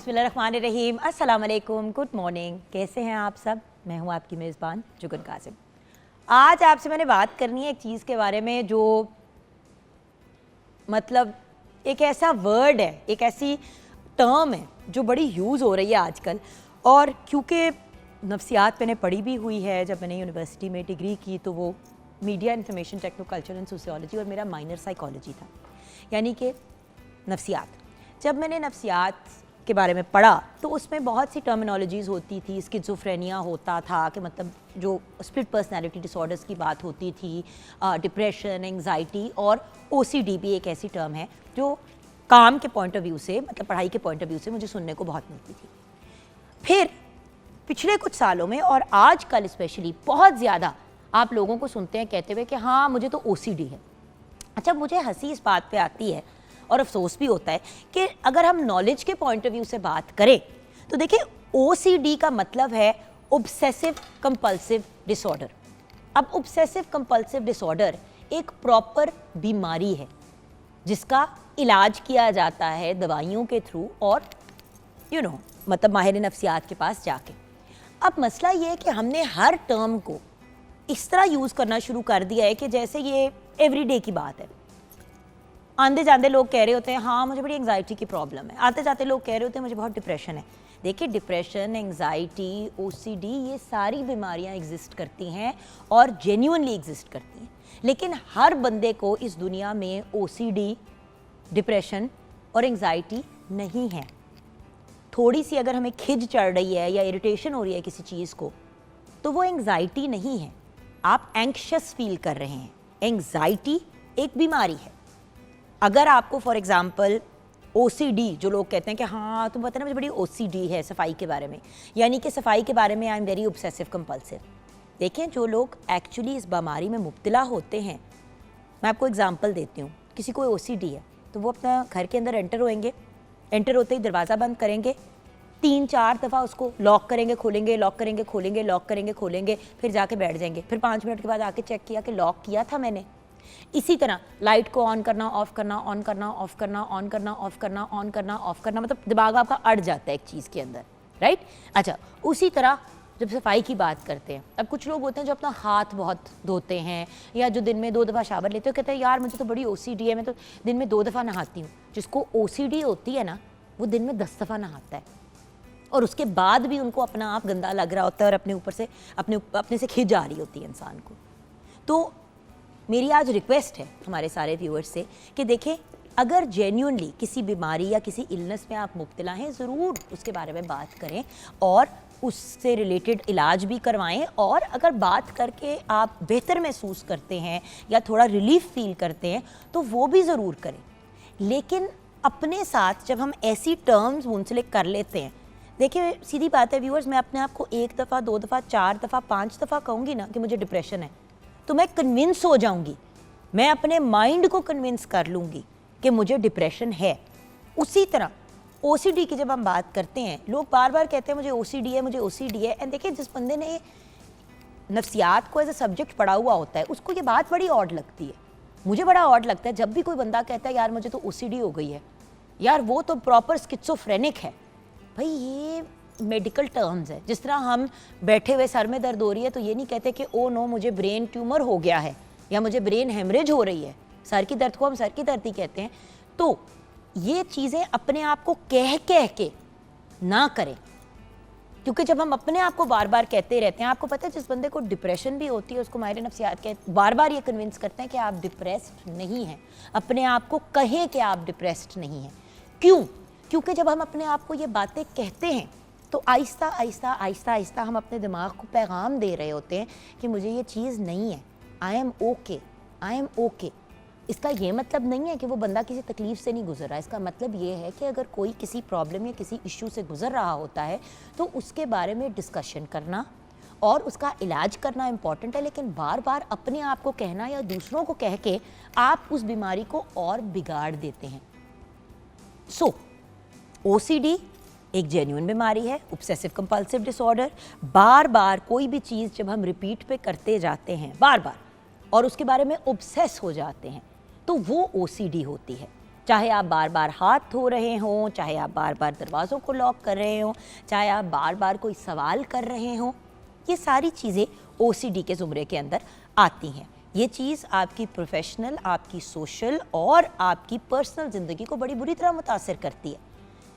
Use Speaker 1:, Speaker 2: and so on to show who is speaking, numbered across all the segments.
Speaker 1: बिस्मिल्लाहिर्रहमानिर्रहीम, अस्सलाम वालेकुम, गुड मॉर्निंग। कैसे हैं आप सब? मैं हूं आपकी मेज़बान जुगन कासिम। आज आपसे मैंने बात करनी है एक चीज़ के बारे में जो मतलब एक ऐसा वर्ड है, एक ऐसी टर्म है जो बड़ी यूज़ हो रही है आजकल। और क्योंकि नफ्सियात मैंने पढ़ी भी हुई है, जब मैंने यूनिवर्सिटी में डिग्री की तो वो media information technoculture and sociology और मेरा माइनर साइकोलॉजी था, यानी कि नफ्सियात। जब मैंने नफ्सियात के बारे में पढ़ा तो उसमें बहुत सी टर्मिनोलॉजीज़ होती थी। स्किज़ोफ्रेनिया होता था कि मतलब जो स्प्लिट पर्सनैलिटी डिसऑर्डर्स की बात होती थी, डिप्रेशन, एंग्जाइटी, और ओसीडी भी एक ऐसी टर्म है जो काम के पॉइंट ऑफ व्यू से, मतलब पढ़ाई के पॉइंट ऑफ व्यू से मुझे सुनने को बहुत मिलती थी। फिर पिछले कुछ सालों में और आजकल स्पेशली बहुत ज़्यादा आप लोगों को सुनते हैं कहते हुए कि हाँ मुझे तो ओसीडी है। अच्छा, मुझे हंसी इस बात पे आती है और अफसोस भी होता है कि अगर हम नॉलेज के पॉइंट ऑफ व्यू से बात करें तो देखिए ओसीडी का मतलब है ऑब्सेसिव कंपल्सिव डिसऑर्डर। अब ऑब्सेसिव कंपल्सिव डिसऑर्डर एक प्रॉपर बीमारी है जिसका इलाज किया जाता है दवाइयों के थ्रू और मतलब माहिर नफ्सियात के पास जाके। अब मसला ये है कि हमने हर टर्म को इस तरह यूज़ करना शुरू कर दिया है कि जैसे ये एवरीडे की बात है। आंधे जाते लोग कह रहे होते हैं हाँ मुझे बड़ी एंग्जाइटी की प्रॉब्लम है, आते जाते लोग कह रहे होते हैं मुझे बहुत डिप्रेशन है। देखिए डिप्रेशन, एंग्जाइटी, ओसीडी, ये सारी बीमारियां एग्जिस्ट करती हैं और जेन्युइनली एग्जिस्ट करती हैं, लेकिन हर बंदे को इस दुनिया में ओसीडी, डिप्रेशन और एंग्जाइटी नहीं है। थोड़ी सी अगर हमें खिज चढ़ रही है या इरिटेशन हो रही है किसी चीज़ को तो वो एंग्जाइटी नहीं है, आप एंक्शस फील कर रहे हैं। एंग्जाइटी एक बीमारी है। अगर आपको फॉर एग्जांपल ओसीडी, जो लोग कहते हैं कि हाँ तुम पता ना मुझे बड़ी ओसीडी है सफाई के बारे में, यानी कि सफाई के बारे में आई एम वेरी ऑब्सेसिव कंपल्सिव। देखें जो लोग एक्चुअली इस बीमारी में मुब्तला होते हैं, मैं आपको एग्जांपल देती हूँ। किसी को ओसीडी है तो वो अपना घर के अंदर एंटर होएंगे, एंटर होते ही दरवाज़ा बंद करेंगे, 3-4 दफ़ा उसको लॉक करेंगे खोलेंगे, लॉक करेंगे खोलेंगे, लॉक करेंगे खोलेंगे, फिर जाके बैठ जाएंगे। फिर 5 मिनट के बाद आके चेक किया कि लॉक किया था मैंने। इसी तरह लाइट को ऑन करना, ऑफ करना, ऑन करना, ऑफ करना, ऑन करना, ऑफ करना, ऑन करना, ऑफ करना, मतलब दिमाग आपका अड़ जाता है एक चीज़ के अंदर, राइट। अच्छा, उसी तरह जब सफाई की बात करते हैं, अब कुछ लोग होते हैं जो अपना हाथ बहुत धोते हैं या जो दिन में 2 दफ़ा शावर लेते हो, कहते हैं यार मुझे तो बड़ी ओसीडी है, मैं तो दिन में 2 दफ़ा नहाती हूँ। जिसको ओसीडी होती है ना वो दिन में 10 दफ़ा नहाता है और उसके बाद भी उनको अपना आप गंदा लग रहा होता है और अपने ऊपर से अपने से खिंच आ रही होती है इंसान को। तो मेरी आज रिक्वेस्ट है हमारे सारे व्यूअर्स से कि देखें अगर जेन्युइनली किसी बीमारी या किसी इलनेस में आप मुब्तला हैं, ज़रूर उसके बारे में बात करें और उससे रिलेटेड इलाज भी करवाएं। और अगर बात करके आप बेहतर महसूस करते हैं या थोड़ा रिलीफ फील करते हैं तो वो भी ज़रूर करें। लेकिन अपने साथ जब हम ऐसी टर्म्स मुंसलिक कर लेते हैं, देखिए सीधी बात है व्यूअर्स, मैं अपने आप को 1 दफ़ा 2 दफ़ा 4 दफ़ा 5 दफ़ा कहूँगी ना कि मुझे डिप्रेशन है तो मैं कन्विंस हो जाऊंगी, मैं अपने माइंड को कन्विंस कर लूँगी कि मुझे डिप्रेशन है। उसी तरह ओसीडी की जब हम बात करते हैं, लोग बार बार कहते हैं मुझे ओसीडी है, मुझे ओसीडी है। एंड देखिए जिस बंदे ने नफ्सियात को एज ए सब्जेक्ट पढ़ा हुआ होता है उसको ये बात बड़ी ऑड लगती है। मुझे बड़ा ऑड लगता है जब भी कोई बंदा कहता है यार मुझे तो ओसीडी हो गई है, यार वो तो प्रॉपर स्किज़ोफ्रेनिक है। भाई ये मेडिकल टर्म्स है। जिस तरह हम बैठे हुए सर में दर्द हो रही है तो ये नहीं कहते कि ओ नो मुझे ब्रेन ट्यूमर हो गया है या मुझे ब्रेन हेमरेज हो रही है। सर की दर्द को हम सर की दर्द ही कहते हैं। तो ये चीज़ें अपने आप को कह के ना करें, क्योंकि जब हम अपने आप को बार बार कहते रहते हैं, आपको पता है जिस बंदे को डिप्रेशन भी होती है उसको माहिर नफ्सियात के बार बार ये कन्विंस करते हैं कि आप डिप्रेस्ड नहीं हैं। अपने आप को कहें कि आप डिप्रेस्ड नहीं हैं। क्यों? क्योंकि जब हम अपने आप को ये बातें कहते हैं तो आहिस्ता आहिस्ता आहिस्ता आहिस्ता हम अपने दिमाग को पैगाम दे रहे होते हैं कि मुझे ये चीज़ नहीं है, आई am okay, I am okay. इसका ये मतलब नहीं है कि वो बंदा किसी तकलीफ़ से नहीं गुजर रहा। इसका मतलब ये है कि अगर कोई किसी प्रॉब्लम या किसी इशू से गुजर रहा होता है तो उसके बारे में डिस्कशन करना और उसका इलाज करना इम्पॉर्टेंट है। लेकिन बार बार अपने आप को कहना या दूसरों को कह के आप उस बीमारी को और बिगाड़ देते हैं। सो ओसीडी एक जेन्युइन बीमारी है, ऑब्सेसिव कंपल्सिव डिसऑर्डर। बार बार कोई भी चीज़ जब हम रिपीट पे करते जाते हैं बार बार और उसके बारे में ऑब्सेस हो जाते हैं तो वो ओसीडी होती है। चाहे आप बार बार हाथ धो रहे हों, चाहे आप बार बार दरवाज़ों को लॉक कर रहे हों, चाहे आप बार बार कोई सवाल कर रहे हों, ये सारी चीज़ें OCD के ज़ुमरे के अंदर आती हैं। ये चीज़ आपकी प्रोफेशनल, आपकी सोशल और आपकी पर्सनल ज़िंदगी को बड़ी बुरी तरह मुतासिर करती है।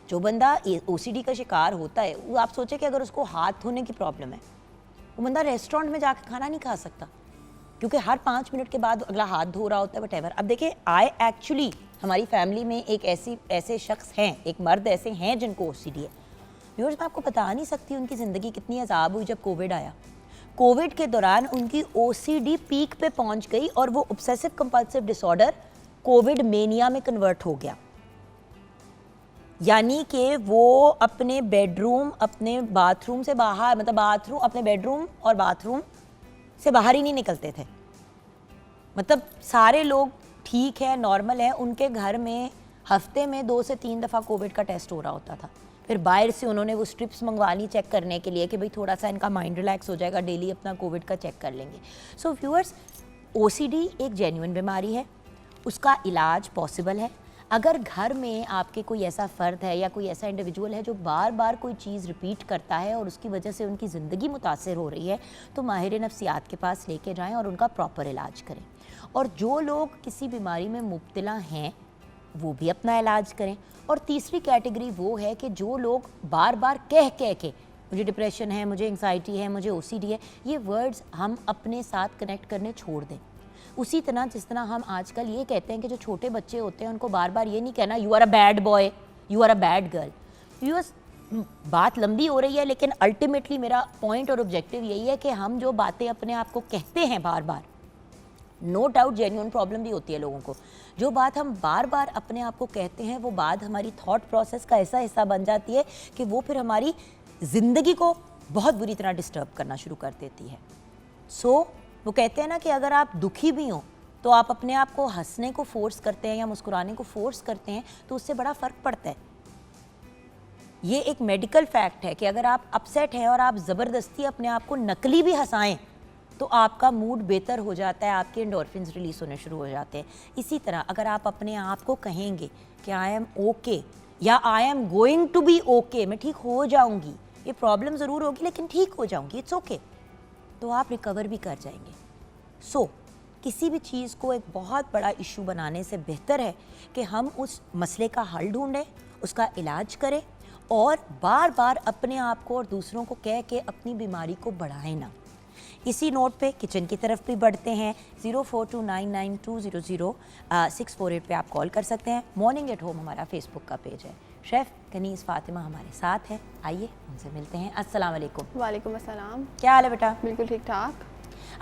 Speaker 1: जो बंदा OCD का शिकार होता है, वो आप सोचें कि अगर उसको हाथ धोने की प्रॉब्लम है, वो बंदा रेस्टोरेंट में जाकर खाना नहीं खा सकता, क्योंकि हर 5 मिनट के बाद अगला हाथ धो रहा होता है, वटेवर। अब देखिए, एक्चुअली हमारी फैमिली में एक ऐसे शख्स हैं, एक मर्द ऐसे हैं जिनको OCD है। व्यूअर्स, मैं आपको बता नहीं सकती उनकी ज़िंदगी कितनी अजाब हुई जब कोविड आया। कोविड के दौरान उनकी OCD पीक पे पहुंच गई और वो obsessive compulsive disorder Covid mania में कन्वर्ट हो गया। यानी कि वो अपने बेडरूम, अपने बाथरूम से बाहर, मतलब बाथरूम, अपने बेडरूम और बाथरूम से बाहर ही नहीं निकलते थे। मतलब सारे लोग ठीक है, नॉर्मल है, उनके घर में हफ्ते में 2 से 3 दफ़ा कोविड का टेस्ट हो रहा होता था। फिर बाहर से उन्होंने वो स्ट्रिप्स मंगवा ली चेक करने के लिए कि भाई थोड़ा सा इनका माइंड रिलैक्स हो जाएगा, डेली अपना कोविड का चेक कर लेंगे। सो व्यूअर्स, OCD एक जेन्युइन बीमारी है, उसका इलाज पॉसिबल है। अगर घर में आपके कोई ऐसा फ़र्द है या कोई ऐसा इंडिविजुअल है जो बार बार कोई चीज़ रिपीट करता है और उसकी वजह से उनकी ज़िंदगी मुतासिर हो रही है, तो माहिर नफ्सियात के पास लेके जाएं और उनका प्रॉपर इलाज करें। और जो लोग किसी बीमारी में मुब्तला हैं, वो भी अपना इलाज करें। और तीसरी कैटेगरी वो है कि जो लोग बार बार कह के मुझे डिप्रेशन है, मुझे एंग्जाइटी है, मुझे OCD है, ये वर्ड्स हम अपने साथ कनेक्ट करने छोड़ दें। उसी तरह जिस तरह हम आजकल ये कहते हैं कि जो छोटे बच्चे होते हैं उनको बार बार ये नहीं कहना you are a bad boy, you are a bad girl. Viewers, बात लंबी हो रही है, लेकिन अल्टीमेटली मेरा पॉइंट और ऑब्जेक्टिव यही है कि हम जो बातें अपने आप को कहते हैं बार बार, नो डाउट जेन्युइन प्रॉब्लम भी होती है लोगों को, जो बात हम बार बार अपने आप को कहते हैं वो बात हमारी थॉट प्रोसेस का ऐसा हिस्सा बन जाती है कि वो फिर हमारी ज़िंदगी को बहुत बुरी तरह डिस्टर्ब करना शुरू कर देती है। सो वो कहते हैं ना कि अगर आप दुखी भी हों तो आप अपने आप को हंसने को फोर्स करते हैं या मुस्कुराने को फोर्स करते हैं, तो उससे बड़ा फ़र्क पड़ता है। ये एक मेडिकल फैक्ट है कि अगर आप अपसेट हैं और आप ज़बरदस्ती अपने आप को नकली भी हंसाएं तो आपका मूड बेहतर हो जाता है, आपके एंडोर्फिन्स रिलीज होने शुरू हो जाते हैं। इसी तरह अगर आप अपने आप को कहेंगे कि आई एम ओके या I am going to be okay, मैं ठीक हो जाऊंगी, ये प्रॉब्लम ज़रूर होगी लेकिन ठीक हो जाऊंगी, इट्स ओके, तो आप रिकवर भी कर जाएंगे। सो किसी भी चीज़ को एक बहुत बड़ा इशू बनाने से बेहतर है कि हम उस मसले का हल ढूंढें, उसका इलाज करें और बार बार अपने आप को और दूसरों को कह के अपनी बीमारी को बढ़ाएं ना। इसी नोट पे किचन की तरफ भी बढ़ते हैं। 042992000648 पे आप कॉल कर सकते हैं। मॉर्निंग एट होम हमारा फेसबुक का पेज है। शेफ़ कनीज़ फ़ातिमा हमारे साथ है, आइए उनसे मिलते हैं। अस्सलाम वालेकुम।
Speaker 2: वालेकुम अस्सलाम।
Speaker 1: क्या हाल है बेटा?
Speaker 2: बिल्कुल ठीक ठाक।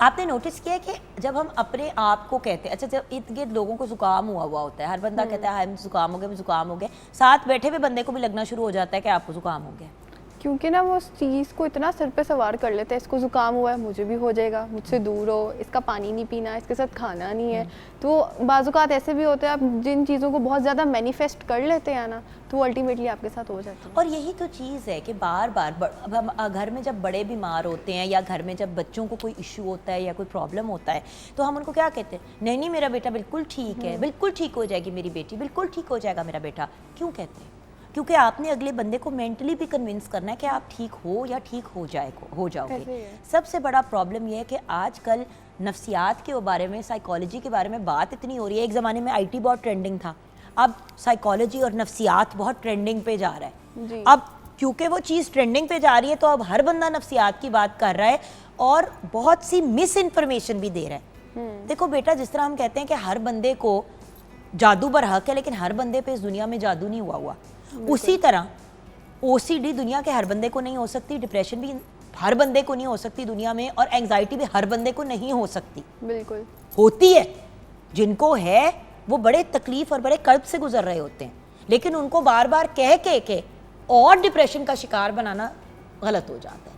Speaker 1: आपने नोटिस किया है कि जब हम अपने आप को कहते हैं, अच्छा जब इर्द गिर्द लोगों को जुकाम हुआ होता है, हर बंदा कहता है हम जुकाम हो गया, जुकाम हो गया, साथ बैठे हुए बंदे को भी लगना शुरू हो जाता है कि आपको जुकाम हो गया,
Speaker 2: क्योंकि ना वो उस चीज़ को इतना सिर पे सवार कर लेते हैं, इसको ज़ुकाम हुआ है मुझे भी हो जाएगा, मुझसे दूर हो, इसका पानी नहीं पीना, इसके साथ खाना नहीं है। तो बाज़ुकात ऐसे भी होते हैं, आप जिन चीज़ों को बहुत ज़्यादा मैनिफेस्ट कर लेते हैं ना, तो वो अल्टीमेटली आपके साथ हो जाती है।
Speaker 1: और यही तो चीज़ है कि बार बार अब हम घर में जब बड़े बीमार होते हैं या घर में जब बच्चों को कोई इशू होता है या कोई प्रॉब्लम होता है, तो हम उनको क्या कहते हैं, नहीं नहीं मेरा बेटा बिल्कुल ठीक है, बिल्कुल ठीक हो जाएगी मेरी बेटी, बिल्कुल ठीक हो जाएगा मेरा बेटा। क्यों कहते हैं? क्योंकि आपने अगले बंदे को मेंटली भी कन्विंस करना है कि आप ठीक हो या ठीक हो जाओगे। सबसे बड़ा प्रॉब्लम यह है कि आजकल नफ्सियात के बारे में, साइकोलॉजी के बारे में बात इतनी हो रही है। एक ज़माने में IT बहुत ट्रेंडिंग था, अब साइकोलॉजी और नफ्सियात बहुत ट्रेंडिंग पे जा रहा है। अब क्योंकि वो चीज़ ट्रेंडिंग पे जा रही है तो अब हर बंदा नफ्सियात की बात कर रहा है और बहुत सी मिस इन्फॉर्मेशन भी दे रहा है। देखो बेटा, जिस तरह हम कहते हैं कि हर बंदे को जादू बरहक है, लेकिन हर बंदे पे इस दुनिया में जादू नहीं हुआ, उसी तरह OCD दुनिया के हर बंदे को नहीं हो सकती, डिप्रेशन भी हर बंदे को नहीं हो सकती दुनिया में, और एंग्जाइटी भी हर बंदे को नहीं हो सकती।
Speaker 2: बिल्कुल
Speaker 1: होती है, जिनको है वो बड़े तकलीफ और बड़े कर्ब से गुजर रहे होते हैं, लेकिन उनको बार बार कह के और डिप्रेशन का शिकार बनाना गलत हो जाता है।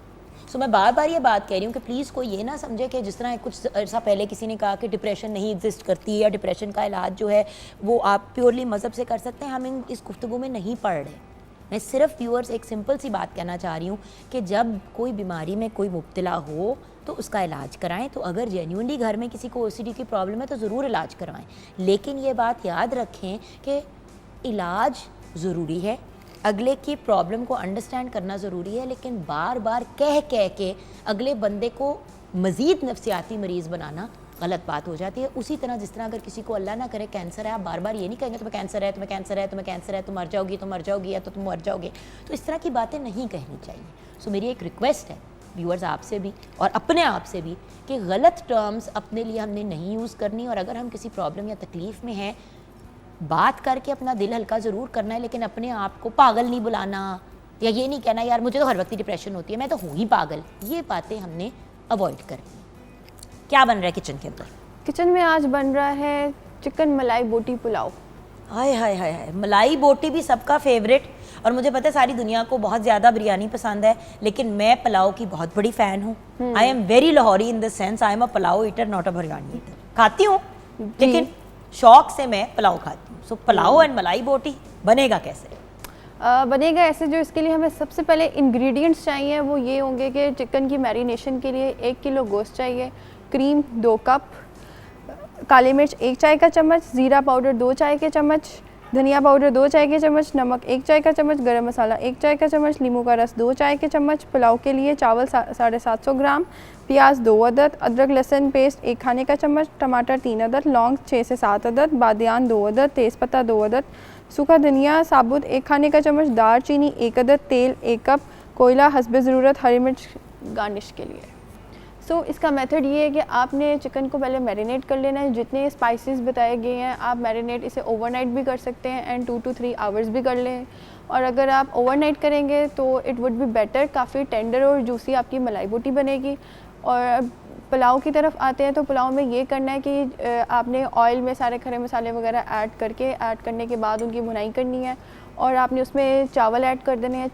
Speaker 1: सो मैं बार बार ये बात कह रही हूँ कि प्लीज़ कोई ये ना समझे कि जिस तरह कुछ अर्सा पहले किसी ने कहा कि डिप्रेशन नहीं एग्जिस्ट करती या डिप्रेशन का इलाज जो है वो आप प्योरली मज़हब से कर सकते हैं। हम इस गुफ्तगू में नहीं पढ़ रहे। मैं सिर्फ व्यूअर्स एक सिंपल सी बात कहना चाह रही हूँ कि जब कोई बीमारी में कोई मुब्तला हो तो उसका इलाज कराएं। तो अगर जेन्युइनली घर में किसी को OCD की प्रॉब्लम है तो ज़रूर इलाज करवाएं, लेकिन ये बात याद रखें कि इलाज ज़रूरी है, अगले की प्रॉब्लम को अंडरस्टैंड करना ज़रूरी है, लेकिन बार बार कह कह के अगले बंदे को मज़ीद नफ्सियाती मरीज़ बनाना गलत बात हो जाती है। उसी तरह जिस तरह अगर किसी को अल्लाह ना करे कैंसर है, आप बार बार ये नहीं कहेंगे तुम्हें कैंसर है, तुम्हें कैंसर है, तुम्हें कैंसर है, तुम मर जाओगी, तुम मर जाओगी या तो तुम मर जाओगे। तो इस तरह की बातें नहीं कहनी चाहिए। सो मेरी एक रिक्वेस्ट है व्यूअर्स आपसे भी और अपने आप से भी कि गलत टर्म्स अपने लिए हमने नहीं यूज़ करनी, और अगर हम किसी प्रॉब्लम या तकलीफ़ में हैं बात करके अपना दिल हल्का ज़रूर करना है, लेकिन अपने आप को पागल नहीं बुलाना या ये नहीं कहना यार मुझे तो हर वक्त ही डिप्रेशन होती है, मैं तो हूँ ही पागल। ये बातें हमने अवॉइड करनी। क्या बन रहा है किचन के अंदर?
Speaker 2: किचन में आज बन रहा है चिकन मलाई बोटी पुलाव।
Speaker 1: हाय हाय हाय हाय, मलाई बोटी भी सबका फेवरेट, और मुझे पता है सारी दुनिया को बहुत ज़्यादा बिरयानी पसंद है, लेकिन मैं पुलाव की बहुत बड़ी फ़ैन हूँ। I am very Lahori in the sense I am a pulao eater not a biryani eater. खाती हूँ लेकिन शौक से मैं पुलाव खाती हूँ। सो पुलाव एंड मलाई बोटी बनेगा कैसे?
Speaker 2: बनेगा ऐसे, जो इसके लिए हमें सबसे पहले इंग्रेडिएंट्स चाहिए वो ये होंगे कि चिकन की मैरिनेशन के लिए 1 किलो गोश्त चाहिए, क्रीम 2 कप, काली मिर्च 1 चाय का चम्मच, ज़ीरा पाउडर 2 चाय के चम्मच, धनिया पाउडर 2 चाय के चम्मच, नमक 1 चाय का चम्मच, गरम मसाला 1 चाय का चम्मच, नींबू का रस 2 चाय के चम्मच। पुलाव के लिए चावल 750 ग्राम, प्याज 2 अदद, अदरक लहसुन पेस्ट 1 खाने का चम्मच, टमाटर 3 अदद, लौंग 6 से 7 अदद, बादियान 2 अदद, तेज़पत्ता 2 अदद, सूखा धनिया साबुत 1 खाने का चम्मच, दालचीनी 1 अदद, तेल 1 कप, कोयला हस्बे ज़रूरत, हरी मिर्च गार्निश के लिए। सो इसका मेथड ये है कि आपने चिकन को पहले मैरिनेट कर लेना है। जितने स्पाइसेस बताए गए हैं आप मैरिनेट इसे ओवरनाइट भी कर सकते हैं एंड 2 to 3 आवर्स भी कर लें, और अगर आप ओवरनाइट करेंगे तो इट वुड बी बेटर, काफ़ी टेंडर और जूसी आपकी मलाई बोटी बनेगी। और पुलाव की तरफ आते हैं तो पुलाव में ये करना है कि आपने ऑयल में सारे खड़े मसाले वगैरह ऐड करने के बाद उनकी भुनाई करनी है, और आपने उसमें चावल ऐड कर देने हैं।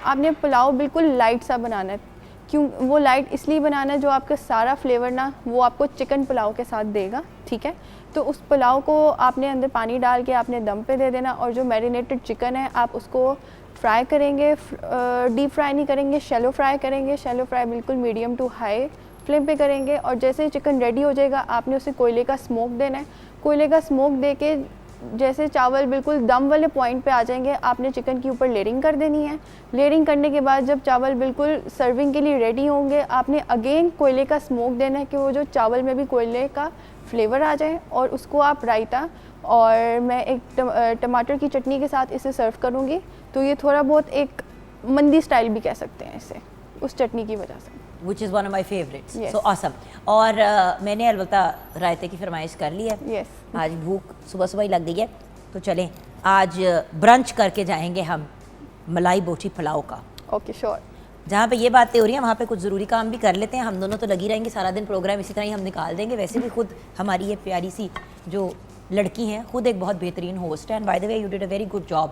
Speaker 2: आपने पुलाव बिल्कुल लाइट सा बनाना है। क्यों वो लाइट इसलिए बनाना है, जो आपका सारा फ्लेवर ना वो आपको चिकन पुलाव के साथ देगा, ठीक है। तो उस पुलाव को आपने अंदर पानी डाल के आपने दम पे दे देना, और जो मैरिनेटेड चिकन है आप उसको फ्राई करेंगे, डीप फ्राई नहीं करेंगे, शैलो फ्राई करेंगे। शैलो फ्राई बिल्कुल मीडियम टू हाई फ्लेम पे करेंगे, और जैसे ही चिकन रेडी हो जाएगा आपने उसे कोयले का स्मोक देना है। कोयले का स्मोक दे के जैसे चावल बिल्कुल दम वाले पॉइंट पे आ जाएंगे आपने चिकन के ऊपर लेयरिंग कर देनी है। लेयरिंग करने के बाद जब चावल बिल्कुल सर्विंग के लिए रेडी होंगे आपने अगेन कोयले का स्मोक देना है कि वो जो चावल में भी कोयले का फ्लेवर आ जाए, और उसको आप रायता और मैं एक टमाटर की चटनी के साथ इसे सर्व करूँगी। तो ये थोड़ा बहुत एक मंदी स्टाइल भी कह सकते हैं इसे, उस चटनी की वजह से।
Speaker 1: Which is one of my favorites.
Speaker 2: Yes.
Speaker 1: So awesome. और मैंने अलबत्ता रायते की फरमाइश कर ली है।
Speaker 2: Yes.
Speaker 1: आज भूख सुबह सुबह ही लग गई है, तो चलें आज ब्रंच करके जाएंगे हम मलाई बोटी पुलाव का।
Speaker 2: Okay sure.
Speaker 1: जहाँ पे ये बातें हो रही हैं वहाँ पे कुछ ज़रूरी काम भी कर लेते हैं। हम दोनों तो लगी रहेंगे सारा दिन, प्रोग्राम इसी तरह ही हम निकाल देंगे। वैसे भी खुद हमारी ये प्यारी सी जो लड़की हैं खुद एक बहुत बेहतरीन होस्ट है, and bye the way you did a very good job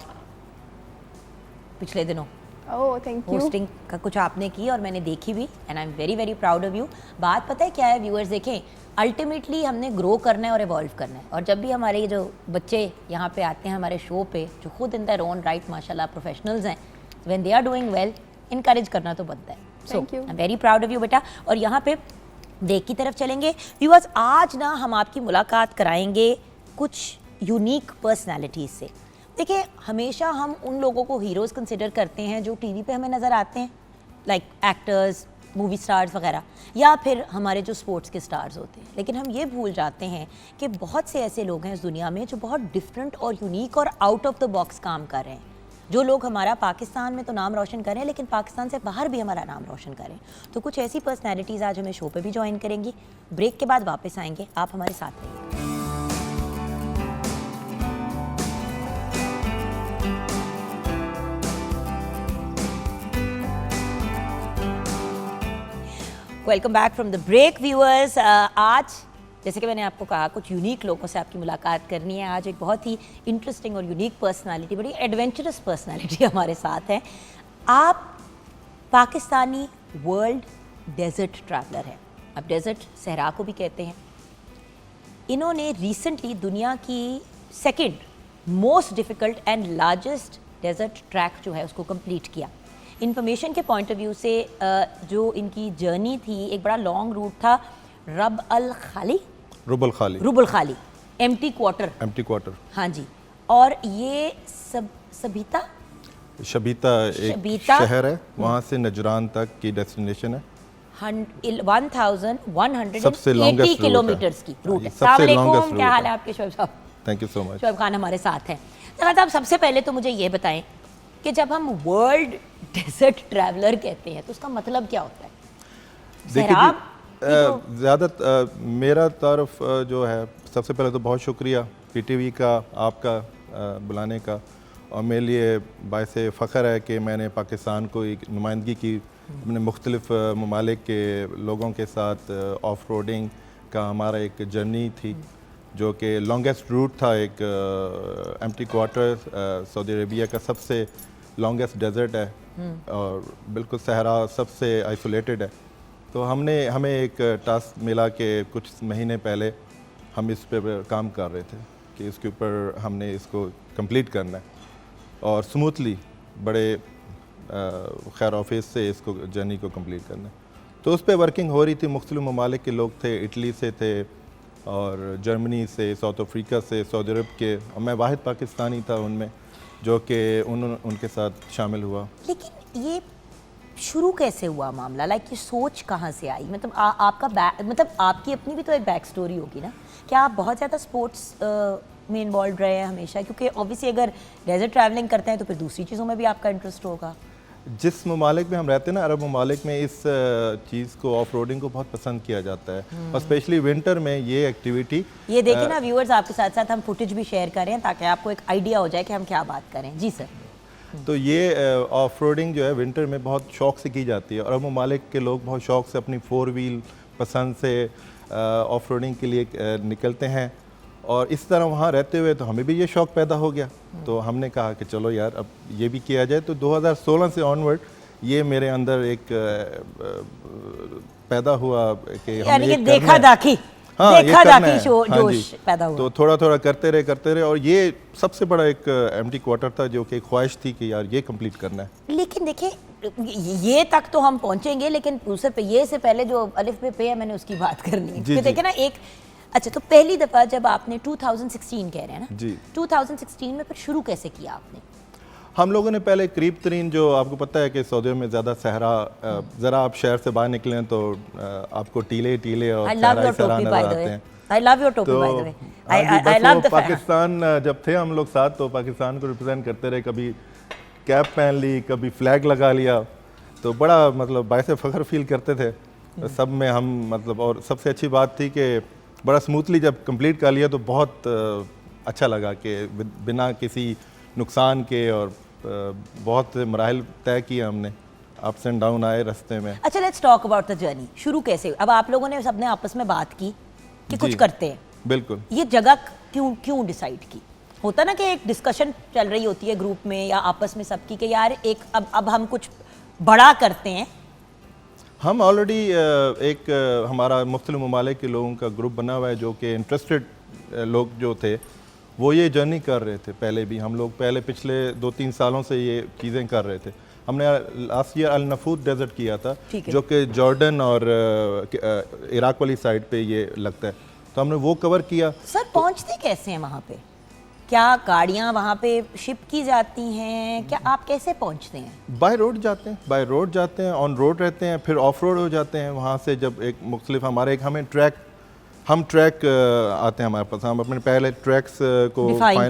Speaker 1: पिछले दिनों।
Speaker 2: Oh thank you.
Speaker 1: होस्टिंग का कुछ आपने की और मैंने देखी भी, and I am very very proud of you. बात पता है क्या है व्यूअर्स, देखें अल्टीमेटली हमने ग्रो करना है और इवॉल्व करना है, और जब भी हमारे ये जो बच्चे यहाँ पे आते हैं हमारे शो पे, जो खुद इन देयर ओन राइट माशाल्लाह प्रोफेशनल्स हैं, when they are doing well encourage करना तो बनता है। So I am very proud of you बेटा। और यहाँ पे ब्रेक की तरफ चलेंगे व्यूअर्स। आज ना हम आपकी मुलाकात कराएंगे कुछ यूनिक पर्सनैलिटीज़ से। देखिए हमेशा हम उन लोगों को हीरोज़ कंसिडर करते हैं जो टीवी पे हमें नज़र आते हैं, लाइक एक्टर्स, मूवी स्टार्स वगैरह, या फिर हमारे जो स्पोर्ट्स के स्टार्स होते हैं। लेकिन हम ये भूल जाते हैं कि बहुत से ऐसे लोग हैं इस दुनिया में जो बहुत डिफरेंट और यूनिक और आउट ऑफ द बॉक्स काम कर रहे हैं, जो लोग हमारा पाकिस्तान में तो नाम रोशन कर रहे हैं लेकिन पाकिस्तान से बाहर भी हमारा नाम रोशन करें। तो कुछ ऐसी पर्सनैलिटीज़ आज हमें शो पे भी ज्वाइन करेंगी। ब्रेक के बाद वापस आएंगे, आप हमारे साथ रहिए। Welcome back from the break viewers. आज जैसे कि मैंने आपको कहा कुछ यूनिक लोगों से आपकी मुलाकात करनी है। आज एक बहुत ही इंटरेस्टिंग और यूनिक पर्सनालिटी, बड़ी एडवेंचरस पर्सनालिटी हमारे साथ है। आप पाकिस्तानी वर्ल्ड डेजर्ट ट्रैवलर हैं, अब डेजर्ट सहरा को भी कहते हैं। इन्होंने रिसेंटली दुनिया की second most difficult and largest desert track जो है उसको कंप्लीट किया। इन्फॉर्मेशन के पॉइंट ऑफ व्यू से जो इनकी जर्नी थी, एक बड़ा लॉन्ग रूट था, रुबल खाली एम्प्टी क्वार्टर।
Speaker 3: हाँ जी,
Speaker 1: और ये सबिता
Speaker 3: एक शहर है, वहाँ से नजरान तक की डेस्टिनेशन है।
Speaker 1: 1180
Speaker 3: सबसे longest
Speaker 1: किलोमीटर्स की रूट है।
Speaker 3: सबसे
Speaker 1: अस्सलाम
Speaker 3: longest
Speaker 1: वालेकुम, क्या
Speaker 3: route
Speaker 1: हाल है
Speaker 3: है।
Speaker 1: आपके शोएब साहब?
Speaker 3: Thank you so much.
Speaker 1: Shoaib Khan हमारे साथ हैं। जनाब आप सबसे पहले तो मुझे ये बताएं कि जब हम वर्ल्ड डेजर्ट ट्रैवलर कहते हैं तो उसका मतलब क्या होता है?
Speaker 3: देखिए
Speaker 1: सैराब?
Speaker 3: ज़्यादा मेरा तरफ जो है, सबसे पहले तो बहुत शुक्रिया PTV का, आपका बुलाने का, और मेरे लिए बायस फ़ख्र है कि मैंने पाकिस्तान को एक नुमाइंदगी की अपने मुख्तलिफ़ ममालिक के लोगों के साथ। ऑफ रोडिंग का हमारा एक जर्नी थी जो कि लॉन्गेस्ट रूट था, एक एम्प्टी क्वार्टर सऊदी अरेबिया का सबसे लॉन्गेस्ट डेजर्ट है और बिल्कुल सहरा सबसे आइसोलेटेड है। तो हमें एक टास्क मिला कि कुछ महीने पहले हम इस पर काम कर रहे थे कि इसके ऊपर हमने इसको कंप्लीट करना है और स्मूथली बड़े खैर ऑफिस से इसको जर्नी को कंप्लीट करना है। तो उस पर वर्किंग हो रही थी, मुख्तलिफ ममालिक के लोग थे, इटली से थे और जर्मनी से, साउथ अफ्रीका से, सऊदी अरब के, और मैं वाहिद पाकिस्तानी था उनमें जो कि उनके साथ शामिल हुआ।
Speaker 1: लेकिन ये शुरू कैसे हुआ मामला? लाइक ये सोच कहाँ से आई? मतलब आपका मतलब आपकी अपनी भी तो एक बैक स्टोरी होगी ना? क्या आप बहुत ज़्यादा स्पोर्ट्स में इन्वॉल्व रहे हैं हमेशा? क्योंकि ऑब्वियसली अगर डेजर्ट ट्रैवलिंग करते हैं तो फिर दूसरी चीज़ों में भी आपका इंटरेस्ट होगा।
Speaker 3: जिस ममालिक में हम रहते हैं ना, अरब ममालिक में, इस चीज़ को, ऑफ रोडिंग को बहुत पसंद किया जाता है और स्पेशली विंटर में ये एक्टिविटी।
Speaker 1: ये देखिए ना व्यूअर्स, आपके साथ साथ हम फुटेज भी शेयर कर रहे हैं ताकि आपको एक आइडिया हो जाए कि हम क्या बात करें। जी सर।
Speaker 3: तो ये ऑफ रोडिंग जो है विंटर में बहुत शौक से की जाती है और अरब ममालिक के लोग बहुत शौक से अपनी 4 व्हील पसंद से ऑफ रोडिंग के लिए निकलते हैं। और इस तरह वहाँ रहते हुए तो हमें भी ये शौक़ पैदा हो गया, तो हमने कहा कि चलो यार अब ये भी किया जाए। तो 2016 से ऑनवर्ड ये मेरे अंदर एक पैदा हुआ कि
Speaker 1: यानी कि देखा दाखी,
Speaker 3: हाँ,
Speaker 1: देखा दाखी
Speaker 3: हाँ
Speaker 1: जोश पैदा हुआ।
Speaker 3: तो थोड़ा थोड़ा करते रहे और ये सबसे बड़ा एक एम्प्टी क्वार्टर था जो कि ख्वाहिश थी कि यार ये कंप्लीट करना है।
Speaker 1: लेकिन देखिए ये तक तो हम पहुंचेंगे, लेकिन उससे ये से पहले जो अलिफ पे पे है मैंने उसकी बात करनी है। क्योंकि देखिए ना एक, अच्छा तो पहली दफ़ा जब आपने 2016 कह रहे हैं ना
Speaker 3: जी,
Speaker 1: 2016 में फिर शुरू कैसे किया आपने?
Speaker 3: हम लोगों ने पहले करीब तरीन, जो आपको पता है कि सऊदी में ज़्यादा सहरा, ज़रा आप शहर से बाहर निकलें तो आपको टीले और सहरा नजर आते हैं।
Speaker 1: I love your टोपी by the way. I love the
Speaker 3: Pakistan जब थे हम लोग साथ तो पाकिस्तान को रिप्रेजेंट करते रहे, कभी कैप पहन ली, कभी फ्लैग लगा लिया, तो बड़ा मतलब बायसे फ़ख्र फील करते थे सब में हम। मतलब और सबसे अच्छी बात थी कि बड़ा स्मूथली जब कंप्लीट कर लिया तो बहुत अच्छा लगा कि बिना किसी नुकसान के, और बहुत मराहल तय किए हमने, अप्स एंड डाउन आए रास्ते में।
Speaker 1: अच्छा let's talk about the journey. शुरू कैसे? अब आप लोगों ने सबने आपस में बात की कि कुछ करते हैं।
Speaker 3: बिल्कुल।
Speaker 1: ये जगह क्यों डिसाइड की? होता ना कि एक डिस्कशन चल रही होती है ग्रुप में या आपस में सबकी कि यार एक अब हम कुछ बड़ा करते हैं।
Speaker 3: हम ऑलरेडी एक हमारा मुख्तलिफ ममालिक के लोगों का ग्रुप बना हुआ है जो कि इंटरेस्टेड लोग जो थे वो ये जर्नी कर रहे थे। पहले भी हम लोग पिछले 2-3 सालों से ये चीज़ें कर रहे थे। हमने लास्ट ईयर अल नफूद डेजर्ट किया था जो कि जॉर्डन और इराक वाली साइड पे ये लगता है, तो हमने वो कवर किया।
Speaker 1: सर पहुंचते कैसे हैं वहाँ पे? क्या गाड़ियाँ वहाँ पे शिप की जाती हैं? क्या आप कैसे पहुँचते हैं?
Speaker 3: बाय रोड जाते हैं, ऑन रोड रहते हैं, फिर ऑफ रोड हो जाते हैं। वहाँ से जब एक मुख्तलिफ हमारे एक हम ट्रैक आते हैं हमारे पास, हम अपने पहले ट्रैक्स को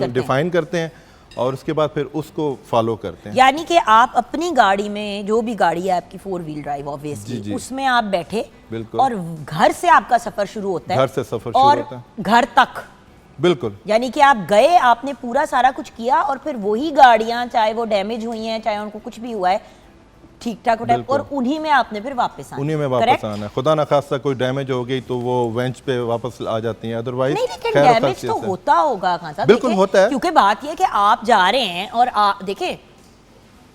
Speaker 3: डिफाइन करते हैं और उसके बाद फिर उसको फॉलो करते हैं।
Speaker 1: यानी कि आप अपनी गाड़ी में, जो भी गाड़ी है आपकी 4 व्हील ड्राइव ऑब्वियसली, उसमें आप बैठे और घर से आपका सफ़र शुरू होता है।
Speaker 3: घर से सफ़र शुरू होता है
Speaker 1: घर तक।
Speaker 3: बिल्कुल।
Speaker 1: यानी कि आप गए, आपने पूरा सारा कुछ किया और फिर वही गाड़ियाँ चाहे वो डैमेज हुई हैं, चाहे उनको कुछ भी हुआ है, ठीक ठाक होता है और उन्हीं में आपने फिर वापस
Speaker 3: आना। खुदा ना खास्ता कोई डैमेज हो गई तो वो वेंच पे वापस आ जाती हैं, अदरवाइज
Speaker 1: नहीं। लेकिन डैमेज तो होता होगा खान साहब।
Speaker 3: बिल्कुल होता है,
Speaker 1: क्योंकि बात ये है कि आप जा रहे हैं और देखिए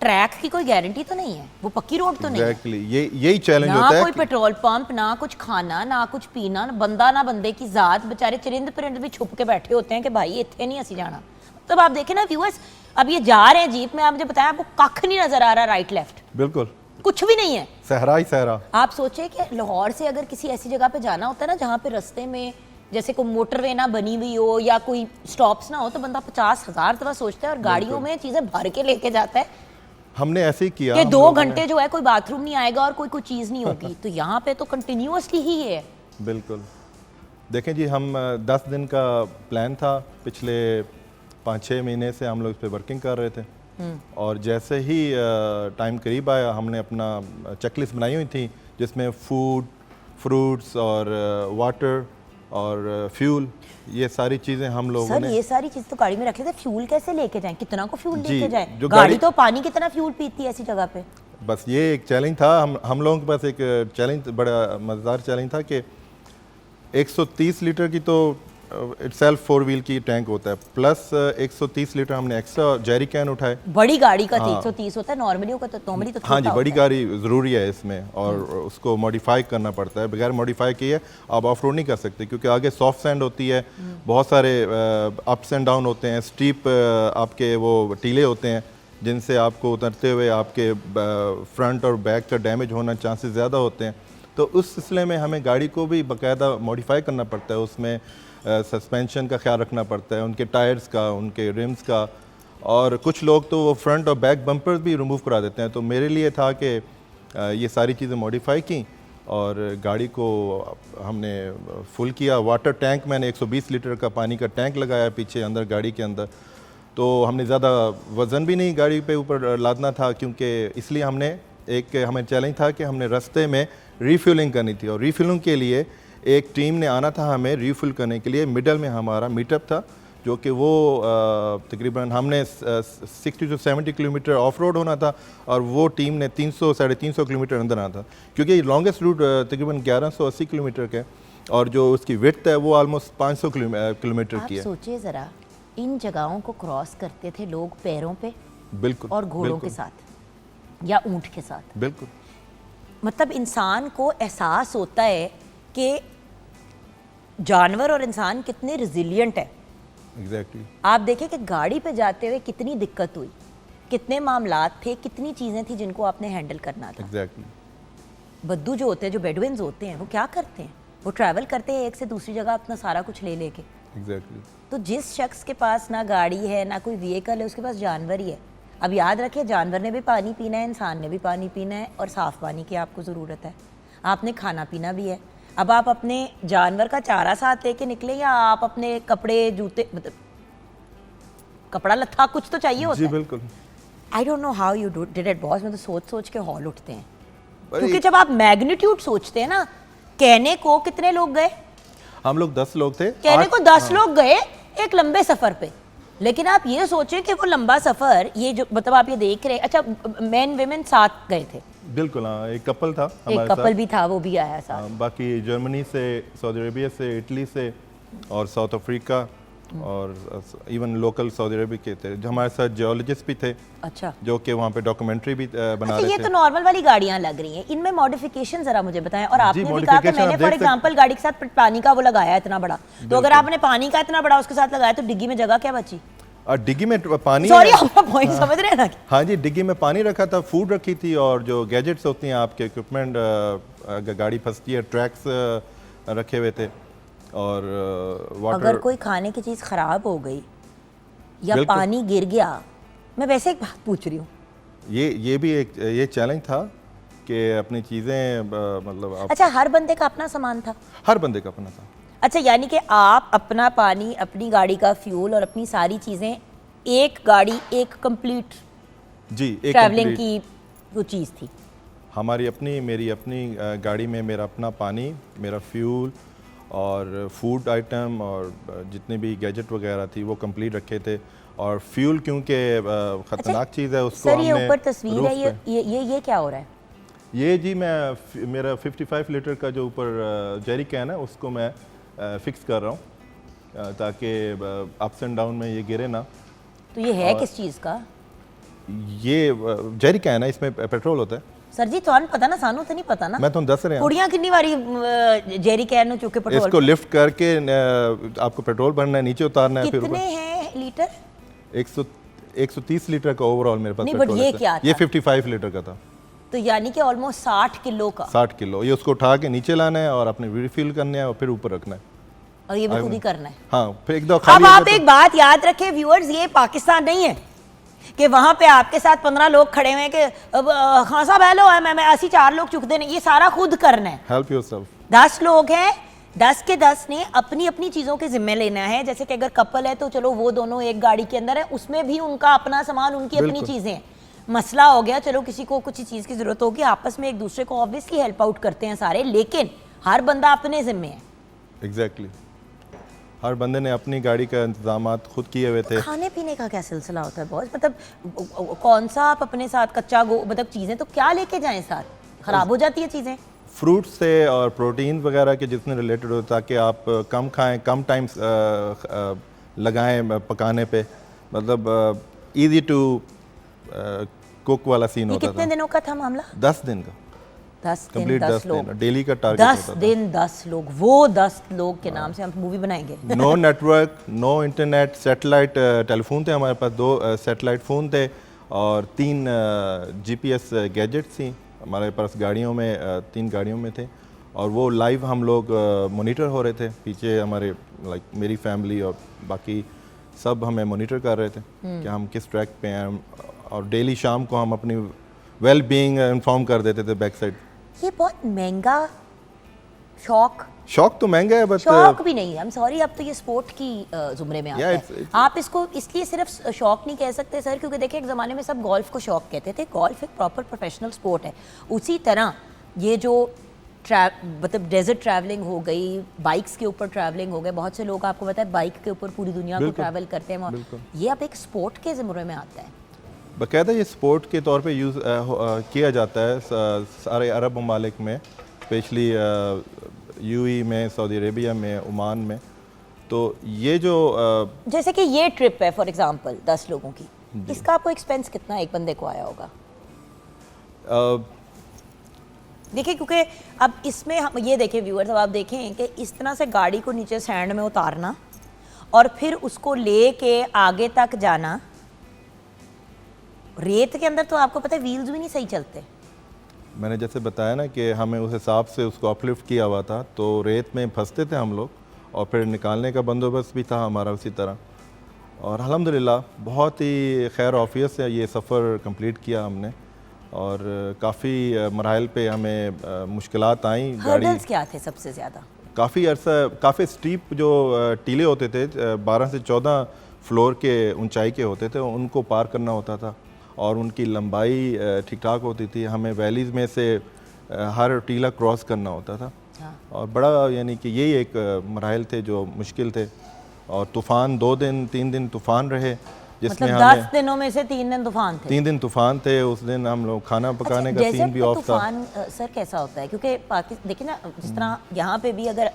Speaker 1: ट्रैक की कोई गारंटी तो नहीं है, वो पक्की रोड तो नहीं है।
Speaker 3: यही चैलेंज होता है।
Speaker 1: ना कोई पेट्रोल पंप, ना कुछ खाना, ना कुछ पीना, बंदा ना बंदे की जात, बेचारे चरिंद परिंद भी छुप के बैठे होते हैं कि भाई इतने नहीं असी जाना। तब आप देखें ना व्यूअर्स, अब ये जा रहे हैं जीप में, आप मुझे बताया आपको कख नहीं नजर आ रहा राइट लेफ्ट,
Speaker 3: बिल्कुल
Speaker 1: कुछ भी नहीं है,
Speaker 3: सहरा ही सहरा।
Speaker 1: आप सोचे कि लाहौर से अगर किसी ऐसी जगह पे जाना होता है ना जहाँ पे रास्ते में जैसे कोई मोटरवे ना बनी हुई हो या कोई स्टॉप्स ना हो तो बंदा 50,000 दफा सोचता है और गाड़ियों में चीजें भर के लेके जाता है
Speaker 3: हमने ऐसे ही किया।
Speaker 1: कि
Speaker 3: हम
Speaker 1: 2
Speaker 3: लोगों ने-
Speaker 1: घंटे जो है कोई बाथरूम नहीं आएगा और कोई चीज नहीं होगी। तो यहाँ पे तो कंटिन्यूअसली ही है।
Speaker 3: बिल्कुल। देखें जी, हम 10 दिन का प्लान था, पिछले 5-6 महीने से हम लोग इस पर वर्किंग कर रहे थे और जैसे ही टाइम करीब आया हमने अपना चेकलिस्ट बनाई हुई थी जिसमें फूड, फ्रूट्स और वाटर और फ्यूल, ये सारी चीज़ें हम लोगों
Speaker 1: सर
Speaker 3: ने।
Speaker 1: ये सारी चीज तो गाड़ी में रख लेते, फ्यूल कैसे लेके जाएं? कितना को फ्यूल
Speaker 3: जी,
Speaker 1: लेके जाएं?
Speaker 3: जो
Speaker 1: गाड़ी
Speaker 3: गाड़ी-
Speaker 1: तो पानी कितना फ्यूल पीती है ऐसी जगह पे।
Speaker 3: बस ये एक चैलेंज था, हम लोगों के पास एक चैलेंज, बड़ा मज़ेदार चैलेंज था कि 130 लीटर की तो इटसेल्फ 4 व्हील की टैंक होता है, प्लस 130 लीटर हमने एक्स्ट्रा जेरी कैन उठाए।
Speaker 1: बड़ी गाड़ी का
Speaker 3: हाँ।
Speaker 1: 130 होता है, नॉर्मली का तो नॉर्मली तो
Speaker 3: हाँ जी,
Speaker 1: छोटा
Speaker 3: बड़ी
Speaker 1: होता है।
Speaker 3: गाड़ी ज़रूरी है इसमें और उसको मॉडिफाई करना पड़ता है। बगैर मॉडिफाई किए आप ऑफ रोड नहीं कर सकते क्योंकि आगे सॉफ्ट सैंड होती है, बहुत सारे अप्स एंड डाउन होते हैं, स्टीप आपके वो टीले होते हैं जिनसे आपको उतरते हुए आपके फ्रंट और बैक का डैमेज होना चांसेस ज़्यादा होते हैं। तो उस सिलसिले में हमें गाड़ी को भी बाकायदा मॉडिफाई करना पड़ता है, उसमें सस्पेंशन का ख्याल रखना पड़ता है, उनके टायर्स का, उनके रिम्स का, और कुछ लोग तो वो फ्रंट और बैक बम्पर्स भी रिमूव करा देते हैं। तो मेरे लिए था कि ये सारी चीज़ें मॉडिफाई की और गाड़ी को हमने फुल किया। वाटर टैंक मैंने 120 लीटर का पानी का टैंक लगाया पीछे अंदर गाड़ी के अंदर। तो हमने ज़्यादा वज़न भी नहीं गाड़ी पे ऊपर लादना था क्योंकि इसलिए हमने हमें चैलेंज था कि हमने रास्ते में रीफ्यूलिंग करनी थी और रीफ्यूलिंग के लिए एक टीम ने आना था हमें रीफिल करने के लिए। मिडल में हमारा मीटअप था जो कि वो तकरीबन हमने 60 to 70 किलोमीटर ऑफ रोड होना था और वो टीम ने 300-350 किलोमीटर अंदर आना था क्योंकि लॉन्गेस्ट रूट तकरीबन 1180 किलोमीटर का है और जो उसकी विड्थ है वो ऑलमोस्ट 500 किलोमीटर
Speaker 1: आप
Speaker 3: की है।
Speaker 1: सोचिए जरा, इन जगहों को क्रॉस करते थे लोग पैरों पे
Speaker 3: बिल्कुल।
Speaker 1: और घोड़ों के
Speaker 3: बिल्कुल,
Speaker 1: साथ या ऊंट के साथ।
Speaker 3: बिल्कुल।
Speaker 1: मतलब इंसान को एहसास होता है कि जानवर और इंसान कितने रिजिलियंट है।
Speaker 3: एग्जैक्टली।
Speaker 1: आप देखें कि गाड़ी पे जाते हुए कितनी दिक्कत हुई, कितने मामलात थे, कितनी चीज़ें थी जिनको आपने हैंडल करना था।
Speaker 3: एग्जैक्टली।
Speaker 1: बद्दू जो होते हैं, जो बेडविन्स होते हैं, वो क्या करते हैं? वो ट्रैवल करते हैं एक से दूसरी जगह अपना सारा कुछ ले लेके।
Speaker 3: एग्जैक्टली।
Speaker 1: तो जिस शख्स के पास ना गाड़ी है ना कोई व्हीकल है, उसके पास जानवर ही है। अब याद रखिए, जानवर ने भी पानी पीना है, इंसान ने भी पानी पीना है और साफ़ पानी की आपको ज़रूरत है। आपने खाना पीना भी है। अब आप अपने जानवर का चारा साथ लेके निकले या आप अपने कपड़े, जूते, मतलब कपड़ा लत्था कुछ तो चाहिए होता
Speaker 3: जी
Speaker 1: है।
Speaker 3: बिल्कुल।
Speaker 1: I don't know how you did it boss. मैं तो सोच सोच के हॉल उठते हैं
Speaker 3: अरे,
Speaker 1: क्योंकि जब आप मैग्नीट्यूड सोचते हैं ना, कहने को कितने लोग गए,
Speaker 3: हम लोग 10 लोग थे।
Speaker 1: कहने
Speaker 3: 8
Speaker 1: को 10 लोग गए एक लंबे सफर पे। लेकिन आप ये सोचें कि वो लंबा सफर, ये जो मतलब आप ये देख रहे हैं, अच्छा मेन विमेन साथ गए थे,
Speaker 3: बिल्कुल। हाँ, एक कपल था
Speaker 1: एक
Speaker 3: हमारे
Speaker 1: कपल
Speaker 3: साथ।
Speaker 1: भी था, वो भी आया साथ।
Speaker 3: हाँ, बाकी जर्मनी से, सऊदी अरेबिया से, इटली से और साउथ अफ्रीका और इवन लोकल सऊदी अरेबिया के थे। जो हमारे साथ जियोलॉजिस्ट भी थे
Speaker 1: अच्छा,
Speaker 3: जो कि वहाँ पे डॉक्यूमेंट्री भी बना
Speaker 1: अच्छा
Speaker 3: रहे
Speaker 1: ये
Speaker 3: थे।
Speaker 1: तो नॉर्मल वाली गाड़ियां लग रही हैं, इनमें मॉडिफिकेशन जरा मुझे बताएं। और आपने भी कहा कि
Speaker 3: modification
Speaker 1: मैंने
Speaker 3: आप
Speaker 1: फॉर
Speaker 3: देख सकते-
Speaker 1: एग्जांपल गाड़ी के साथ पानी का वो लगाया इतना बड़ा, तो अगर आपने पानी का इतना बड़ा उसके साथ लगाया तो डिग्गी में जगह क्या बची?
Speaker 3: और डिग्गी में पानी
Speaker 1: सॉरी,
Speaker 3: है।
Speaker 1: आपका पॉइंट समझ रहे हैं ना?
Speaker 3: हाँ जी, डिग्गी में पानी रखा था, फूड रखी थी और जो गैजेट्स होती हैं आपके इक्विपमेंट, अगर गाड़ी फंसती है, ट्रैक्स रखे हुए थे और
Speaker 1: अगर
Speaker 3: वाटर।
Speaker 1: कोई खाने की चीज़ ख़राब हो गई या
Speaker 3: बिल्कुल।
Speaker 1: पानी गिर गया, मैं वैसे एक बात पूछ रही हूँ,
Speaker 3: ये भी एक ये चैलेंज था कि अपनी चीज़ें मतलब आप,
Speaker 1: अच्छा हर बंदे का अपना सामान था?
Speaker 3: हर बंदे का अपना था।
Speaker 1: अच्छा, यानी कि आप अपना पानी, अपनी गाड़ी का फ्यूल और अपनी सारी चीज़ें, एक गाड़ी, एक कंप्लीट
Speaker 3: जी, एक
Speaker 1: ट्रैवलिंग
Speaker 3: complete-
Speaker 1: की वो चीज़ थी।
Speaker 3: हमारी अपनी, मेरी अपनी गाड़ी में मेरा अपना पानी, मेरा फ्यूल और फूड आइटम और जितने भी गैजेट वगैरह थी वो कंप्लीट रखे थे। और फ्यूल क्योंकि ख़तरनाक चीज़ है, उसको
Speaker 1: सर ये
Speaker 3: हमने
Speaker 1: ऊपर तस्वीर है,
Speaker 3: roof पे-
Speaker 1: ये क्या हो रहा है?
Speaker 3: ये जी मेरा 55 लीटर का जो ऊपर जेरी कैन है उसको मैं फिक्स कर रहा हूँ ताकि अप्स एंड डाउन में ये गिरे ना।
Speaker 1: तो ये है किस चीज़ का?
Speaker 3: ये जेरी कैन है, इसमें पेट्रोल होता है।
Speaker 1: सर जी ਤੁਹਾਨੂੰ पता ना, सानू तो नहीं पता ना।
Speaker 3: मैं तो दस रहा हूँ।
Speaker 1: कुड़ियां कितनी बारी जेरी कैन नु चुके पेट्रोल
Speaker 3: इसको लिफ्ट करके आपको पेट्रोल भरना है, नीचे उतारना है, फिर
Speaker 1: कितने
Speaker 3: ऊपर।
Speaker 1: हैं लीटर?
Speaker 3: 130 लीटर का ओवरऑल मेरे पास
Speaker 1: नहीं, बट
Speaker 3: पेट्रोल
Speaker 1: ये
Speaker 3: है।
Speaker 1: क्या
Speaker 3: ये
Speaker 1: था?
Speaker 3: 55 लीटर का था।
Speaker 1: तो यानी कि ऑलमोस्ट 60 किलो का।
Speaker 3: 60 किलो। ये उसको उठा के नीचे लाना है और अपने रिफिल करना है और फिर ऊपर रखना है।
Speaker 1: और ये भी खुद ही करना है।
Speaker 3: हाँ, फिर एक दो
Speaker 1: अब
Speaker 3: खाली
Speaker 1: आप
Speaker 3: होगा तो-
Speaker 1: एक बात याद रखें व्यूअर्स, ये पाकिस्तान नहीं है कि वहां पे आपके साथ 15 लोग खड़े हुए हैं कि खान साहब हेलो है, मैं ऐसी 4 लोग चुकते नहीं, ये सारा खुद करना है।
Speaker 3: Help yourself.
Speaker 1: 10 लोग हैं, 10 के 10 ने अपनी अपनी चीज़ों के जिम्मे लेना है। जैसे कि अगर कपल है तो चलो वो दोनों एक गाड़ी के अंदर है, उसमें भी उनका अपना सामान, उनकी अपनी
Speaker 3: बिल्कुल।
Speaker 1: चीज़ें हैं। मसला हो गया, चलो किसी को कुछ चीज़ की ज़रूरत होगी, आपस में एक दूसरे को ऑब्वियसली हेल्प आउट करते हैं सारे, लेकिन हर बंदा अपने जिम्मे है।
Speaker 3: एग्जैक्टली हर बंदे ने अपनी गाड़ी का इंतजाम खुद किए हुए थे।
Speaker 1: खाने पीने का क्या सिलसिला होता है बहुत, मतलब कौन सा आप अपने साथ कच्चा मतलब चीज़ें तो क्या लेके जाएं साथ, ख़राब हो जाती है चीज़ें।
Speaker 3: फ्रूट से और प्रोटीन वगैरह के जितने रिलेटेड हो, ताकि आप कम खाएं, कम टाइम लगाएं पकाने पे, मतलब इजी टू कुक वाला सीन
Speaker 1: ये
Speaker 3: होता
Speaker 1: कितने
Speaker 3: था।
Speaker 1: दिनों का था मामला?
Speaker 3: 10 दिन का
Speaker 1: 10 दिन
Speaker 3: कंप्लीट,
Speaker 1: 10
Speaker 3: 10
Speaker 1: लोग,
Speaker 3: दिन डेली का टारगेट
Speaker 1: 10
Speaker 3: होता था।
Speaker 1: दिन 10 लोग, वो 10 लोग के नाम से हम मूवी बनाएंगे।
Speaker 3: No network, no internet, satellite telephone थे हमारे पास, 2 सैटेलाइट फ़ोन थे और 3 जीपीएस गैजेट्स थी हमारे पास गाड़ियों में, 3 गाड़ियों में थे और वो लाइव हम लोग मॉनिटर हो रहे थे पीछे हमारे, लाइक मेरी फैमिली और बाकी सब हमें मॉनिटर कर रहे थे कि हम किस ट्रैक पे हैं, और डेली शाम को हम अपनी वेल बीइंग इन्फॉर्म कर देते थे बैक साइड।
Speaker 1: ये बहुत महंगा शौक
Speaker 3: तो महंगा है बट
Speaker 1: शौक भी नहीं है, I'm sorry, अब तो ये स्पोर्ट की जुमरे में आता
Speaker 3: Yeah,
Speaker 1: है। आप इसको इसलिए सिर्फ शौक नहीं कह सकते सर, क्योंकि देखिए एक ज़माने में सब गोल्फ को शौक कहते थे, गोल्फ एक प्रॉपर प्रोफेशनल स्पोर्ट है। उसी तरह ये जो मतलब डेजर्ट ट्रैवलिंग हो गई, बाइक्स के ऊपर ट्रैवलिंग हो गए, बहुत से लोग आपको पता है बाइक के ऊपर पूरी दुनिया को
Speaker 3: बिल्कुल,
Speaker 1: ट्रैवल करते हैं,
Speaker 3: बिल्कुल।
Speaker 1: ये अब एक स्पोर्ट के ज़ुमरे में आता है।
Speaker 3: बाकायदा ये स्पोर्ट के तौर पे यूज़ किया जाता है सारे अरब ममालिक में, स्पेशली यूएई में, सऊदी अरेबिया में, ओमान में। तो ये जो
Speaker 1: जैसे कि ये ट्रिप है फॉर एग्जांपल 10 लोगों की, इसका आपको एक्सपेंस कितना एक बंदे को आया होगा? देखिए क्योंकि अब इसमें हम ये देखें व्यूअर्स, अब आप देखें कि इस तरह से गाड़ी को नीचे सैंड में उतारना और फिर उसको ले के आगे तक जाना, रेत के अंदर तो आपको पता है व्हील्स भी नहीं सही चलते।
Speaker 3: मैंने जैसे बताया ना कि हमें उस हिसाब से उसको अपलिफ्ट किया हुआ था, तो रेत में फंसते थे हम लोग और फिर निकालने का बंदोबस्त भी था हमारा उसी तरह, और अल्हम्दुलिल्लाह बहुत ही खैर ऑफियत से ये सफ़र कंप्लीट किया हमने, और काफ़ी मराहल पे हमें मुश्किलात आई।
Speaker 1: हर्डल्स क्या थे सबसे ज़्यादा?
Speaker 3: काफ़ी अर्सा, काफ़ी स्टीप जो टीले होते थे, 12 से 14 फ्लोर के ऊंचाई के होते थे, उनको पार करना होता था और उनकी लंबाई ठीक ठाक होती थी। हमें वैलीज़ में से हर टीला क्रॉस करना होता था।
Speaker 1: हाँ।
Speaker 3: और बड़ा यानी कि यही एक मराहल थे जो मुश्किल थे, और तूफ़ान 2 दिन 3 दिन तूफ़ान रहे, जिसमें
Speaker 1: मतलब
Speaker 3: हमें
Speaker 1: 10 दिनों में से 3 दिन तूफान थे।
Speaker 3: 3 दिन तूफ़ान थे। उस दिन हम लोग खाना पकाने का
Speaker 1: डेजर्ट
Speaker 3: सीन भी
Speaker 1: में
Speaker 3: ऑफ था।
Speaker 1: तूफान सर कैसा होता है? क्योंकि पाकिस्तान देखिए ना, जिस तरह यहाँ पे भी अगर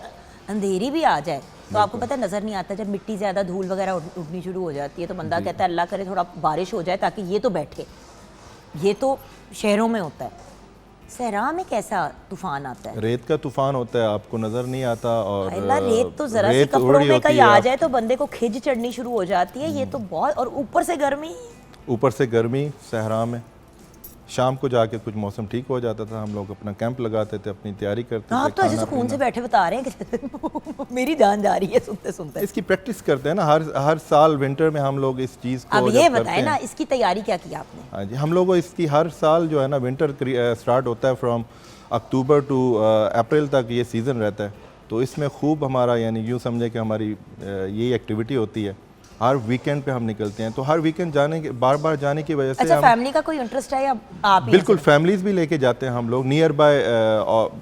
Speaker 1: अंधेरी भी आ जाए तो आपको पता है नज़र नहीं आता, जब मिट्टी ज़्यादा धूल वगैरह उड़नी शुरू हो जाती है तो बंदा कहता है अल्लाह करे थोड़ा बारिश हो जाए ताकि ये तो बैठे। ये तो शहरों में होता है, सहरा में कैसा तूफान आता है?
Speaker 3: रेत का तूफ़ान होता है, आपको नज़र नहीं आता, और
Speaker 1: अल्लाह, रेत तो ज़रा सी
Speaker 3: रेत
Speaker 1: कपड़ों
Speaker 3: उड़ी
Speaker 1: में
Speaker 3: होती
Speaker 1: कहीं
Speaker 3: है,
Speaker 1: आ जाए तो बंदे को खिज चढ़नी शुरू हो जाती है। ये तो बहुत, और ऊपर से गर्मी।
Speaker 3: ऊपर से गर्मी सहरा में। शाम को जाके कुछ मौसम ठीक हो जाता था, हम लोग अपना कैंप लगाते थे, अपनी तैयारी करते थे।
Speaker 1: आप तो ऐसे
Speaker 3: खाना
Speaker 1: सुकून से
Speaker 3: पीना।
Speaker 1: बैठे बता रहे हैं कि मेरी जान जा रही है सुनते सुनते।
Speaker 3: इसकी प्रैक्टिस करते हैं ना, हर साल विंटर में हम लोग इस चीज़ को
Speaker 1: अब
Speaker 3: जब
Speaker 1: ये
Speaker 3: करते
Speaker 1: बताएं ना,
Speaker 3: हैं।
Speaker 1: इसकी तैयारी क्या की आपने?
Speaker 3: हाँ जी, हम लोगों को इसकी हर साल जो है ना, विंटर स्टार्ट होता है फ्रॉम अक्टूबर टू अप्रैल तक ये सीज़न रहता है। तो इसमें खूब हमारा, यानी यूँ समझे कि हमारी यही एक्टिविटी होती है। हर वीकेंड पे हम निकलते हैं, तो हर वीकेंड जाने के, बार बार जाने की वजह से
Speaker 1: अच्छा,
Speaker 3: हम
Speaker 1: फैमिली का कोई इंटरेस्ट है या आप ही
Speaker 3: बिल्कुल
Speaker 1: ऐसे?
Speaker 3: फैमिलीज भी लेके जाते हैं हम लोग। नियर बाय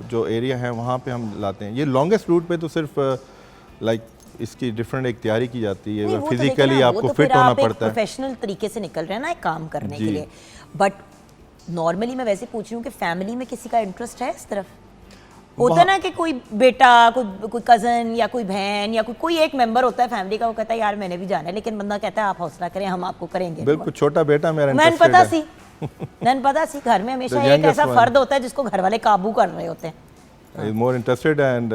Speaker 3: जो एरिया है वहाँ पे हम लाते हैं। ये लॉन्गेस्ट रूट पे तो सिर्फ लाइक इसकी डिफरेंट एक तैयारी की जाती
Speaker 1: नहीं,
Speaker 3: है,
Speaker 1: वो तो देखिए
Speaker 3: फिजिकली
Speaker 1: ना, वो
Speaker 3: आपको
Speaker 1: तो
Speaker 3: फिट
Speaker 1: फिर
Speaker 3: होना
Speaker 1: आप एक
Speaker 3: पड़ता है।
Speaker 1: प्रोफेशनल तरीके से निकल रहे हैं ना एक काम करने के
Speaker 3: जी।
Speaker 1: लिए, बट नॉर्मली मैं वैसे पूछ रही हूँ कि फैमिली में किसी का इंटरेस्ट है इस तरफ? होता है ना कि कोई बेटा, कोई कज़न या कोई बहन या कोई एक मेंबर होता है फैमिली का, वो कहता है यार मैंने भी जाना है, लेकिन बंदा कहता है आप हौसला करें, हम आपको करेंगे।
Speaker 3: बिल्कुल, छोटा बेटा मेरा
Speaker 1: मैंने
Speaker 3: इंटरेस्टेड
Speaker 1: पता
Speaker 3: है।
Speaker 1: सी मैंने पता सी घर में हमेशा
Speaker 3: The
Speaker 1: एक
Speaker 3: youngest
Speaker 1: ऐसा
Speaker 3: one.
Speaker 1: फर्द होता है जिसको घर वाले काबू कर रहे होते हैं।
Speaker 3: More interested and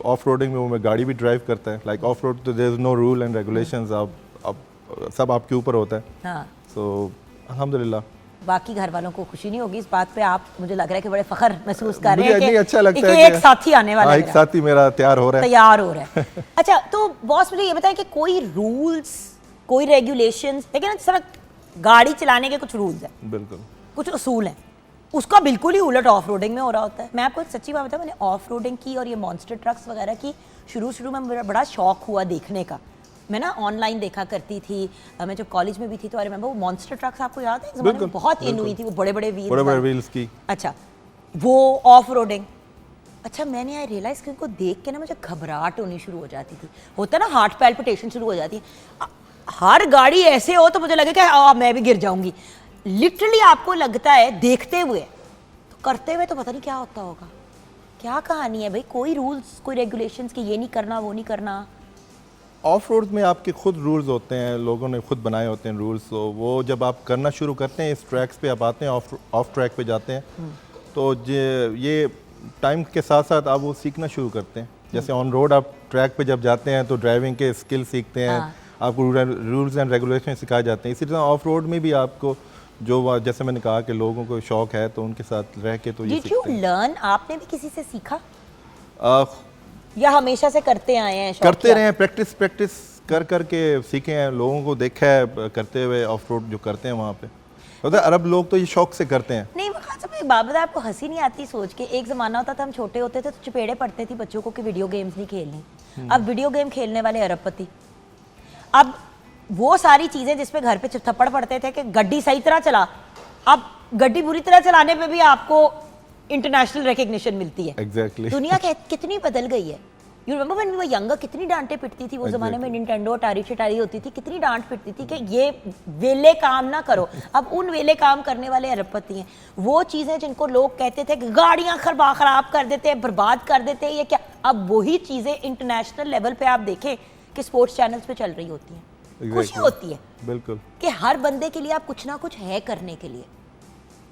Speaker 3: off roading में वो मैं गाड़ी भी ड्राइव करता है। लाइक ऑफ रोड तो there is no rule and regulations, अब सब आपके ऊपर होता है।
Speaker 1: हाँ,
Speaker 3: सो अल्हम्दुलिल्लाह
Speaker 1: बाकी घर वालों को खुशी नहीं होगी इस बात पे। आप मुझे लग रहा है कि बड़े फख्र महसूस कर रहे
Speaker 3: मुझे
Speaker 1: हैं
Speaker 3: नहीं
Speaker 1: कि
Speaker 3: अच्छा लगता
Speaker 1: कि
Speaker 3: है
Speaker 1: एक साथी आने वाला है
Speaker 3: एक
Speaker 1: मेरा।
Speaker 3: साथी मेरा तैयार हो रहा है।
Speaker 1: तैयार हो रहा है। अच्छा, तो बॉस मुझे ये बताएं कि कोई रूल्स, कोई रेगुलेशंस, लेकिन ना सड़क गाड़ी चलाने के कुछ रूल्स हैं,
Speaker 3: बिल्कुल
Speaker 1: कुछ उसूल हैं, उसका बिल्कुल ही उलट ऑफ रोडिंग में हो रहा होता है। मैं आपको एक सच्ची बात बताऊं, मैंने ऑफ रोडिंग की और ये मॉन्स्टर ट्रक्स वगैरह की शुरू में मेरा बड़ा शौक हुआ देखने का। मैं ना ऑनलाइन देखा करती थी, मैं जब कॉलेज में भी थी तो आई रिमेंबर वो मॉन्स्टर ट्रक्स, आपको याद है, एक ज़माने में
Speaker 3: बिल्कुल,
Speaker 1: बहुत इन हुई थी, वो बड़े बड़े
Speaker 3: व्हील्स की।
Speaker 1: अच्छा, वो ऑफ रोडिंग। अच्छा, मैंने आई रियलाइज कि उनको देख के ना मुझे घबराहट होनी शुरू हो जाती थी। होता ना हार्ट पैल्पिटेशन शुरू हो जाती है। हर गाड़ी ऐसे हो तो मुझे लगे कि मैं भी गिर जाऊंगी। लिटरली आपको लगता है देखते हुए, तो करते हुए तो पता नहीं क्या होता होगा। क्या कहानी है भाई? कोई रूल्स, कोई रेगुलेशंस कि ये नहीं करना, वो नहीं करना?
Speaker 3: ऑफ रोड में आपके खुद रूल्स होते हैं, लोगों ने खुद बनाए होते हैं रूल्स। तो वो जब आप करना शुरू करते हैं, इस ट्रैक्स पे आप आते हैं, ऑफ ट्रैक पे जाते हैं, तो ये टाइम के साथ साथ आप वो सीखना शुरू करते हैं। जैसे ऑन रोड आप ट्रैक पे जब जाते हैं तो ड्राइविंग के स्किल सीखते हैं, आपको रूल्स एंड रेगुलेशन सिखाए जाते हैं। इसी तरह ऑफ रोड में भी आपको जो, जैसे मैंने कहा कि लोगों को शौक है तो उनके साथ रह के तो ये
Speaker 1: डिड यू
Speaker 3: सीखते हैं।
Speaker 1: लर्न, आपने भी किसी से सीखा
Speaker 3: आ,
Speaker 1: या हमेशा से करते आए हैं? शौक
Speaker 3: करते
Speaker 1: किया?
Speaker 3: रहे हैं, प्रैक्टिस कर के सीखे हैं, लोगों को देखा है करते हुए ऑफ रोड जो करते हैं वहाँ पे। पता है अरब लोग तो ये शौक से करते हैं।
Speaker 1: नहीं, एक बात बता, आपको हंसी नहीं आती सोच के? एक जमाना होता था हम छोटे होते थे तो चपेड़े पड़ते थी बच्चों को कि वीडियो गेम्स नहीं खेलनी। अब वीडियो गेम खेलने वाले अरबपति। अब वो सारी चीजें जिसपे घर पे थप्पड़ पड़ते थे कि गड्डी सही तरह चला, अब गड्डी बुरी तरह चलाने पे भी आपको इंटरनेशनल रिकग्निशन मिलती है।
Speaker 3: एग्जैक्टली
Speaker 1: दुनिया कितनी बदल गई है। You remember when we were younger, कितनी डांटे पिटती थी वो जमाने में, निंटेंडो अटारी शटारी होती थी, कितनी डांट पिटती थी कि ये वेले काम ना करो। अब उन वेले काम करने वाले अरबपति हैं। वो चीज़ें जिनको लोग कहते थे कि गाड़ियाँ खराब कर देते हैं, बर्बाद कर देते हैं, ये क्या, अब वही चीज़ें इंटरनेशनल लेवल पे आप देखें कि स्पोर्ट्स चैनल्स पे चल रही होती हैं। खुशी होती है
Speaker 3: बिल्कुल
Speaker 1: कि हर बंदे के लिए आप कुछ ना कुछ है करने के लिए।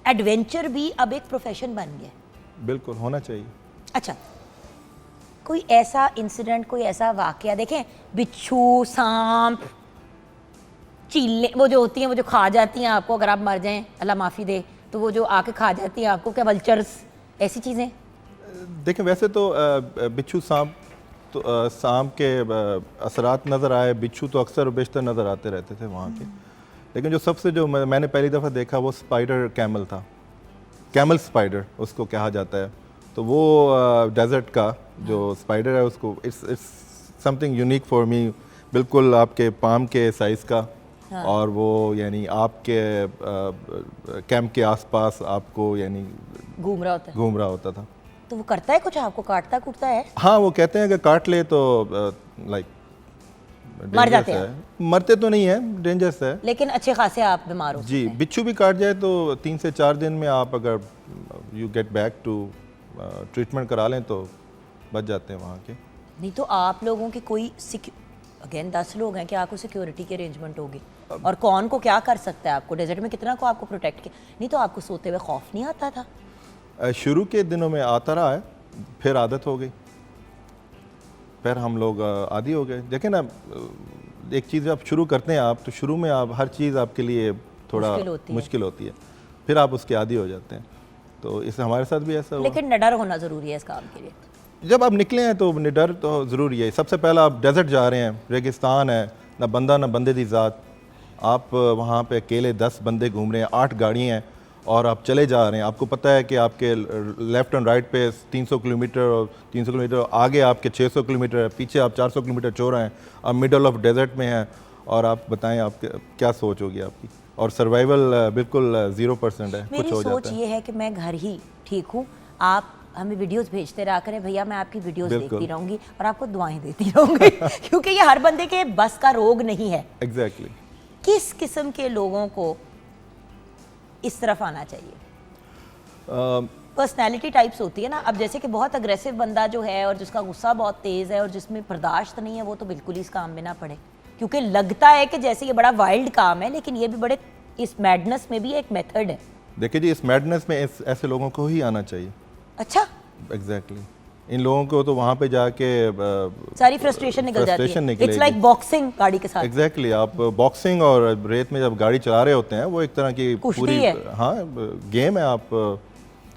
Speaker 1: एडवेंचर भी अब एक प्रोफेशन बन गया।
Speaker 3: बिल्कुल होना चाहिए।
Speaker 1: अच्छा, कोई ऐसा इंसिडेंट, कोई ऐसा वाकया, देखें बिच्छू, सांप, चीलें वो जो होती हैं, वो जो खा जाती हैं आपको, अगर आप मर जाएं अल्लाह माफ़ी दे, तो वो जो आके खा जाती हैं आपको, क्या वल्चर्स, ऐसी चीज़ें?
Speaker 3: देखें वैसे तो बिच्छू सांप तो सांप के असरात नज़र आए, बिच्छू तो अक्सर बेशतर नज़र आते रहते थे वहाँ के। लेकिन जो सबसे जो मैंने पहली दफ़ा देखा वो स्पाइडर कैमल था, कैमल स्पाइडर उसको कहा जाता है। तो वो डेजर्ट का जो स्पाइडर है उसको it's something unique for me, बिल्कुल आपके पाम के साइज़ का। हाँ। और वो यानी आपके कैंप के आसपास आपको यानी घूम रहा होता था।
Speaker 1: तो वो करता है कुछ आपको, काटता कूटता है?
Speaker 3: हाँ, वो कहते हैं कि काट ले तो लाइक
Speaker 1: मर जाते हैं।
Speaker 3: मरते तो नहीं है, डेंजरस है,
Speaker 1: लेकिन अच्छे खासे आप बीमार हो
Speaker 3: जी। बिच्छू भी काट जाए तो 3 से 4 दिन में आप अगर you get back to treatment करा लें तो बच जाते हैं वहाँ के।
Speaker 1: नहीं तो आप लोगों की कोई अगेन 10 लोग हैं, क्या आपको सिक्योरिटी की अरेंजमेंट होगी? और कौन को क्या कर सकता है आपको डेजर्ट में, कितना को आपको प्रोटेक्ट किया? नहीं तो आपको सोते हुए खौफ नहीं आता था?
Speaker 3: शुरू के दिनों में आता रहा है, फिर आदत हो गई, फिर हम लोग आदी हो गए। देखें ना, एक चीज़ आप शुरू करते हैं आप, तो शुरू में आप हर चीज़ आपके लिए थोड़ा मुश्किल होती है, फिर आप उसके आदी हो जाते हैं। तो इससे हमारे साथ भी ऐसा हुआ।
Speaker 1: लेकिन निडर होना ज़रूरी है इस काम के लिए।
Speaker 3: जब आप निकले हैं तो निडर तो ज़रूरी है। सबसे पहला आप डेजर्ट जा रहे हैं, रेगिस्तान है, ना बंदा ना बंदे दी ज़ात, आप वहाँ पे अकेले 10 बंदे घूम रहे हैं, 8 गाड़ियाँ हैं और आप चले जा रहे हैं। आपको पता है कि आपके लेफ़्ट एंड राइट पे 300 किलोमीटर और 300 किलोमीटर आगे आपके 600 किलोमीटर है, पीछे आप 400 किलोमीटर चो रहे हैं, आप मिडल ऑफ डेजर्ट में हैं। और आप बताएं आप क्या सोच होगी आपकी? और सर्वाइवल बिल्कुल 0% है, कुछ हो जाता है।
Speaker 1: मेरी सोच ये है कि मैं घर ही ठीक हूँ, आप हमें वीडियोस भेजते रहा करें भैया, मैं आपकी वीडियोस देखती रहूँगी और आपको दुआएं देती रहूँगी क्योंकि ये हर बंदे के बस का रोग नहीं है।
Speaker 3: एग्जैक्टली।
Speaker 1: किस किस्म के लोगों को इस तरफ आना चाहिए? पर्सनैलिटी टाइप्स होती है ना। अब जैसे कि बहुत अग्रेसिव बंदा जो है और जिसका गुस्सा बहुत तेज़ है और जिसमें बर्दाश्त नहीं है, वो तो बिल्कुल ही इस काम में ना पड़े, क्योंकि लगता है कि जैसे ये बड़ा वाइल्ड काम है, लेकिन ये भी बड़े, इस मैडनेस में भी एक मेथड है।
Speaker 3: देखिए जी, इस मैडनेस में ऐसे लोगों को ही आना चाहिए।
Speaker 1: अच्छा,
Speaker 3: एग्जैक्टली। इन लोगों को तो वहाँ पे जाके
Speaker 1: सारी फ्रस्ट्रेशन निकल जाती
Speaker 3: frustration
Speaker 1: है।
Speaker 3: निकलेगी।
Speaker 1: इट्स लाइक बॉक्सिंग गाड़ी के साथ।
Speaker 3: एग्जैक्टली आप बॉक्सिंग और रेत में जब गाड़ी चला रहे होते हैं वो एक तरह की
Speaker 1: कुश्ती
Speaker 3: पूरी
Speaker 1: है।
Speaker 3: हाँ गेम है, आप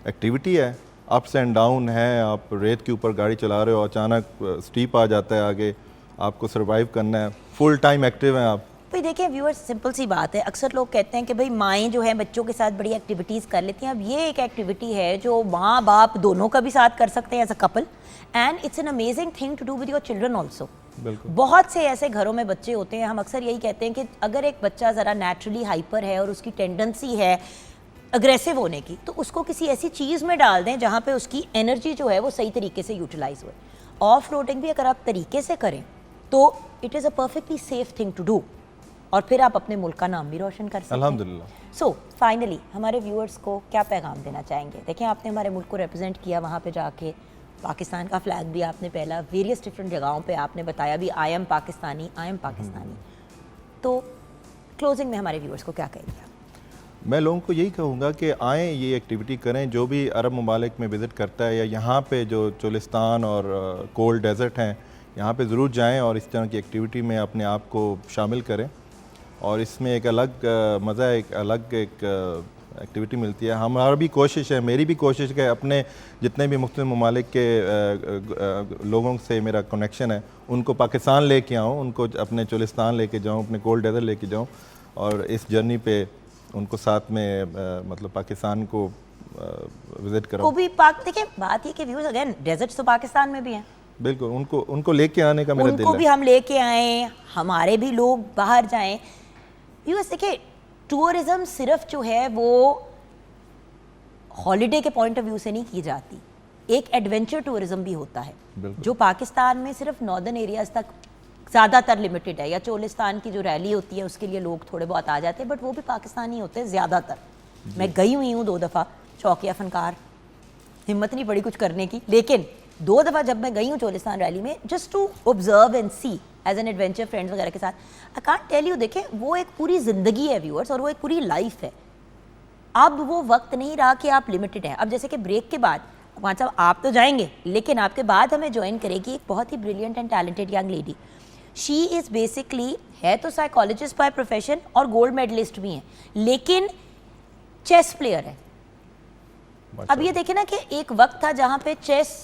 Speaker 3: एक्टिविटी है, अप्स एंड डाउन है, आप रेत के ऊपर गाड़ी चला रहे हो, अचानक स्टीप आ जाता है आगे, आपको सरवाइव करना है, फुल टाइम एक्टिव हैं आप।
Speaker 1: भाई देखिए व्यूअर्स, सिंपल सी बात है, अक्सर लोग कहते हैं कि भाई माएँ जो है बच्चों के साथ बड़ी एक्टिविटीज़ कर लेती हैं। अब ये एक एक्टिविटी है जो माँ बाप दोनों का भी साथ कर सकते हैं as a couple, and it's an amazing thing to do with your children also.
Speaker 3: बिल्कुल।
Speaker 1: बहुत से ऐसे घरों में बच्चे होते हैं, हम अक्सर यही कहते हैं कि अगर एक बच्चा ज़रा नेचुरली हाइपर है और उसकी टेंडेंसी है अग्रेसिव होने की, तो उसको किसी ऐसी चीज़ में डाल दें जहाँ पे उसकी एनर्जी जो है वो सही तरीके से यूटिलाइज हुए। ऑफ रोडिंग भी अगर आप तरीके से करें तो it is a perfectly safe thing to do, और फिर आप अपने मुल्क का नाम भी रोशन कर सकते हैं।
Speaker 3: अल्हम्दुलिल्लाह।
Speaker 1: सो फाइनली हमारे व्यूअर्स को क्या पैगाम देना चाहेंगे? देखें, आपने हमारे मुल्क को रिप्रेजेंट किया, वहाँ पे जाके पाकिस्तान का फ्लैग भी आपने पहला, वेरियस डिफरेंट जगहों पे आपने बताया भी I am Pakistani, I am Pakistani. तो क्लोजिंग में हमारे व्यूअर्स को क्या कहेंगे आप?
Speaker 3: मैं लोगों को यही कहूँगा कि आएँ, ये एक्टिविटी करें। जो भी अरब ममालिक में विज़िट करता है या यहाँ पे जो चोलिस्तान और कोल्ड डेजर्ट हैं, यहाँ पे ज़रूर जाएं और इस तरह की एक्टिविटी में अपने आप को शामिल करें, और इसमें एक अलग मज़ा, एक अलग एक एक्टिविटी मिलती है। हमारा भी कोशिश है, मेरी भी कोशिश है कि अपने जितने भी मुख्तलिफ ममालिक के लोगों से मेरा कनेक्शन है उनको पाकिस्तान लेके आऊँ, उनको अपने चोलिस्तान लेके जाऊँ, अपने कोल्ड डेजर्ट लेके जाऊँ, और इस जर्नी पे उनको साथ में मतलब पाकिस्तान को विज़िट कराऊँ।
Speaker 1: को भी पाक, देखिए बात ये कि व्यूअर्स अगेन डेजर्ट्स तो पाकिस्तान में भी हैं,
Speaker 3: बिल्कुल, उनको लेके आने का मेरा दिल
Speaker 1: उनको भी
Speaker 3: है।
Speaker 1: हम लेके आएँ, हमारे भी लोग बाहर जाएं। व्यूअर्स देखिए, टूरिज्म सिर्फ जो है वो हॉलिडे के पॉइंट ऑफ व्यू से नहीं की जाती, एक एडवेंचर टूरिज्म भी होता है जो पाकिस्तान में सिर्फ नॉर्दर्न एरियाज तक ज़्यादातर लिमिटेड है, या चोलिस्तान की जो रैली होती है उसके लिए लोग थोड़े बहुत आ जाते हैं, बट वो भी पाकिस्तानी होते हैं ज़्यादातर। मैं गई हुई हूँ 2 दफ़ा, शौकिया फनकार, हिम्मत नहीं पड़ी कुछ करने की, लेकिन 2 दफ़ा जब मैं गई हूँ चोलिस्तान रैली में, just to observe and see as an adventure friends वगैरह के साथ, आई कांट टेल यू, देखें वो एक पूरी ज़िंदगी है व्यूअर्स, और वो एक पूरी लाइफ है। अब वो वक्त नहीं रहा कि आप लिमिटेड हैं। अब जैसे कि ब्रेक के बाद वहाँ साहब आप तो जाएंगे, लेकिन आपके बाद हमें ज्वाइन करेगी एक बहुत ही brilliant and talented young lady. She is basically, है तो साइकोलॉजिस्ट बाय प्रोफेशन और गोल्ड मेडलिस्ट भी हैं, लेकिन चेस प्लेयर है। अब ये देखें ना कि एक वक्त था जहाँ पे चेस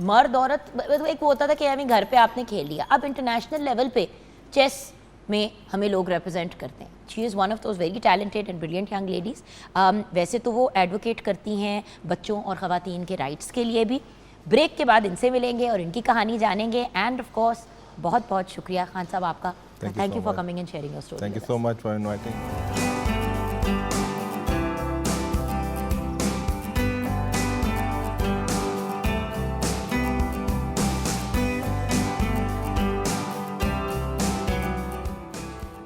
Speaker 1: मर्द औरत, एक वो होता था कि हमें घर पे आपने खेल लिया, अब इंटरनेशनल लेवल पे चेस में हमें लोग रिप्रेजेंट करते हैं। She is one of those very talented and brilliant young ladies. वैसे तो वो एडवोकेट करती हैं बच्चों और ख़वातीन के राइट्स के लिए भी। ब्रेक के बाद इनसे मिलेंगे और इनकी कहानी जानेंगे, एंड ऑफ कोर्स बहुत बहुत शुक्रिया खान साहब आपका, thank you for coming and sharing your story.
Speaker 3: Thank you so much for inviting.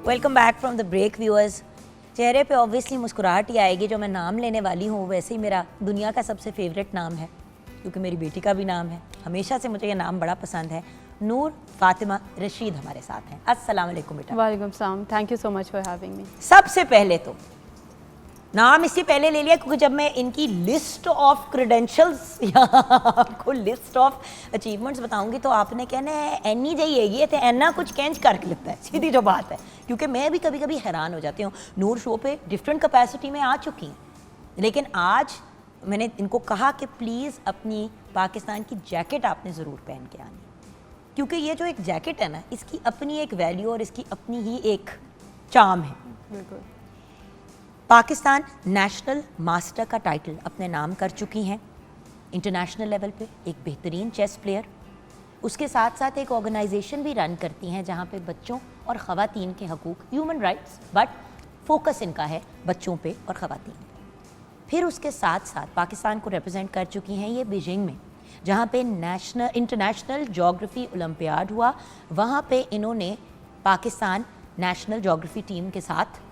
Speaker 1: Welcome back from the break viewers. चेहरे पे ऑब्वियसली मुस्कुराहट ही आएगी जो मैं नाम लेने वाली हूँ, वैसे ही मेरा दुनिया का सबसे फेवरेट नाम है, क्योंकि मेरी बेटी का भी नाम है, हमेशा से मुझे ये नाम बड़ा पसंद है। नूर फातिमा रशीद हमारे साथ हैं। अस्सलाम वालेकुम बेटा।
Speaker 2: वालेकुम सलाम, thank you so much for having me.
Speaker 1: सबसे पहले तो नाम इससे पहले ले लिया क्योंकि जब मैं इनकी लिस्ट ऑफ क्रेडेंशियल्स या आपको लिस्ट ऑफ अचीवमेंट्स बताऊंगी तो आपने कहना है एनी जाइए ये थे एना कुछ कैंच करके लगता है, सीधी जो बात है, क्योंकि मैं भी कभी कभी हैरान हो जाती हूँ। नूर शो पे डिफरेंट कैपेसिटी में आ चुकी हैं, लेकिन आज मैंने इनको कहा कि प्लीज़ अपनी पाकिस्तान की जैकेट आपने ज़रूर पहन के आनी, क्योंकि ये जो एक जैकेट है ना, इसकी अपनी एक वैल्यू और इसकी अपनी ही एक चार्म है।
Speaker 2: बिल्कुल।
Speaker 1: पाकिस्तान नेशनल मास्टर का टाइटल अपने नाम कर चुकी हैं इंटरनेशनल लेवल पे, एक बेहतरीन चेस प्लेयर। उसके साथ साथ एक ऑर्गेनाइजेशन भी रन करती हैं जहाँ पे बच्चों और ख़वातीन के हकूक़, ह्यूमन राइट्स, बट फोकस इनका है बच्चों पे और ख़वातीन पे। फिर उसके साथ साथ पाकिस्तान को रिप्रेजेंट कर चुकी हैं ये बीजिंग में, जहाँ पे इंटरनेशनल जोग्राफ़ी ओलंपियाड हुआ, वहाँ पे इन्होंने पाकिस्तान नेशनल जोग्राफ़ी टीम के साथ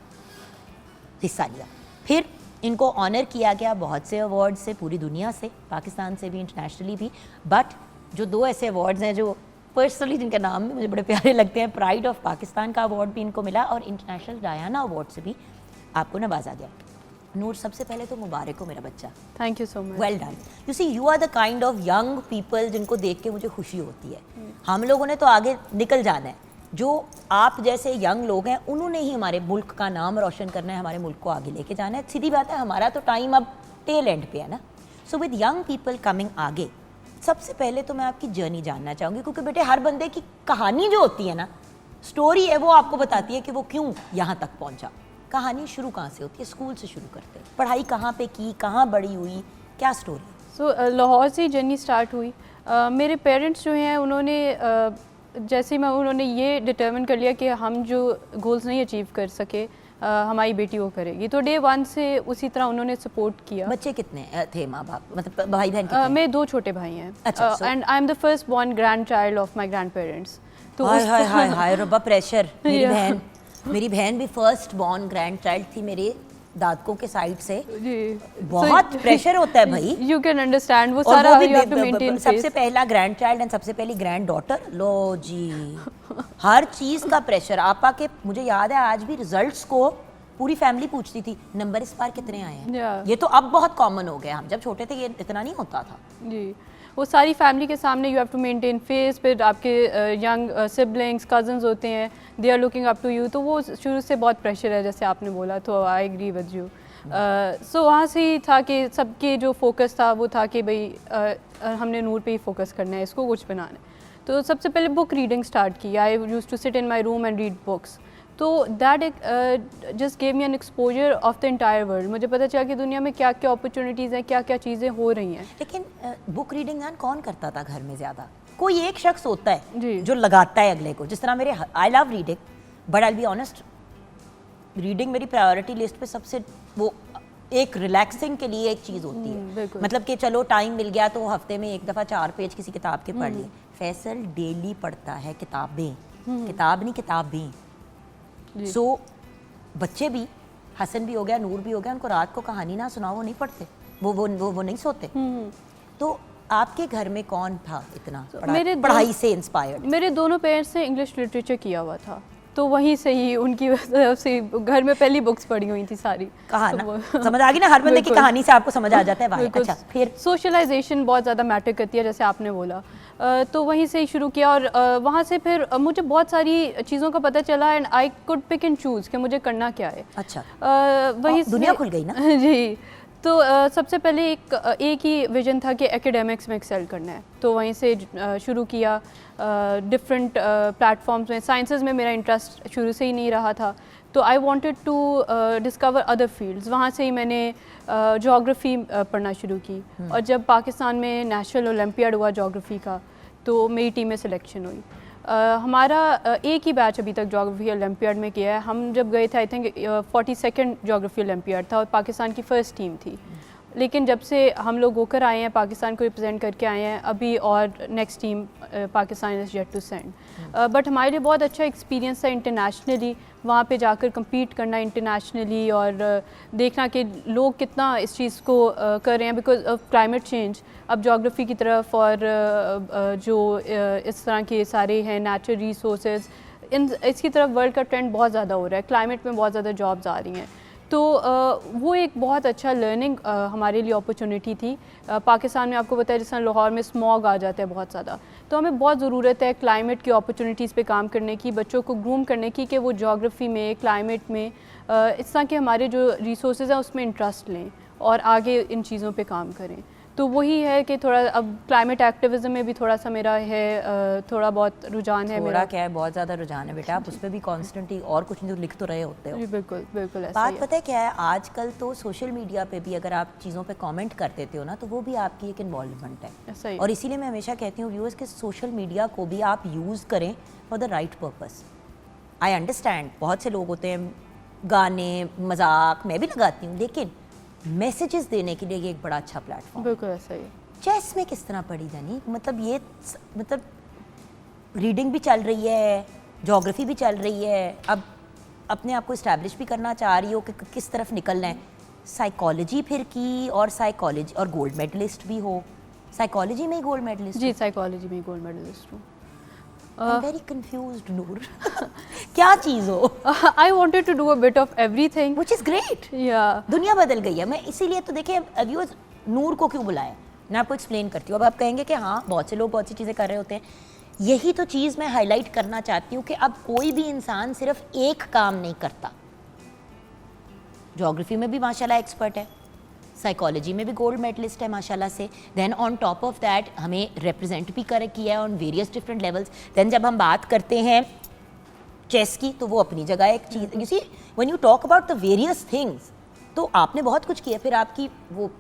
Speaker 1: हिस्सा लिया। फिर इनको ऑनर किया गया बहुत से अवार्ड से, पूरी दुनिया से, पाकिस्तान से भी, इंटरनेशनली भी। बट जो 2 ऐसे अवार्ड्स हैं जो पर्सनली जिनके नाम भी मुझे बड़े प्यारे लगते हैं, प्राइड ऑफ पाकिस्तान का अवार्ड भी इनको मिला और इंटरनेशनल डायना अवार्ड से भी आपको नवाजा गया। नूर, सबसे पहले तो मुबारक हो मेरा बच्चा,
Speaker 2: thank you so much.
Speaker 1: Well done. You see you are the kind of young people जिनको देख के मुझे खुशी होती है। हम लोगों ने तो आगे निकल जाना है, जो आप जैसे यंग लोग हैं उन्होंने ही हमारे मुल्क का नाम रोशन करना है, हमारे मुल्क को आगे लेके जाना है। सीधी बात है, हमारा तो टाइम अब टेल एंड पे है ना। So with young people coming आगे, सबसे पहले तो मैं आपकी जर्नी जानना चाहूँगी, क्योंकि बेटे हर बंदे की कहानी जो होती है ना, स्टोरी है, वो आपको बताती है कि वो क्यों यहाँ तक पहुँचा। कहानी शुरू कहाँ से होती है? स्कूल से शुरू करते हैं। पढ़ाई कहाँ पे की, कहाँ बड़ी हुई, क्या स्टोरी?
Speaker 2: सो लाहौर से जर्नी स्टार्ट हुई। मेरे पेरेंट्स जो हैं उन्होंने जैसे मैं उन्होंने ये डिटर्मिन कर लिया कि हम जो गोल्स नहीं अचीव कर सके हमारी बेटी वो करेगी, तो डे वन से उसी तरह उन्होंने सपोर्ट किया।
Speaker 1: बच्चे कितने थे माँ बाप, मतलब भाई बहन कितने?
Speaker 2: मेरे 2 छोटे भाई हैं।
Speaker 1: अच्छा,
Speaker 2: and I am the first born grand child of my grand parents. तो
Speaker 1: हाय हाय हाय हाय रब्बा, प्रेशर। मेरी बहन भी फर्स्ट बॉर्न ग्रैंड चाइल्ड थी मेरे दादकों के साइड से।
Speaker 2: जी,
Speaker 1: बहुत प्रेशर होता है भाई।
Speaker 2: यू कैन अंडरस्टैंड, वो
Speaker 1: और
Speaker 2: सारा
Speaker 1: वो भी
Speaker 2: you have to maintain
Speaker 1: सबसे
Speaker 2: pace।
Speaker 1: पहला ग्रैंड चाइल्ड एंड सबसे पहली ग्रैंड डॉटर, लो जी हर चीज का प्रेशर। आपा के मुझे याद है आज भी रिजल्ट्स को पूरी फैमिली पूछती थी, नंबर इस बार कितने आए हैं।
Speaker 2: Yeah।
Speaker 1: ये तो अब बहुत कॉमन हो गया, हम जब छोटे थे ये इतना नहीं होता था।
Speaker 2: जी, वो सारी फैमिली के सामने you have to maintain face. फिर आपके यंग सिबलिंग्स कजन्स होते हैं, they are looking up to you, तो वो शुरू से बहुत प्रेशर है जैसे आपने बोला, तो आई एग्री विद यू। सो वहाँ से ही था कि सबके जो फोकस था वो था कि भाई हमने नूर पे ही फोकस करना है, इसको कुछ बनाना है। तो सबसे पहले बुक रीडिंग स्टार्ट की। I used to sit in my room and read books. तो that just gave me an exposure of the entire world. मुझे पता चला कि दुनिया में क्या क्या अपॉर्चुनिटीज़ हैं, क्या क्या चीज़ें हो रही हैं।
Speaker 1: लेकिन बुक रीडिंग जान कौन करता था घर में ज़्यादा? कोई एक शख्स होता
Speaker 2: जी।
Speaker 1: है जो लगाता है अगले को। जिस तरह मेरे, I love reading but I be honest, reading मेरी प्रायोरिटी लिस्ट पे सबसे, वो एक रिलैक्सिंग के लिए एक चीज़ होती है। मतलब कि चलो टाइम मिल गया तो हफ्ते में एक दफ़ा 4 पेज किसी किताब के पढ़ लिए। फैसल डेली पढ़ता है किताबें, किताब नहीं किताबें। सो बच्चे भी, हसन भी हो गया, नूर भी हो गया, उनको रात को कहानी ना सुनाओ वो नहीं पढ़ते, वो नहीं सोते। तो आपके घर में कौन था इतना पढ़ाई से इंस्पायर्ड?
Speaker 2: मेरे दोनों पेरेंट्स ने इंग्लिश लिटरेचर किया हुआ था, तो वहीं से ही उनकी वजह से घर में पहली बुक्स पढ़ी हुई थी सारी।
Speaker 1: कहाना समझ आ गई ना, हर बंदे की कहानी से आपको समझ आ जाता है भाई। अच्छा, फिर
Speaker 2: सोशलाइजेशन बहुत ज़्यादा मैटर करती है जैसे आपने बोला, तो वहीं से ही शुरू किया। और वहाँ से फिर मुझे बहुत सारी चीज़ों का पता चला and I could pick and choose कि मुझे करना क्या है।
Speaker 1: अच्छा,
Speaker 2: वहीं
Speaker 1: दुनिया खुल गई ना।
Speaker 2: जी, तो सबसे पहले एक ही विजन था कि एकेडमिक्स में एक्सेल करना है, तो वहीं से शुरू किया। डिफरेंट प्लेटफॉर्म्स में, साइंसेस में मेरा इंटरेस्ट शुरू से ही नहीं रहा था, तो I wanted to discover other fields. वहाँ से ही मैंने ज्योग्राफी पढ़ना शुरू की। और जब पाकिस्तान में नेशनल ओलंपियाड हुआ ज्योग्राफी का, तो मेरी टीम में सिलेक्शन हुई। हमारा एक ही बैच अभी तक ज्योग्राफी ओलंपियाड में किया है। हम जब गए थे I think 42nd geography olympiad था और पाकिस्तान की फ़र्स्ट टीम थी। लेकिन जब से हम लोग होकर आए हैं, पाकिस्तान को रिप्रेजेंट करके आए हैं, अभी और next team Pakistan is yet to send. But हमारे लिए बहुत अच्छा एक्सपीरियंस था इंटरनेशनली, वहाँ पे जाकर compete करना इंटरनेशनली, और देखना कि लोग कितना इस चीज़ को कर रहे हैं बिकॉज ऑफ क्लाइमेट चेंज। अब जोग्राफ़ी की तरफ और जो इस तरह के सारे हैं नेचुरल रिसोर्सेज, इसकी तरफ वर्ल्ड का ट्रेंड बहुत ज़्यादा हो रहा है। क्लाइमेट में बहुत ज़्यादा जॉब्स आ रही हैं, तो वो एक बहुत अच्छा लर्निंग हमारे लिए अपॉर्चुनिटी थी। पाकिस्तान में आपको पता है जिस तरह लाहौर में स्मॉग आ जाता है बहुत ज़्यादा, तो हमें बहुत ज़रूरत है क्लाइमेट की अपॉर्चुनिटीज़ पे काम करने की, बच्चों को ग्रूम करने की कि वो जोग्राफ़ी में, क्लाइमेट में, इस तरह के हमारे जो रिसोर्सेज हैं उसमें इंटरेस्ट लें और आगे इन चीज़ों पे काम करें। तो वही है कि थोड़ा अब क्लाइमेट एक्टिविज्म में भी थोड़ा सा मेरा है, थोड़ा बहुत रुझान है मेरा।
Speaker 1: क्या है, बहुत ज़्यादा रुझान है बेटा। आप उस पर भी कॉन्स्टेंटली और कुछ नहीं लिख तो रहे होते हो।
Speaker 2: जी बिल्कुल बिल्कुल ऐसा
Speaker 1: बात पता है क्या है, आजकल तो सोशल मीडिया पे भी अगर आप चीज़ों पे कमेंट कर देते हो ना, तो वो भी आपकी एक इन्वॉल्वमेंट है। और इसीलिए मैं हमेशा कहती हूँ व्यूअर्स कि सोशल मीडिया को भी आप यूज़ करें for the right purpose. I understand बहुत से लोग होते हैं, गाने मजाक मैं भी लगाती हूँ, लेकिन मैसेजेस देने के लिए ये एक बड़ा अच्छा प्लेटफॉर्म।
Speaker 2: बिल्कुल ऐसा ही।
Speaker 1: चेस में किस तरह पढ़ी जानी, मतलब ये रीडिंग भी चल रही है, ज्योग्राफी भी चल रही है, अब अपने आप को इस्टेब्लिश भी करना चाह रही हो कि किस तरफ निकलना है। साइकोलॉजी फिर की, और साइकोलॉजी और गोल्ड मेडलिस्ट भी हो। साइकोलॉजी में ही गोल्ड मेडलिस्ट?
Speaker 2: जी साइकोलॉजी में गोल्ड मेडलिस्ट हूँ।
Speaker 1: वेरी कंफ्यूज्ड नूर क्या चीज़ हो,
Speaker 2: I wanted to do a bit of everything.
Speaker 1: Which is great.
Speaker 2: Yeah.
Speaker 1: दुनिया बदल गई है। मैं इसीलिए तो देखिए व्यूअर्स नूर को क्यों बुलाया, मैं आपको एक्सप्लेन करती हूँ। अब आप कहेंगे कि हाँ बहुत से लोग बहुत सी चीज़ें कर रहे होते हैं, यही तो चीज़ मैं हाईलाइट करना चाहती हूँ कि अब कोई भी इंसान सिर्फ एक काम नहीं करता। ज्योग्राफी में भी माशाल्लाह एक्सपर्ट है, साइकोलॉजी में भी गोल्ड मेडलिस्ट है माशाल्लाह से, then on top of that हमें रिप्रेजेंट भी कर किया है on various different levels. Then जब हम बात करते हैं चेस की तो वो अपनी जगह एक चीज़, you see when you talk about the various things, तो आपने बहुत कुछ किया। फिर आपकी वो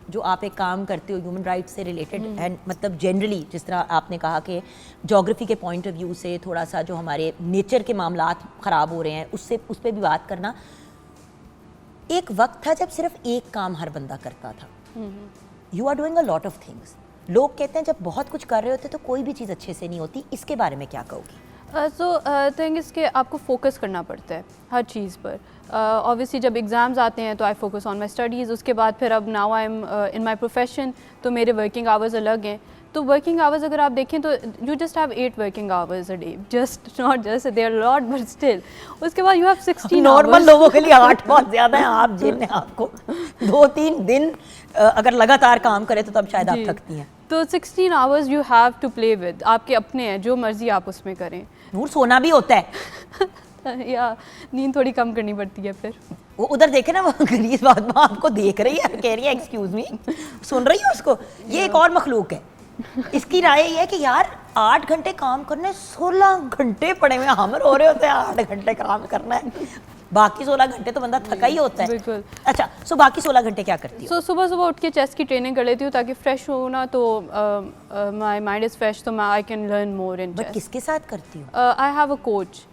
Speaker 1: जो आप एक काम करते हो ह्यूमन राइट्स से रिलेटेड एंड मतलब जनरली जिस तरह आपने कहा कि ज्योग्राफी के पॉइंट ऑफ व्यू से थोड़ा सा जो हमारे नेचर के मामलात ख़राब हो रहे हैं उससे उस पर भी बात करना। एक वक्त था जब सिर्फ एक काम हर बंदा करता था। You are doing a lot of things. लोग कहते हैं जब बहुत कुछ कर रहे होते तो कोई भी चीज़ अच्छे से नहीं होती, इसके बारे में क्या कहोगी?
Speaker 2: सो थिंग इसके आपको फोकस करना पड़ता है हर चीज़ पर। ऑब्वियसली जब एग्ज़ाम्स आते हैं तो I focus on my studies, उसके बाद फिर अब now I am in my profession, तो मेरे वर्किंग आवर्स अलग हैं। तो वर्किंग आवर्स अगर आप देखें तो you just have 8 working hours a day, just not just they are lot but still. उसके बाद यू हैव 16
Speaker 1: नॉर्मल लोगों के लिए 8 बहुत ज़्यादा है। आप जिन आपको 2-3 दिन अगर लगातार काम करें तो तब शायद आप थकती हैं।
Speaker 2: तो 16 hours you have to play with, आपके अपने हैं, जो मर्जी आप उसमें करें।
Speaker 1: नूर सोना भी होता है
Speaker 2: या नींद थोड़ी कम करनी पड़ती है फिर।
Speaker 1: वो उधर देखे ना, वो गरीब आदमी आपको देख रही है, कह रही है एक्सक्यूज मी, सुन रही है उसको। ये एक और मखलूक है, इसकी राय ये है कि यार 8 घंटे काम करने, 16 घंटे पड़े हुए हम रो रहे होते हैं 8 घंटे काम करना है, बाकी 16 घंटे तो बंदा थका ही होता है।
Speaker 2: बिल्कुल।
Speaker 1: अच्छा, सो बाकी 16 घंटे क्या करती हो?
Speaker 2: सुबह सुबह उठ के चेस की ट्रेनिंग कर लेती हूँ ताकि फ्रेश हो ना, तो माय माइंड इज़ फ्रेश, तो I can learn more in
Speaker 1: but
Speaker 2: chess.
Speaker 1: किसके साथ करती हो?
Speaker 2: I have a coach.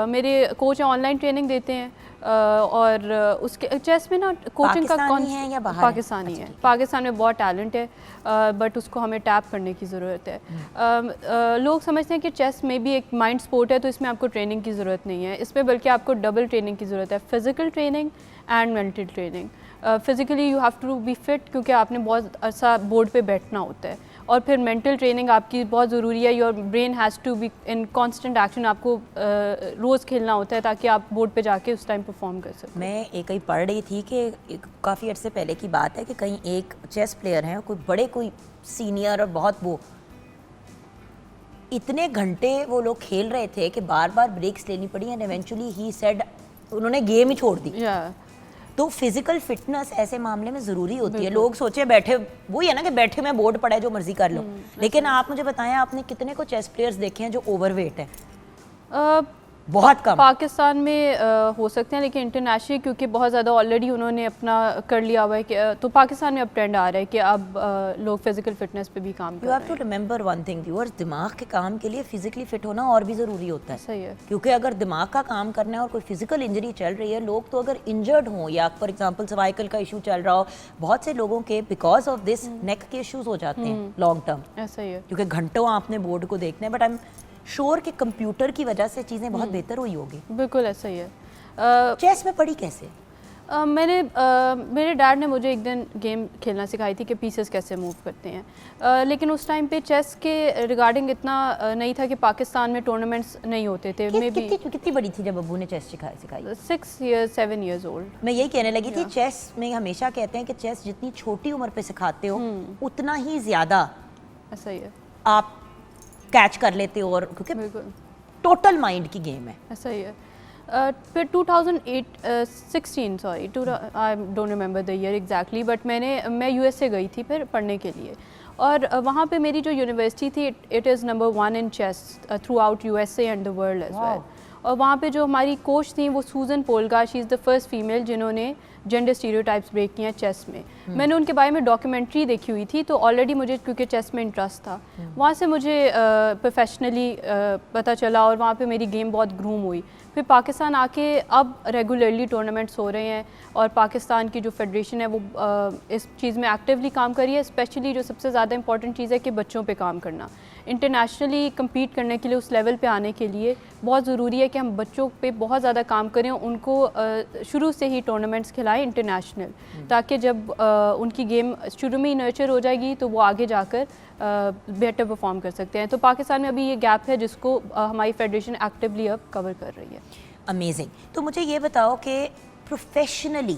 Speaker 2: मेरे कोच ऑनलाइन ट्रेनिंग देते हैं और उसके चेस में ना कोचिंग का
Speaker 1: पाकिस्तानी है या बाहर है?
Speaker 2: पाकिस्तानी है। पाकिस्तान में बहुत टैलेंट है बट उसको हमें टैप करने की ज़रूरत है। लोग समझते हैं कि चेस में भी एक माइंड स्पोर्ट है तो इसमें आपको ट्रेनिंग की ज़रूरत नहीं है, इसमें बल्कि आपको डबल ट्रेनिंग की ज़रूरत है, physical training and mental training. Physically you have to be fit क्योंकि आपने बहुत अर्सा बोर्ड पे बैठना होता है, और फिर मेंटल ट्रेनिंग आपकी बहुत ज़रूरी है। Your brain has to be in constant action, आपको रोज़ खेलना होता है ताकि आप बोर्ड पे जाके उस टाइम परफॉर्म कर सकें।
Speaker 1: मैं एक कहीं पढ़ रही थी कि काफ़ी अर्से पहले की बात है कि कहीं एक चेस प्लेयर हैं, कोई सीनियर और बहुत वो, इतने घंटे वो लोग खेल रहे थे कि बार बार ब्रेक्स लेनी पड़ी एंड इवेंचुअली ही सेड, उन्होंने गेम ही छोड़ दी। तो फिजिकल फिटनेस ऐसे मामले में ज़रूरी होती है। लोग सोचे बैठे, वही है ना कि बैठे में बोर्ड पड़ा है जो मर्जी कर लो, लेकिन आप मुझे बताएं आपने कितने को चेस प्लेयर्स देखे हैं जो ओवरवेट है? बहुत कम।
Speaker 2: पाकिस्तान में हो सकते हैं, लेकिन इंटरनेशनली क्योंकि बहुत ज़्यादा ऑलरेडी उन्होंने अपना कर लिया हुआ है कि तो पाकिस्तान में अब ट्रेंड आ रहा है कि अब लोग फिजिकल फिटनेस पे भी काम कर
Speaker 1: यू
Speaker 2: रहे
Speaker 1: have to remember one thing viewers, दिमाग के काम के लिए फिजिकली फिट होना और भी ज़रूरी होता है।
Speaker 2: सही है।
Speaker 1: क्योंकि अगर दिमाग का काम करना है और कोई फिजिकल इंजरी चल रही है, लोग तो अगर इंजर्ड हों या फॉर एग्जांपल सर्वाइकल का इशू चल रहा हो, बहुत से लोगों के बिकॉज ऑफ दिस नेक के इश्यूज हो जाते हैं लॉन्ग टर्म।
Speaker 2: ऐसा ही है,
Speaker 1: क्योंकि घंटों आपने बोर्ड को देखना है, बट आई एम श्योर कि कंप्यूटर की वजह से चीज़ें बहुत बेहतर हुई होगी।
Speaker 2: बिल्कुल ऐसा ही है।
Speaker 1: चेस में पढ़ी कैसे?
Speaker 2: मेरे डैड ने मुझे एक दिन गेम खेलना सिखाई थी कि पीसेस कैसे मूव करते हैं, लेकिन उस टाइम पे चेस के रिगार्डिंग इतना नहीं था कि पाकिस्तान में टूर्नामेंट्स नहीं होते थे। मैं भी
Speaker 1: कितनी बड़ी थी जब अब्बू ने चेस सिखाई?
Speaker 2: 6 years 7 years old।
Speaker 1: मैं यही कहने लगी थी, चेस में हमेशा कहते हैं कि चेस जितनी छोटी उम्र पे सिखाते हो उतना ही ज़्यादा
Speaker 2: ऐसा ही है,
Speaker 1: आप कैच कर लेते हो, और क्योंकि
Speaker 2: बिल्कुल
Speaker 1: टोटल माइंड की गेम है।
Speaker 2: ऐसा ही है। फिर 2016 sorry I don't remember the year exactly, but मैं USA गई थी फिर पढ़ने के लिए, और वहाँ पे मेरी जो यूनिवर्सिटी थी it is number 1 in chess throughout USA and the world as well. और वहाँ पे जो हमारी कोच थी वो Susan Polgar, she is the first female जिन्होंने जेंडर स्टीरियोटाइप्स ब्रेक किया चेस में। मैंने उनके बारे में डॉक्यूमेंट्री देखी हुई थी, तो ऑलरेडी मुझे क्योंकि चेस में इंटरेस्ट था, वहाँ से मुझे प्रोफेशनली पता चला और वहाँ पे मेरी गेम बहुत ग्रूम हुई। फिर पाकिस्तान आके अब रेगुलरली टूर्नामेंट्स हो रहे हैं और पाकिस्तान की जो फेडरेशन है वो इस चीज़ में एक्टिवली काम कर रही है। स्पेशली जो सबसे ज़्यादा इंपॉर्टेंट चीज़ है कि बच्चों पे काम करना, इंटरनेशनली कम्पीट करने के लिए उस लेवल पे आने के लिए बहुत ज़रूरी है कि हम बच्चों पे बहुत ज़्यादा काम करें, उनको शुरू से ही टूर्नामेंट्स खिलाएं
Speaker 4: जाएं इंटरनेशनल, ताकि जब उनकी गेम शुरू में ही नर्चर हो जाएगी तो वो आगे जाकर बेटर परफॉर्म कर सकते हैं। तो पाकिस्तान में अभी ये गैप है जिसको हमारी फेडरेशन एक्टिवली अब कवर कर रही है।
Speaker 1: अमेजिंग। तो मुझे ये बताओ कि प्रोफेशनली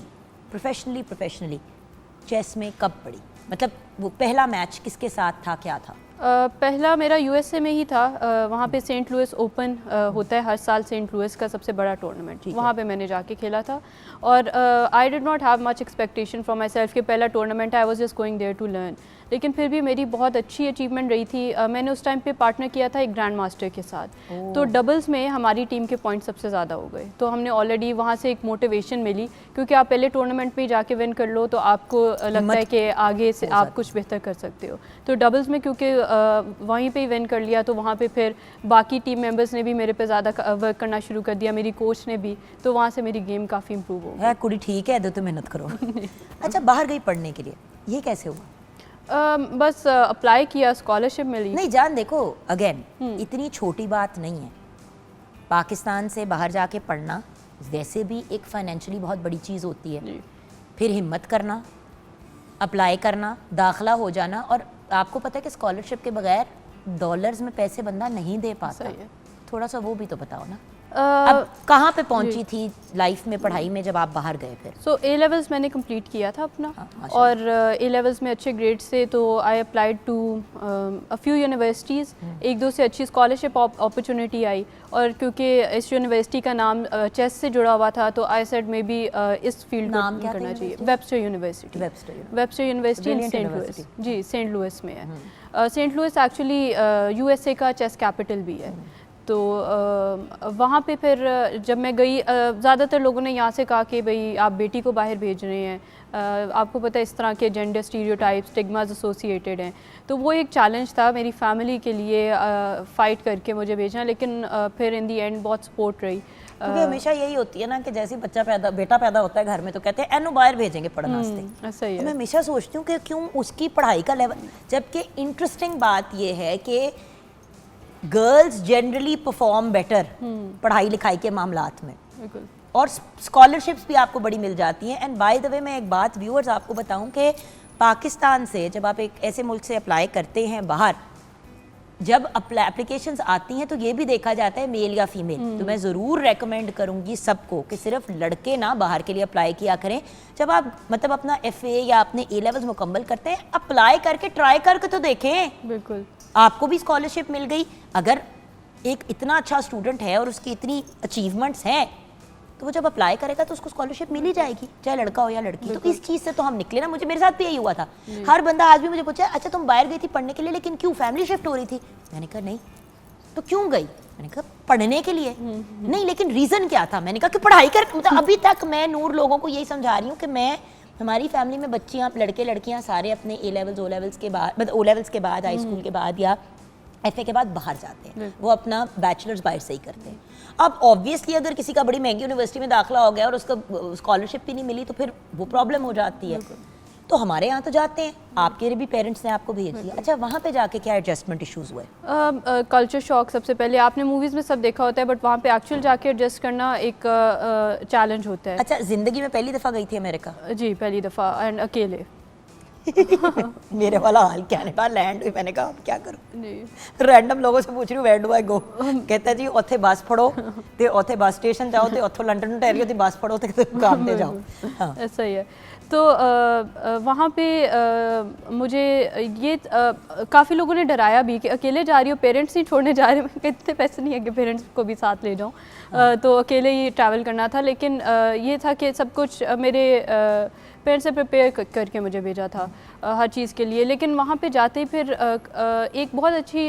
Speaker 1: चेस में कब पड़ी, मतलब वो पहला मैच किसके साथ था, क्या था?
Speaker 4: पहला मेरा यूएसए में ही था। वहाँ पे सेंट लुइस ओपन होता है हर साल, सेंट लुइस का सबसे बड़ा टूर्नामेंट, वहाँ पे मैंने जाके खेला था। और I did not have much expectation from myself कि पहला tournament I was just going there to learn, लेकिन फिर भी मेरी बहुत अच्छी अचीवमेंट रही थी। मैंने उस टाइम पे पार्टनर किया था एक ग्रैंड मास्टर के साथ, तो डबल्स में हमारी टीम के पॉइंट सबसे ज़्यादा हो गए। तो हमने ऑलरेडी वहाँ से एक मोटिवेशन मिली, क्योंकि आप पहले टूर्नामेंट में जाके विन कर लो तो आपको लगता है कि आगे से आप कुछ बेहतर कर सकते हो। तो डबल्स में क्योंकि वहीं पे ही विन कर लिया, तो वहाँ पे फिर बाकी टीम मेंबर्स ने भी मेरे पे ज़्यादा वर्क करना शुरू कर दिया, मेरी कोच ने भी, तो वहाँ से मेरी गेम काफ़ी इंप्रूव हो गई।
Speaker 1: कुड़ी ठीक है, तो मेहनत करो। अच्छा, बाहर गई पढ़ने के लिए, ये कैसे हुआ?
Speaker 4: बस अप्लाई किया, स्कॉलरशिप मिली।
Speaker 1: नहीं जान, देखो अगेन इतनी छोटी बात नहीं है। पाकिस्तान से बाहर जाके पढ़ना वैसे भी एक फाइनेंशियली बहुत बड़ी चीज़ होती है। फिर हिम्मत करना, अप्लाई करना, दाखला हो जाना, और आपको पता है कि स्कॉलरशिप के बगैर डॉलर्स में पैसे बंदा नहीं दे पाता। थोड़ा सा वो भी तो बताओ ना। अब कहाँ पे पहुंची थी लाइफ में, पढ़ाई में, जब आप बाहर गए फिर?
Speaker 4: सो ए लेवल्स मैंने कंप्लीट किया था अपना, और ए लेवल्स में अच्छे ग्रेड से तो I applied to a few universities. एक दो से अच्छी स्कॉलरशिप अपॉर्चुनिटी आई, और क्योंकि इस यूनिवर्सिटी का नाम चेस से जुड़ा हुआ था तो आई सेड मे बी इस फील्ड को करना चाहिए। वेबस्टर यूनिवर्सिटी, वेबस्टर यूनिवर्सिटी इन सेंट लुइस। जी, सेंट लुइस में है। सेंट लुइस एक्चुअली यूएसए का चेस कैपिटल भी है। तो वहाँ पे फिर जब मैं गई, ज़्यादातर लोगों ने यहाँ से कहा कि भाई आप बेटी को बाहर भेज रहे हैं, आपको पता है इस तरह के जेंडर स्टीरियोटाइप, स्टिग्मास एसोसिएटेड हैं, तो वो एक चैलेंज था मेरी फैमिली के लिए फ़ाइट करके मुझे भेजना। लेकिन फिर इन दी एंड बहुत सपोर्ट रही,
Speaker 1: क्योंकि हमेशा यही होती है ना कि जैसे बेटा पैदा होता है घर में तो कहते हैं एनु बाहर भेजेंगे पढ़ने वास्ते।
Speaker 4: सही है।
Speaker 1: मैं हमेशा सोचती हूँ कि क्यों उसकी पढ़ाई का लेवल, जबकि इंटरेस्टिंग बात ये है कि गर्ल्स जनरली परफॉर्म बेटर पढ़ाई लिखाई के मामलात में, और स्कॉलरशिप्स भी आपको बड़ी मिल जाती हैं। एंड बाय द वे मैं एक बात व्यूअर्स आपको बताऊं कि पाकिस्तान से जब आप एक ऐसे मुल्क से अप्लाई करते हैं बाहर, जब एप्लीकेशंस आती हैं तो ये भी देखा जाता है मेल या फीमेल। तो मैं ज़रूर रेकमेंड करूंगी सबको कि सिर्फ लड़के ना बाहर के लिए अप्लाई किया करें। जब आप मतलब अपना FA या अपने A लेवल्स मुकम्मल करते हैं, अप्लाई करके ट्राई करके तो देखें।
Speaker 4: बिल्कुल,
Speaker 1: आपको भी स्कॉलरशिप मिल गई। अगर एक इतना अच्छा स्टूडेंट है और उसकी इतनी अचीवमेंट्स हैं, तो वो जब अप्लाई करेगा तो उसको स्कॉलरशिप मिल ही जाएगी, चाहे लड़का हो या लड़की। तो इस चीज़ से तो हम निकले ना। मुझे, मेरे साथ भी यही हुआ था। हर बंदा आज भी मुझे पूछा, अच्छा तुम बाहर गई थी पढ़ने के लिए, लेकिन क्यों, फैमिली शिफ्ट हो रही थी? मैंने कहा नहीं। तो क्यों गई? मैंने कहा पढ़ने के लिए। नहीं, लेकिन रीज़न क्या था? मैंने कहा कि पढ़ाई कर, मतलब अभी तक मैं नूर लोगों को यही समझा रही हूँ कि मैं, हमारी फैमिली में बच्चियाँ, लड़के लड़कियाँ सारे अपने A लेवल्स, O लेवल्स के बाद, मतलब O लेवल्स के बाद, हाई स्कूल के बाद या FA के बाद बाहर जाते हैं। वो अपना बैचलर्स बाहर से ही करते हैं। अब ऑब्वियसली अगर किसी का बड़ी महंगी यूनिवर्सिटी में दाखिला हो गया और उसका स्कॉलरशिप भी नहीं मिली तो फिर वो प्रॉब्लम हो जाती है। तो हमारे यहाँ तो जाते हैं, आपके भी पेरेंट्स ने आपको भेज दिया। अच्छा, वहाँ पे जाके क्या एडजस्टमेंट इश्यूज हुए?
Speaker 4: कल्चर शॉक सबसे पहले। आपने मूवीज़ में सब देखा होता है, बट वहाँ पे एक्चुअल जाके एडजस्ट करना एक चैलेंज होता है।
Speaker 1: अच्छा, जिंदगी में पहली दफ़ा गई थी अमेरिका?
Speaker 4: जी, पहली दफ़ा, एंड अकेले।
Speaker 1: मेरे वाला हाल क्या है, लैंड हुई, मैंने कहा अब क्या करूं। रैंडम लोगों से पूछ रही हूँ वेयर डू आई गो, कहता जी उत्थे बस फड़ो ते उत्थे बस स्टेशन जाओ ते उत्थों लंडन ओंटारियो दी बस फड़ो ते काम पे जाओ। हाँ,
Speaker 4: ऐसा ही है। तो वहाँ पे मुझे ये काफ़ी लोगों ने डराया भी कि अकेले जा रही हो, पेरेंट्स नहीं छोड़ने जा रहे। मैं इतने पैसे नहीं है कि पेरेंट्स को भी साथ ले जाऊँ। तो अकेले ही ट्रैवल करना था। लेकिन ये था कि सब कुछ मेरे पेरेंट्स से प्रिपेयर करके मुझे भेजा था हर चीज़ के लिए। लेकिन वहाँ पे जाते ही फिर एक बहुत अच्छी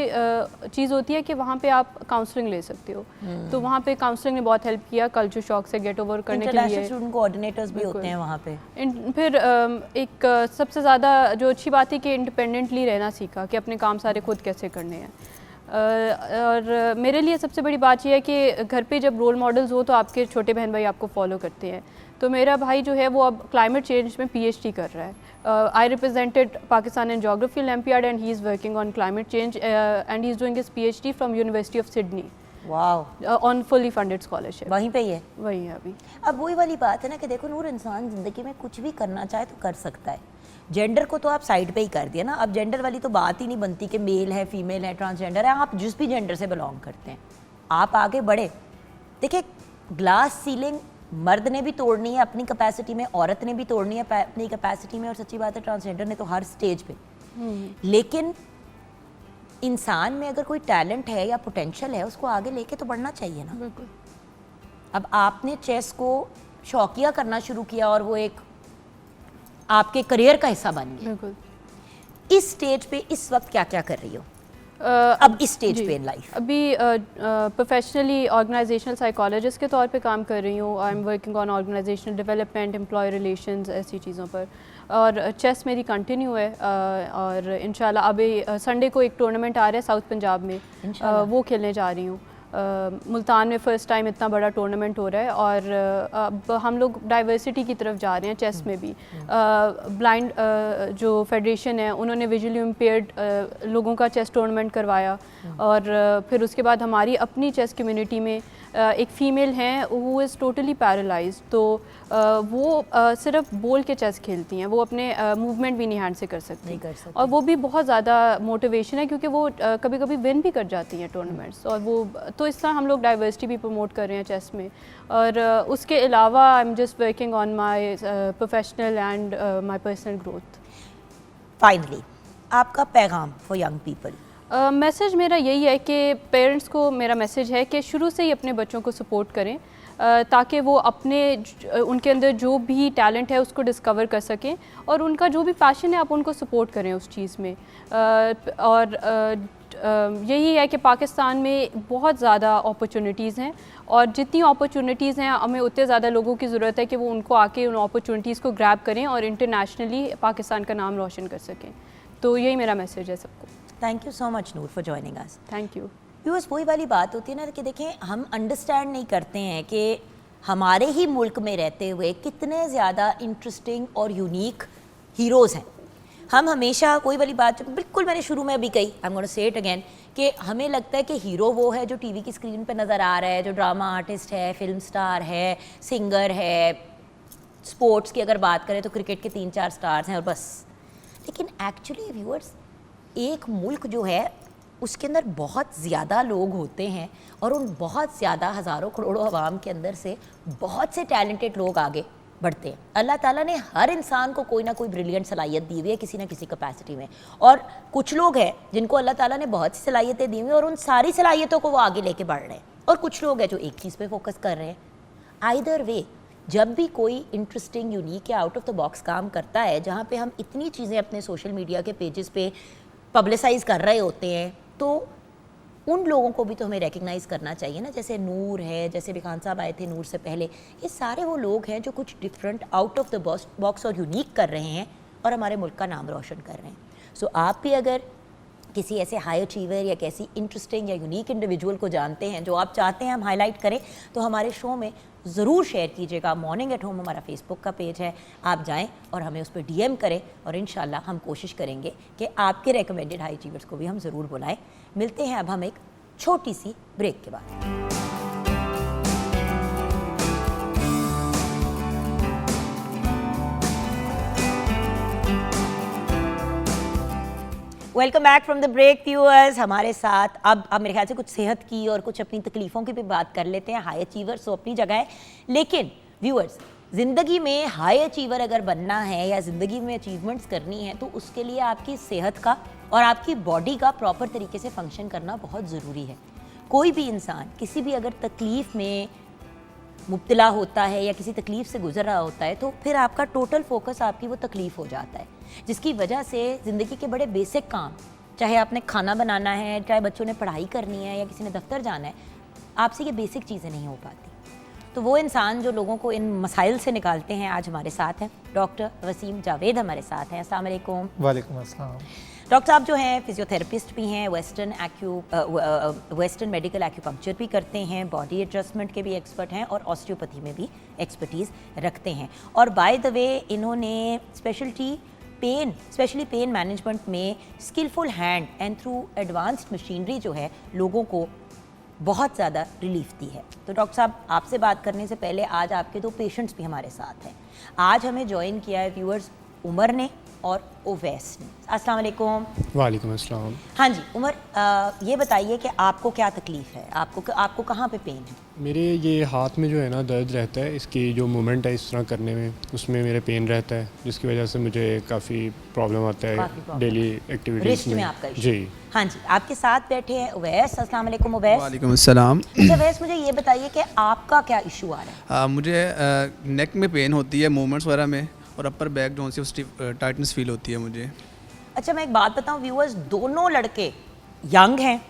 Speaker 4: चीज़ होती है कि वहाँ पे आप काउंसलिंग ले सकते हो। तो वहाँ पे काउंसलिंग ने बहुत हेल्प किया कल्चर शॉक से गेट ओवर करने के लिए।
Speaker 1: इंटरनेशनल स्टूडेंट कोऑर्डिनेटर्स भी होते हैं वहाँ पे।
Speaker 4: फिर एक सबसे ज़्यादा जो अच्छी बात है कि इंडिपेंडेंटली रहना सीखा कि अपने काम सारे खुद कैसे करने हैं। और मेरे लिए सबसे बड़ी बात यह है कि घर पे जब रोल मॉडल्स हो तो आपके छोटे बहन भाई आपको फॉलो करते हैं। तो मेरा भाई जो है वो अब क्लाइमेट चेंज में PhD कर रहा है। I represented Pakistan in geography olympiad and he is working on climate change and he is doing his PhD from university of Sydney.
Speaker 1: वाह,
Speaker 4: ऑन फुली फंडेड स्कॉलरशिप।
Speaker 1: वहीं पे ही है।
Speaker 4: वही है अभी।
Speaker 1: अब वही वाली बात है ना कि देखो नूर, इंसान ज़िंदगी में कुछ भी करना चाहे तो कर सकता है। जेंडर को तो आप साइड पे ही कर दिया ना, अब जेंडर वाली तो बात ही नहीं बनती कि मेल है, फीमेल है, ट्रांसजेंडर है, आप जिस भी जेंडर से बिलोंग करते हैं आप आगे बढ़े। देखिए, ग्लास सीलिंग मर्द ने भी तोड़नी है अपनी कैपेसिटी में, औरत ने भी तोड़नी है अपनी कैपेसिटी में, और सच्ची बात है ट्रांसजेंडर ने तो हर स्टेज पे। लेकिन इंसान में अगर कोई टैलेंट है या पोटेंशियल है, उसको आगे लेके तो बढ़ना चाहिए ना।
Speaker 4: बिल्कुल।
Speaker 1: अब आपने चेस को शौकिया करना शुरू किया और वो एक आपके करियर का हिस्सा बन गया।
Speaker 4: बिल्कुल।
Speaker 1: इस स्टेज पे इस वक्त क्या क्या कर रही हो? अब इस स्टेज
Speaker 4: जी,
Speaker 1: पे इन लाइफ?
Speaker 4: अभी प्रोफेशनली ऑर्गेनाइजेशनल साइकोलॉजिस्ट के तौर पे काम कर रही हूँ। I am working on organisational development, employee relations, ऐसी चीज़ों पर। और चेस मेरी कंटिन्यू है, और इंशाल्लाह अभी संडे को एक टूर्नामेंट आ रहा है साउथ पंजाब में, वो खेलने जा रही हूँ। मुल्तान में फ़र्स्ट टाइम इतना बड़ा टूर्नामेंट हो रहा है, और अब हम लोग डाइवर्सिटी की तरफ जा रहे हैं चेस में भी। ब्लाइंड जो फेडरेशन है उन्होंने विजुअली इम्पेयर्ड लोगों का चेस टूर्नामेंट करवाया, और फिर उसके बाद हमारी अपनी चेस कम्युनिटी में एक फ़ीमेल हैं हु इज़ टोटली पैरालाइज्ड, तो वो सिर्फ बोल के चेस खेलती हैं, वो अपने मूवमेंट भी नहीं हैंड से कर सकती। और वो भी बहुत ज़्यादा मोटिवेशन है, क्योंकि वो कभी कभी विन भी कर जाती हैं टूर्नामेंट्स, और वो तो इस तरह हम लोग डाइवर्सिटी भी प्रमोट कर रहे हैं चेस में। और उसके अलावा I am just working on my professional and my personal growth.
Speaker 1: Finally आपका पैगाम फॉर यंग पीपल?
Speaker 4: मैसेज मेरा यही है कि पेरेंट्स को मेरा मैसेज है कि शुरू से ही अपने बच्चों को सपोर्ट करें, ताकि वो अपने उनके अंदर जो भी टैलेंट है उसको डिस्कवर कर सकें, और उनका जो भी पैशन है आप उनको सपोर्ट करें उस चीज़ में। और यही है कि पाकिस्तान में बहुत ज़्यादा अपॉर्चुनिटीज़ हैं, और जितनी अपॉर्चुनिटीज़ हैं हमें उतने ज़्यादा लोगों की ज़रूरत है कि वो उनको आके उन अपॉर्चुनिटीज़ को ग्रैब करें और इंटरनेशनली पाकिस्तान का नाम रोशन कर सकें। तो यही मेरा मैसेज है सबको।
Speaker 1: Thank you so much Noor for joining us.
Speaker 4: Thank you.
Speaker 1: Viewers, वही वाली बात होती है ना कि देखें, हम अंडरस्टैंड नहीं करते हैं कि हमारे ही मुल्क में रहते हुए कितने ज़्यादा इंटरेस्टिंग और यूनिक हीरोज़ हैं। हम हमेशा कोई वाली बात बिल्कुल मैंने शुरू में अभी कही, I am gonna say it again, कि हमें लगता है कि हीरो वो है जो टीवी की स्क्रीन पे नज़र आ रहा है, जो ड्रामा आर्टिस्ट है, फिल्म स्टार है, सिंगर है। स्पोर्ट्स की अगर बात करें तो क्रिकेट के 3-4 स्टार्स हैं और बस। लेकिन एक्चुअली व्यूअर्स, एक मुल्क जो है उसके अंदर बहुत ज़्यादा लोग होते हैं, और उन बहुत ज़्यादा हज़ारों करोड़ों आवाम के अंदर से बहुत से टैलेंटेड लोग आगे बढ़ते हैं। अल्लाह ताला ने हर इंसान को कोई ना कोई ब्रिलियंट सलाहियत दी हुई है किसी ना किसी कैपेसिटी में, और कुछ लोग हैं जिनको अल्लाह ताला ने बहुत सी सलाहियतें दी हुई हैं और उन सारी सलाहियतों को वो आगे लेके बढ़ रहे हैं, और कुछ लोग हैं जो एक चीज़ पे फोकस कर रहे हैं। आइदर वे, जब भी कोई इंटरेस्टिंग, यूनिक या आउट ऑफ द बॉक्स काम करता है, जहाँ पे हम इतनी चीज़ें अपने सोशल मीडिया के पेजेस पे पब्लिसाइज़ कर रहे होते हैं, तो उन लोगों को भी तो हमें रिकग्नाइज़ करना चाहिए ना। जैसे नूर है, जैसे भी खान साहब आए थे नूर से पहले, ये सारे वो लोग हैं जो कुछ different, out of the box और यूनिक कर रहे हैं और हमारे मुल्क का नाम रोशन कर रहे हैं। सो आप भी अगर किसी ऐसे हाई अचीवर या कैसी इंटरेस्टिंग या यूनिक इंडिविजुअल को जानते हैं जो आप चाहते हैं हम हाईलाइट करें, तो हमारे शो में ज़रूर शेयर कीजिएगा। मॉर्निंग एट होम हमारा फेसबुक का पेज है, आप जाएं और हमें उस पर DM करें, और इंशाल्लाह हम कोशिश करेंगे कि आपके रेकमेंडेड हाई अचीवर्स को भी हम ज़रूर बुलाएं। मिलते हैं अब हम एक छोटी सी ब्रेक के बाद। Welcome back from the break viewers. हमारे साथ अब मेरे ख्याल से कुछ सेहत की और कुछ अपनी तकलीफ़ों की भी बात कर लेते हैं। हाई अचीवर्स तो अपनी जगह है, लेकिन व्यूअर्स, ज़िंदगी में हाई अचीवर अगर बनना है या ज़िंदगी में अचीवमेंट्स करनी है, तो उसके लिए आपकी सेहत का और आपकी बॉडी का प्रॉपर तरीके से फंक्शन करना बहुत ज़रूरी है। कोई भी इंसान किसी भी अगर तकलीफ़ में मुब्तला होता है या किसी तकलीफ़ से गुजर रहा होता है, तो फिर आपका टोटल फोकस आपकी वो तकलीफ़ हो जाता है, जिसकी वजह से ज़िंदगी के बड़े बेसिक काम, चाहे आपने खाना बनाना है, चाहे बच्चों ने पढ़ाई करनी है या किसी ने दफ्तर जाना है, आपसे ये बेसिक चीज़ें नहीं हो पाती। तो वो इंसान जो लोगों को इन मसाइल से निकालते हैं, आज हमारे साथ हैं डॉक्टर वसीम जावेद हमारे साथ हैं। अस्सलाम वालेकुम।
Speaker 5: वालेकुम अस्सलाम।
Speaker 1: डॉक्टर साहब जो हैं फिजियोथेरेपिस्ट भी हैं, वेस्टर्न मेडिकल एक्यूपंक्चर भी करते हैं, बॉडी एडजस्टमेंट के भी एक्सपर्ट हैं और ऑस्टियोपैथी में भी एक्सपर्टीज़ रखते हैं। और बाय द वे इन्होंने स्पेशली पेन मैनेजमेंट में skillful hand and through advanced machinery जो है लोगों को बहुत ज़्यादा रिलीफ दी है। तो डॉक्टर साहब, आपसे बात करने से पहले आज आपके 2 पेशेंट्स भी हमारे साथ हैं। आज हमें ज्वाइन किया है व्यूअर्स उमर ने और ओवैस ने। अस्सलाम वालेकुम।
Speaker 5: वालेकुम अस्सलाम।
Speaker 1: हाँ जी उमर, ये बताइए कि आपको क्या तकलीफ़ है, आपको कहाँ पे पेन है?
Speaker 5: मेरे ये हाथ में जो है ना दर्द रहता है, इसकी जो मूवमेंट है इस तरह करने में, उसमें मेरे पेन रहता है, जिसकी वजह से मुझे काफ़ी प्रॉब्लम आता
Speaker 1: काफ़ी
Speaker 5: है
Speaker 1: प्रॉब्लम।
Speaker 5: डेली एक्टिविटीज़
Speaker 1: रिस्ट में आपका इशू?
Speaker 5: जी।
Speaker 1: हाँ जी, आपके साथ बैठे हैं ओवैस। अस्सलाम वालेकुम ओवैस।
Speaker 6: वालेकुम अस्सलाम।
Speaker 1: अच्छा ओवैस, मुझे ये बताइए कि आपका क्या इशू आ रहा है?
Speaker 6: मुझे नेक में पेन होती है, मूवमेंट्स वगैरह में, और अपर बैक जोन से टाइटनेस फील होती है मुझे।
Speaker 1: अच्छा, मैं एक बात बताऊं व्यूअर्स, दोनों लड़के यंग हैं,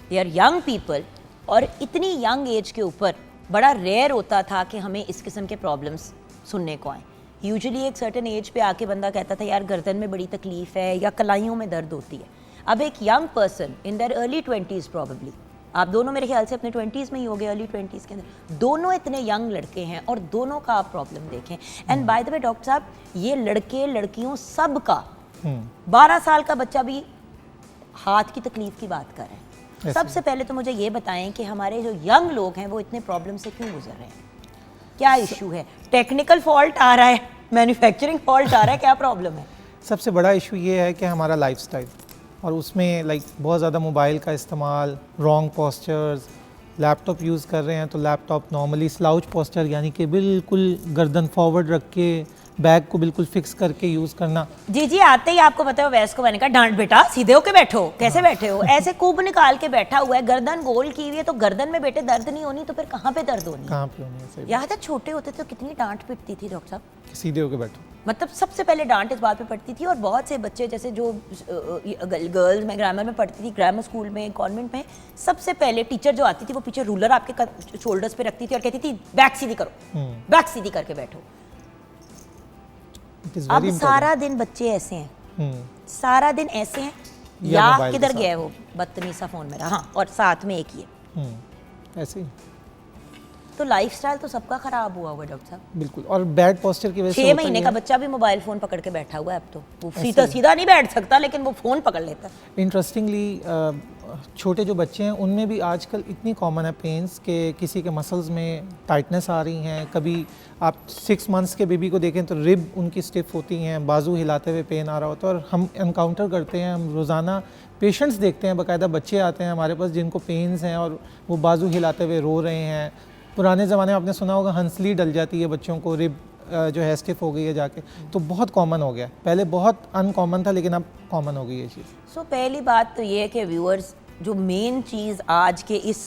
Speaker 1: दे आर यंग पीपल, और इतनी यंग एज के ऊपर बड़ा रेयर होता था कि हमें इस किस्म के प्रॉब्लम्स सुनने को आए। यूजुअली एक सर्टेन एज पे आके बंदा कहता था यार गर्दन में बड़ी तकलीफ़ है या कलाइयों में दर्द होती है। अब एक young person in their early 20s probably, आप दोनों मेरे ख्याल से अपने 20s में ही हो गए, अर्ली 20s के अंदर, दोनों इतने यंग लड़के हैं और दोनों का आप प्रॉब्लम देखें। And bye the way doctor साहब, ये लड़के लड़कियों सब का 12 साल का बच्चा भी हाथ की तकलीफ की बात कर रहे हैं। सबसे पहले तो मुझे ये बताएं कि हमारे जो यंग लोग हैं वो इतने प्रॉब्लम से क्यों गुजर रहे हैं? क्या इशू है? टेक्निकल फॉल्ट आ रहा है, मैन्युफैक्चरिंग फॉल्ट आ रहा है, क्या प्रॉब्लम है?
Speaker 7: सबसे बड़ा इशू ये है कि हमारा लाइफस्टाइल, और उसमें बहुत ज़्यादा मोबाइल का इस्तेमाल, रॉन्ग पोस्चर्स, लैपटॉप यूज़ कर रहे हैं तो लैपटॉप नॉर्मली स्लाउच पोस्चर यानी कि बिल्कुल गर्दन फॉरवर्ड रख के बैग को बिल्कुल फिक्स करके यूज़ करना।
Speaker 1: जी आते ही आपको पता है वैस को मैंने कहा डांट बेटा, सीधे होके बैठो, कैसे बैठे हो? ऐसे कुब निकाल के बैठा हुआ है, गर्दन गोल की हुई है, तो गर्दन में बेटे दर्द नहीं होनी तो फिर कहाँ पे दर्द होनी?
Speaker 7: कहाँ पे होनी है? सही
Speaker 1: याद है छोटे होते तो कितनी डांट पिटती थी डॉक्टर साहब?
Speaker 7: बात। सीधे होके बैठो।
Speaker 1: मतलब सबसे पहले डांट इस बात पे पड़ती थी, और बहुत से बच्चे जैसे जो गर्ल्स, मैं ग्रामर में पढ़ती थी, ग्रामर स्कूल में, कॉन्वेंट में, सबसे पहले टीचर जो आती थी वो पीछे रूलर आपके शोल्डर्स पे रखती थी और कहती थी बैक सीधी करो, बैक सीधी करके बैठो।
Speaker 7: It is
Speaker 1: अब
Speaker 7: very
Speaker 1: सारा दिन बच्चे ऐसे हैं,
Speaker 7: important।
Speaker 1: सारा दिन ऐसे हैं,
Speaker 7: या
Speaker 1: या
Speaker 7: मोबाइल के
Speaker 1: किधर
Speaker 7: साथ।
Speaker 1: गया है वो बदतमीज सा फोन मेरा, हाँ, और साथ में एक ही है।
Speaker 7: ऐसे ही
Speaker 1: तो लाइफस्टाइल तो सबका खराब हुआ हुआ डॉक्टर साहब।
Speaker 7: बिल्कुल, और बैड पोस्चर की वजह से
Speaker 1: 6
Speaker 7: होता
Speaker 1: महीने
Speaker 7: ये
Speaker 1: का
Speaker 7: है।
Speaker 1: बच्चा भी मोबाइल फोन पकड़ के बैठा हुआ है अब तो, वो सीधा नहीं बैठ सकता लेकिन वो फोन पकड़ लेता है।
Speaker 7: इंटरेस्टिंगली छोटे जो बच्चे हैं उनमें भी आजकल इतनी कॉमन है पेन्स के किसी के मसल्स में टाइटनेस आ रही हैं। कभी आप 6 मंथ्स के बेबी को देखें तो रिब उनकी स्टिफ होती हैं, बाजू हिलाते हुए पेन आ रहा होता है। और हम एनकाउंटर करते हैं, हम रोज़ाना पेशेंट्स देखते हैं, बाकायदा बच्चे आते हैं हमारे पास जिनको पेन्स हैं और वो बाजू हिलाते हुए रो रहे हैं। पुराने ज़माने में आपने सुना होगा हंसली डल जाती है बच्चों को, रिब जो है स्टिफ हो गई है जाके, तो बहुत कॉमन हो गया। पहले बहुत अनकॉमन था लेकिन अब कॉमन हो गई ये चीज़।
Speaker 1: सो पहली बात तो ये है कि व्यूअर्स, जो मेन चीज़ आज के इस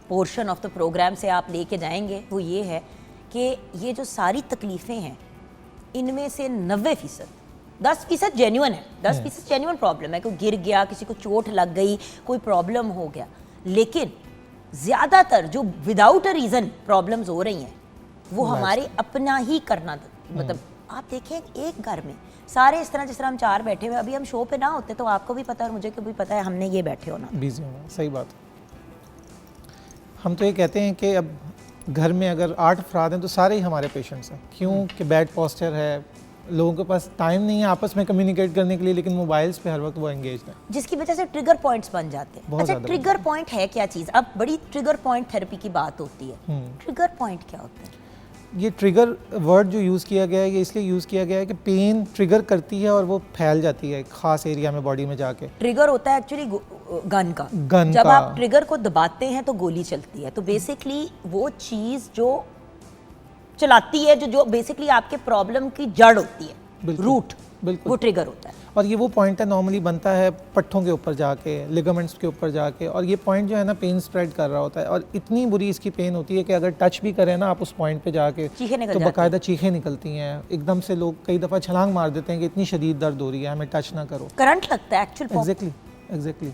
Speaker 1: पोर्शन ऑफ द प्रोग्राम से आप लेके जाएंगे वो ये है कि ये जो सारी तकलीफ़ें हैं इनमें से 90%, 10% जेन्युइन है, 10% जेन्युइन प्रॉब्लम है, कोई गिर गया, किसी को चोट लग गई, कोई प्रॉब्लम हो गया, लेकिन ज़्यादातर जो विदाउट अ रीज़न प्रॉब्लम्स हो रही हैं वो हमारे अपना ही करना, मतलब आप देखें एक घर में सारे इस तरह जिस तरह हम 4 बैठे हुए, अभी हम शो पे ना होते तो आपको भी पता है और मुझे को भी पता है हमने ये बैठे होना।
Speaker 7: बिजी होना, सही बात है। हम तो ये कहते हैं कि अब घर में अगर 8 अफराद हैं तो सारे ही हमारे पेशेंट्स हैं। क्यों कि बैड पोस्चर है, लोगों के पास टाइम नहीं है आपस में कम्युनिकेट करने के लिए, लेकिन मोबाइल्स पे हर वक्त वो एंगेज हैं,
Speaker 1: जिसकी वजह से ट्रिगर पॉइंट्स बन जाते हैं।
Speaker 7: बहुत
Speaker 1: अच्छा,
Speaker 7: ज़्यादा
Speaker 1: ट्रिगर पॉइंट है क्या चीज़? अब बड़ी ट्रिगर पॉइंट थेरेपी की बात होती है। ट्रिगर पॉइंट क्या होता है?
Speaker 7: ये ट्रिगर वर्ड जो यूज़ किया गया है ये इसलिए यूज़ किया गया है कि पेन ट्रिगर करती है और वो फैल जाती है एक ख़ास एरिया में बॉडी में जाके।
Speaker 1: ट्रिगर होता है एक्चुअली गन का।
Speaker 7: गन
Speaker 1: जब
Speaker 7: का।
Speaker 1: आप ट्रिगर को दबाते हैं तो गोली चलती है। तो बेसिकली वो चीज़ जो चलाती है, जो बेसिकली आपके प्रॉब्लम की जड़ होती है,
Speaker 7: बिल्कुल,
Speaker 1: रूट,
Speaker 7: बिल्कुल।
Speaker 1: वो ट्रिगर होता है।
Speaker 7: और ये वो पॉइंट है नॉर्मली बनता है पट्ठों के ऊपर जाके, लिगामेंट्स के ऊपर जाके, और ये पॉइंट जो है ना पेन स्प्रेड कर रहा होता है। और इतनी बुरी इसकी पेन होती है कि अगर टच भी करें ना आप उस पॉइंट पे जाके
Speaker 1: चीखें निकल
Speaker 7: तो
Speaker 1: जाती
Speaker 7: बाकायदा चीखें निकलती हैं। एकदम से लोग कई दफ़ा छलांग मार देते हैं कि इतनी शदीद दर्द हो रही है, हमें टच ना करो।
Speaker 1: करंट लगता है एक्चुअल।
Speaker 7: एग्जैक्टली।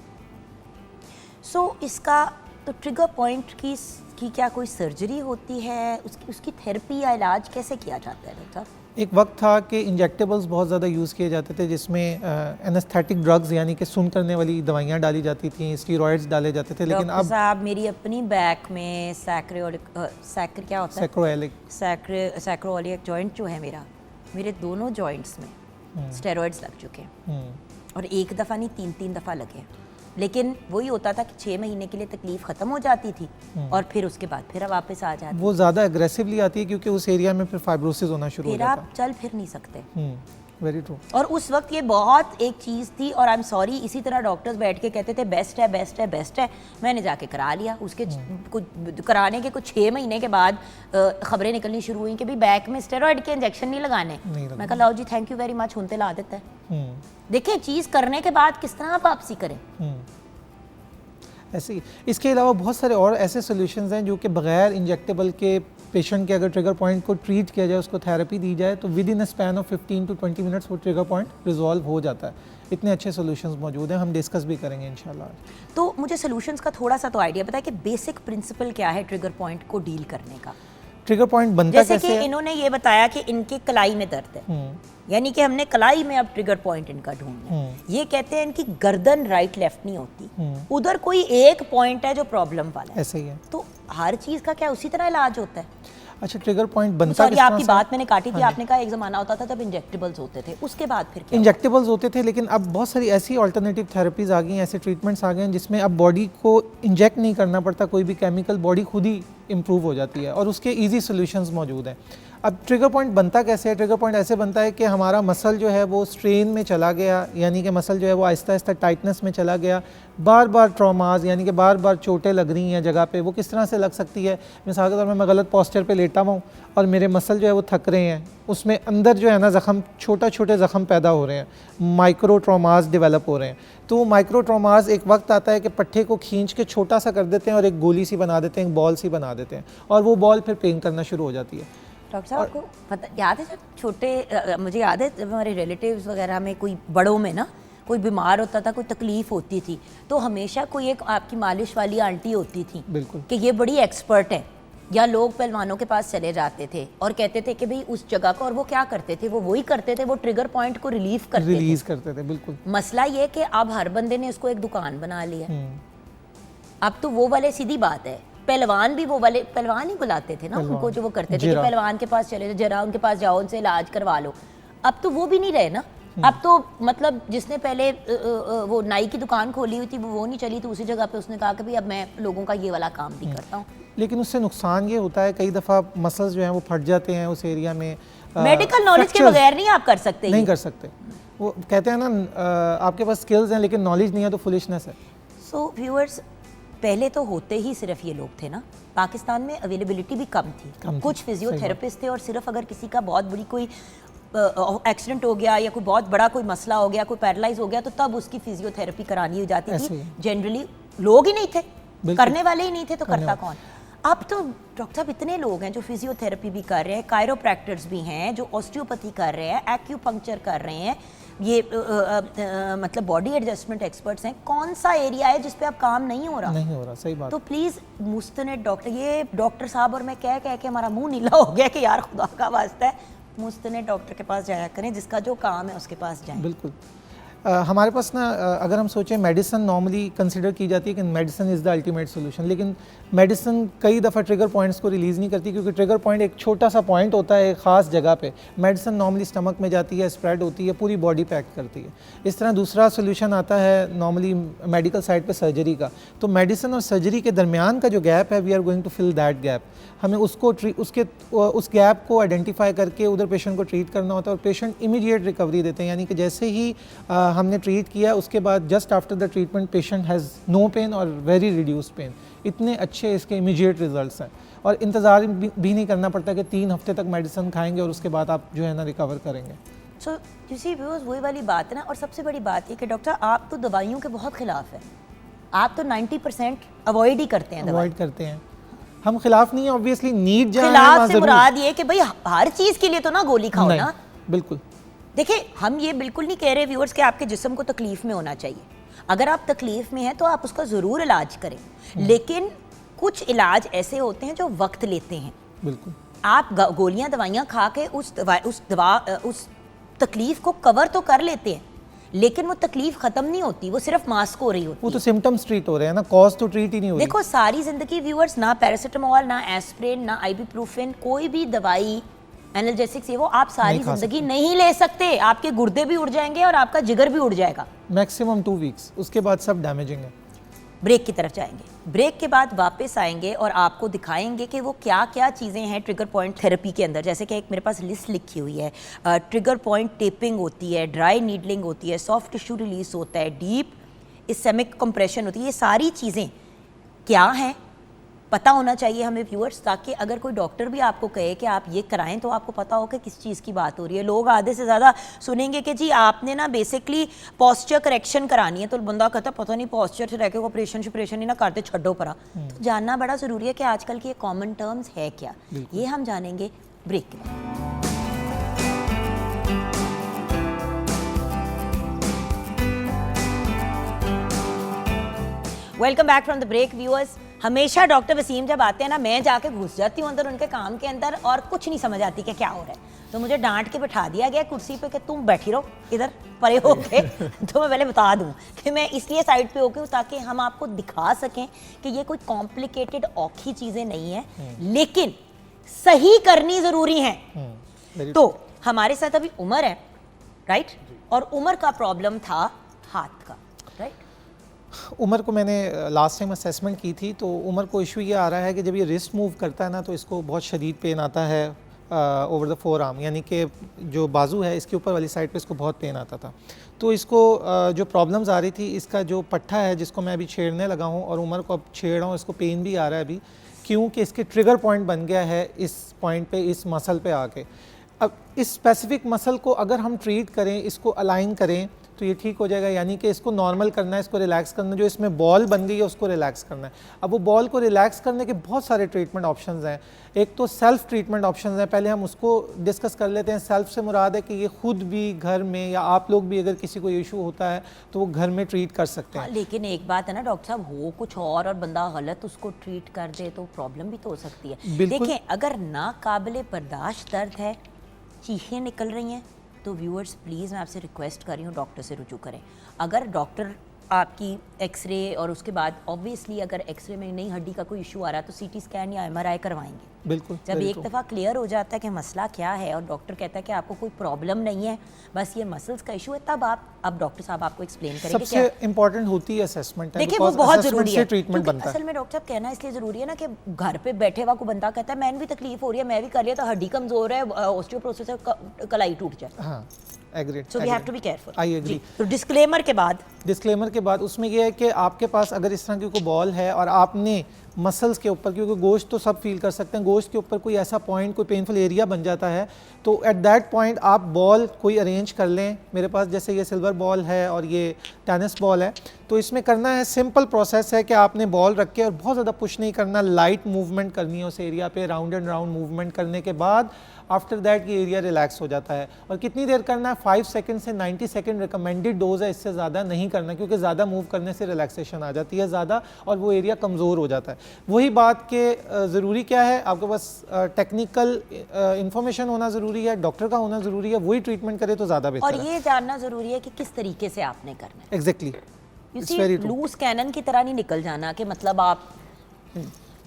Speaker 1: सो इसका तो ट्रिगर पॉइंट की क्या कोई सर्जरी होती है? उसकी थेरेपी या इलाज कैसे किया जाता है डॉक्टर साहब?
Speaker 7: एक वक्त था कि इंजेक्टेबल्स बहुत ज़्यादा यूज़ किए जाते थे, जिसमें एनेस्थेटिक ड्रग्स यानी कि सुन करने वाली दवाइयाँ डाली जाती थी, स्टीरॉयड्स डाले जाते थे। लेकिन
Speaker 1: डॉक्टर
Speaker 7: अब
Speaker 1: साहब, मेरी अपनी बैक में क्या होता है? सैक्रोइलिक जॉइंट जो है मेरे दोनों जॉइंट्स में स्टेरॉइड्स लग चुके हैं। और एक दफ़ा नहीं 3 दफ़ा लगे हैं। लेकिन वही होता था कि 6 महीने के लिए तकलीफ ख़त्म हो जाती थी और फिर उसके बाद फिर वापस आ जाती,
Speaker 7: वो ज़्यादा एग्रेसिवली आती है क्योंकि उस एरिया में फिर फाइब्रोसिस होना शुरू हो
Speaker 1: फिर
Speaker 7: जाता
Speaker 1: आप चल फिर नहीं सकते।
Speaker 7: है। Very true.
Speaker 1: और उस वक्त ये बहुत एक चीज़ थी, और आई एम सॉरी, इसी तरह डॉक्टर्स बैठ के कहते थे बेस्ट है बेस्ट है बेस्ट है। मैंने जाके करा लिया, उसके कुछ कराने के कुछ 6 महीने के बाद खबरें निकलनी शुरू हुई कि भाई बैक में स्टेरॉइड के इंजेक्शन नहीं लगाने। मैं कहा लाओ जी थैंक यू वेरी मच, हुनते ला देता है। देखिए चीज़ करने के बाद किस तरह आप वापसी करें।
Speaker 7: ऐसे ही इसके अलावा बहुत सारे और ऐसे सॉल्यूशंस हैं जो कि बगैर इंजेक्टेबल के पेशेंट के अगर ट्रिगर पॉइंट को ट्रीट किया जाए, उसको थेरेपी दी जाए, तो with in a span of 15 to 20 minutes वो ट्रिगर पॉइंट रिजॉल्व हो जाता है। इतने अच्छे सॉल्यूशंस मौजूद हैं, हम डिस्कस भी करेंगे इंशाल्लाह।
Speaker 1: तो मुझे सॉल्यूशंस का थोड़ा सा तो आइडिया बताए कि बेसिक प्रिंसिपल क्या है ट्रिगर पॉइंट को डील करने का।
Speaker 7: ट्रिगर पॉइंट बनता
Speaker 1: जैसे
Speaker 7: कैसे
Speaker 1: कि
Speaker 7: है?
Speaker 1: इन्होंने ये बताया कि इनके कलाई में दर्द है, यानी कि हमने कलाई में अब ट्रिगर पॉइंट इनका ढूंढना है। ये कहते हैं इनकी गर्दन राइट लेफ्ट नहीं होती, उधर कोई एक पॉइंट है जो प्रॉब्लम वाला है।
Speaker 7: ऐसे ही है।
Speaker 1: तो हर चीज का क्या उसी तरह इलाज होता है?
Speaker 7: अच्छा, ट्रिगर पॉइंट बनता
Speaker 1: सॉरी
Speaker 7: किस तरह
Speaker 1: आपकी
Speaker 7: से?
Speaker 1: बात मैंने काटी थी,
Speaker 7: हाँ जी।
Speaker 1: आपने कहा एक जमाना होता था तब इंजेक्टेबल्स होते थे, उसके बाद फिर क्या?
Speaker 7: इंजेक्टेबल्स होते थे, लेकिन अब बहुत सारी ऐसी ऑल्टरनेटिव थेरेपीज़ आ गई हैं, ऐसे ट्रीटमेंट्स आ गए हैं जिसमें अब बॉडी को इंजेक्ट नहीं करना पड़ता, कोई भी केमिकल, बॉडी खुद ही इम्प्रूव हो जाती है और उसके इजी सॉल्यूशंस मौजूद हैं। अब ट्रिगर पॉइंट बनता कैसे है? ट्रिगर पॉइंट ऐसे बनता है कि हमारा मसल जो है वो स्ट्रेन में चला गया, यानी कि मसल जो है वो आहिस्ता आहिस्ता टाइटनेस में चला गया, बार बार ट्रॉमाज यानी कि बार बार चोटें लग रही हैं जगह पे। वो किस तरह से लग सकती है? मिसाल के तौर पर मैं गलत पोस्चर पे लेटा हुआ हूँ और मेरे मसल जो है वो थक रहे हैं, उसमें अंदर जो है ना ज़ख़म, छोटे ज़ख़म पैदा हो रहे हैं, माइक्रो ट्रॉमाज डेवलप हो रहे हैं। तो माइक्रो ट्रॉमाज एक वक्त आता है कि पट्टे को खींच के छोटा सा कर देते हैं और एक गोली सी बना देते हैं, एक बॉल सी बना देते हैं, और वो बॉल फिर पेन करना शुरू हो जाती है।
Speaker 1: डॉक्टर साहब आपको पता याद है जब छोटे मुझे याद है जब हमारे रिलेटिव्स वगैरह में कोई बड़ों में ना कोई बीमार होता था, कोई तकलीफ होती थी, तो हमेशा कोई एक आपकी मालिश वाली आंटी होती थी
Speaker 7: बिल्कुल
Speaker 1: कि ये बड़ी एक्सपर्ट है, या लोग पहलवानों के पास चले जाते थे और कहते थे कि भाई उस जगह को, और वो क्या करते थे, वो वही करते थे, वो ट्रिगर पॉइंट को रिलीज करते थे।
Speaker 7: बिल्कुल।
Speaker 1: मसला ये कि अब हर बंदे ने इसको एक दुकान बना लिया। अब तो वो वाले सीधी बात है, पहलवान भी वो वाले पहलवान ही बुलाते थे ना उनको, जो वो करते थे कि पहलवान के पास चले, जरा उनके पास जाओ, उनसे इलाज करवा लो। अब तो वो भी नहीं रहे ना। अब तो मतलब जिसने पहले वो नाई की दुकान खोली हुई थी वो नहीं चली, तो उसी जगह पे उसने कहा कि भाई अब मैं लोगों का ये वाला काम भी करता हूँ।
Speaker 7: लेकिन उससे नुकसान ये होता है, कई दफ़ा मसल्स जो हैं वो फट जाते हैं उस एरिया में।
Speaker 1: मेडिकल नॉलेज के बगैर नहीं आप कर सकते,
Speaker 7: नहीं कर सकते। वो कहते हैं ना आपके पास स्किल्स हैं लेकिन नॉलेज नहीं है तो फुलिशनेस है।
Speaker 1: सो व्यूअर्स, पहले तो होते ही सिर्फ ये लोग थे ना, पाकिस्तान में अवेलेबिलिटी भी कम थी। कुछ फिजियोथेरेपिस्ट थे और सिर्फ अगर किसी का बहुत बड़ी कोई एक्सीडेंट हो गया या कोई बहुत बड़ा कोई मसला हो गया, कोई पैरालाइज हो गया, तो तब उसकी फिजियोथेरेपी करानी हो जाती थी। जनरली लोग ही नहीं थे, करने वाले ही नहीं थे, तो करता कौन? अब तो डॉक्टर साहब इतने लोग हैं जो फिजियोथेरेपी भी कर रहे हैं, कायरोप्रैक्टर्स भी हैं जो ऑस्टियोपैथी कर रहे हैं, एक्यूपंक्चर कर रहे हैं, ये मतलब बॉडी एडजस्टमेंट एक्सपर्ट्स हैं। कौन सा एरिया है जिस पे अब काम नहीं हो रहा?
Speaker 7: नहीं हो रहा, सही बात।
Speaker 1: तो प्लीज़ मुस्तनद डॉक्टर, ये डॉक्टर साहब और मैं कह के हमारा मुंह नीला हो गया कि यार खुदा का वास्ता है, मुस्तनद डॉक्टर के पास जाया करें, जिसका जो काम है उसके पास जाएं।
Speaker 7: बिल्कुल। हमारे पास ना अगर हम सोचें, मेडिसिन नॉर्मली कंसिडर की जाती है कि medicine is the ultimate solution, लेकिन मेडिसिन कई दफ़ा ट्रिगर पॉइंट्स को रिलीज़ नहीं करती, क्योंकि ट्रिगर पॉइंट एक छोटा सा पॉइंट होता है एक ख़ास जगह पे। मेडिसिन नॉर्मली स्टमक में जाती है, स्प्रेड होती है, पूरी बॉडी पे एक्ट करती है। इस तरह दूसरा सोल्यूशन आता है नॉर्मली मेडिकल साइड पे सर्जरी का। तो मेडिसिन और सर्जरी के दरमियान का जो गैप है, we are going to fill that gap. हमें उसको उस गैप को आइडेंटिफाई करके उधर पेशेंट को ट्रीट करना होता है, और पेशेंट इमीडिएट रिकवरी देते हैं, यानी कि जैसे ही हमने ट्रीट किया उसके बाद just after the treatment patient has no pain और वेरी रिड्यूस्ड पेन। इतने अच्छे इसके इमीडिएट रिजल्ट्स हैं, और इंतज़ार भी नहीं करना पड़ता कि 3 हफ्ते तक मेडिसिन खाएंगे और उसके बाद आप जो है ना रिकवर करेंगे।
Speaker 1: सो यू सी व्यूअर्स, वही वाली बात है ना। और सबसे बड़ी बात ये कि डॉक्टर आप तो दवाइयों के बहुत खिलाफ हैं, आप तो 90% अवॉइड ही करते हैं।
Speaker 7: अवॉइड करते हैं, हम खिलाफ नहीं है, ऑब्वियसली नीड जहाँ है
Speaker 1: खिलाफ
Speaker 7: वहाँ
Speaker 1: से
Speaker 7: ज़रूर।
Speaker 1: मुराद ये कि भाई हर चीज़ के लिए तो ना गोली खाओ
Speaker 7: नहीं,
Speaker 1: ना।
Speaker 7: बिल्कुल।
Speaker 1: देखिए हम ये बिल्कुल नहीं कह रहे व्यूअर्स कि आपके जिस्म को तकलीफ में होना चाहिए। अगर आप तकलीफ में हैं तो आप उसका ज़रूर इलाज करें, लेकिन कुछ इलाज ऐसे होते हैं जो वक्त लेते हैं।
Speaker 7: बिल्कुल।
Speaker 1: आप गोलियां दवाइयां खा के उस तकलीफ को कवर तो कर लेते हैं, लेकिन वो तकलीफ खत्म नहीं होती, वो सिर्फ मास्क हो रही होती
Speaker 7: वो
Speaker 1: है।
Speaker 7: तो सिम्टम्स ट्रीट हो रहे हैं ना, कॉज तो ट्रीट ही नहीं हो रही।
Speaker 1: देखो सारी जिंदगी व्यूअर्स ना पैरासिटामोल, ना एस्प्रिन, ना आइबुप्रोफेन, कोई भी दवाई एनाल्जेसिक्स ये वो, आप सारी
Speaker 7: नहीं खा
Speaker 1: जिंदगी नहीं ले सकते, आपके गुर्दे भी उड़ जाएंगे और आपका जिगर भी उड़ जाएगा।
Speaker 7: मैक्सिमम 2 वीक्स, उसके बाद सब डैमेजिंग है।
Speaker 1: ब्रेक की तरफ जाएंगे, ब्रेक के बाद वापस आएंगे और आपको दिखाएंगे कि वो क्या क्या चीज़ें हैं ट्रिगर पॉइंट थेरेपी के अंदर। जैसे कि एक मेरे पास लिस्ट लिखी हुई है, ट्रिगर पॉइंट टेपिंग होती है, ड्राई नीडलिंग होती है, सॉफ्ट टिश्यू रिलीज होता है, डीप इसेमिक कंप्रेशन होती है। ये सारी चीज़ें क्या हैं पता होना चाहिए हमें व्यूअर्स, ताकि अगर कोई डॉक्टर भी आपको कहे कि आप ये कराएं तो आपको पता हो कि किस चीज़ की बात हो रही है। लोग आधे से ज़्यादा सुनेंगे कि जी आपने ना बेसिकली पॉस्चर करेक्शन करानी है, तो बंदा कहता है पता नहीं पॉस्चर से रह के ऑपरेशन ही ना करते, छड्डो परा। तो जानना बड़ा ज़रूरी है कि आजकल की ये कॉमन टर्म्स है क्या, ये हम जानेंगे ब्रेक के बाद। Welcome back from the break viewers. हमेशा डॉक्टर वसीम जब आते हैं ना, मैं जाके घुस जाती हूँ अंदर उनके काम के अंदर और कुछ नहीं समझ आती कि क्या हो रहा है। तो मुझे डांट के बिठा दिया गया कुर्सी पे कि तुम बैठी रहो इधर परे होके। तो मैं पहले बता दूं कि मैं इसलिए साइड पे होके हूँ ताकि हम आपको दिखा सकें कि ये कोई कॉम्प्लिकेटेड औखी चीज़ें नहीं है, लेकिन सही करनी ज़रूरी है। तो हमारे साथ अभी उमर है, राइट, और उमर का प्रॉब्लम था हाथ का, राइट।
Speaker 7: उमर को मैंने लास्ट टाइम असेसमेंट की थी, तो उमर को इशू ये आ रहा है कि जब ये रिस्ट मूव करता है ना तो इसको बहुत शदीद पेन आता है ओवर द फोर आर्म, यानी कि जो बाजू है इसके ऊपर वाली साइड पे इसको बहुत पेन आता था। तो इसको जो प्रॉब्लम्स आ रही थी, इसका जो पट्टा है जिसको मैं अभी छेड़ने लगा हूँ और उमर को अब छेड़ रहा हूँ, इसको पेन भी आ रहा है अभी, क्योंकि इसके ट्रिगर पॉइंट बन गया है इस पॉइंट पे, इस मसल पे आके। अब इस स्पेसिफिक मसल को अगर हम ट्रीट करें, इसको अलाइन करें तो ये ठीक हो जाएगा, यानी कि इसको नॉर्मल करना है, इसको रिलैक्स करना है, जो इसमें बॉल बन गई है उसको रिलैक्स करना है। अब वो बॉल को रिलैक्स करने के बहुत सारे ट्रीटमेंट ऑप्शंस हैं। एक तो सेल्फ ट्रीटमेंट ऑप्शंस हैं, पहले हम उसको डिस्कस कर लेते हैं। सेल्फ से मुराद है कि ये खुद भी घर में या आप लोग भी अगर किसी को इशू होता है तो वो घर में ट्रीट कर सकते हैं।
Speaker 1: लेकिन एक बात है ना डॉक्टर साहब, हो कुछ और बंदा गलत उसको ट्रीट कर दे तो प्रॉब्लम भी तो हो सकती है। देखें, अगर नाकाबिले बर्दाश्त दर्द है, चीखें निकल रही हैं, तो व्यूअर्स प्लीज़ मैं आपसे रिक्वेस्ट कर रही हूँ डॉक्टर से रुजू करें। अगर डॉक्टर आपकी एक्सरे और उसके बाद ऑब्वियसली अगर एक्सरे में नई हड्डी का कोई इशू आ रहा है तो सीटी स्कैन या एमआरआई करवाएंगे।
Speaker 7: बिल्कुल।
Speaker 1: जब एक दफ़ा क्लियर हो जाता है कि मसला क्या है और डॉक्टर कहता है कि आपको कोई प्रॉब्लम नहीं है, बस ये मसल्स का इशू है, तब अब डॉक्टर साहब आपको एक्सप्लेन करेंगे।
Speaker 7: सबसे इंपॉर्टेंट होती है असेसमेंट।
Speaker 1: देखिए वो बहुत जरूरी है,
Speaker 7: ट्रीटमेंट बनता है।
Speaker 1: असल में डॉक्टर साहब कहना इसलिए जरूरी है ना कि घर पे बैठे हुआ को बंदा कहता है मैंने भी तकलीफ हो रही है, मैं भी कर लिया, तो हड्डी कमजोर है, ऑस्टियोपोरोसिस है, कलाई टूट जाए।
Speaker 7: हाँ, agreed.
Speaker 1: So we have to be careful.
Speaker 7: I agree.
Speaker 1: तो डिस्क्लेमर के बाद
Speaker 7: उसमें यह है कि आपके पास अगर इस तरह की कोई बॉल है और आपने मसल्स के ऊपर, क्योंकि गोश्त तो सब फील कर सकते हैं, गोश्त के ऊपर कोई ऐसा पॉइंट, कोई पेनफुल एरिया बन जाता है, तो एट दैट पॉइंट आप बॉल कोई अरेंज कर लें। मेरे पास जैसे ये सिल्वर बॉल है और ये टेनिस बॉल है, तो इसमें करना है, सिंपल प्रोसेस है कि आपने बॉल रख के और बहुत ज़्यादा पुश नहीं करना, लाइट मूवमेंट करनी है उस एरिया पे, राउंड एंड राउंड मूवमेंट करने के बाद आफ्टर दैट ये एरिया रिलैक्स हो जाता है। और कितनी देर करना है? 5 सेकंड से 90 सेकंड रिकमेंडेड डोज है, इससे ज़्यादा नहीं करना, क्योंकि ज़्यादा मूव करने से रिलैक्सेशन आ जाती है ज़्यादा और वो एरिया कमज़ोर हो जाता है। वही बात के ज़रूरी क्या है, आपके पास टेक्निकल इंफॉर्मेशन होना ज़रूरी है, डॉक्टर का होना ज़रूरी है, वही ट्रीटमेंट करे तो ज़्यादा बेहतर है।
Speaker 1: और ये जानना ज़रूरी है कि किस तरीके से आपने करना है।
Speaker 7: एग्जैक्टली,
Speaker 1: लूज कैनन की तरह नहीं निकल जाना कि मतलब आप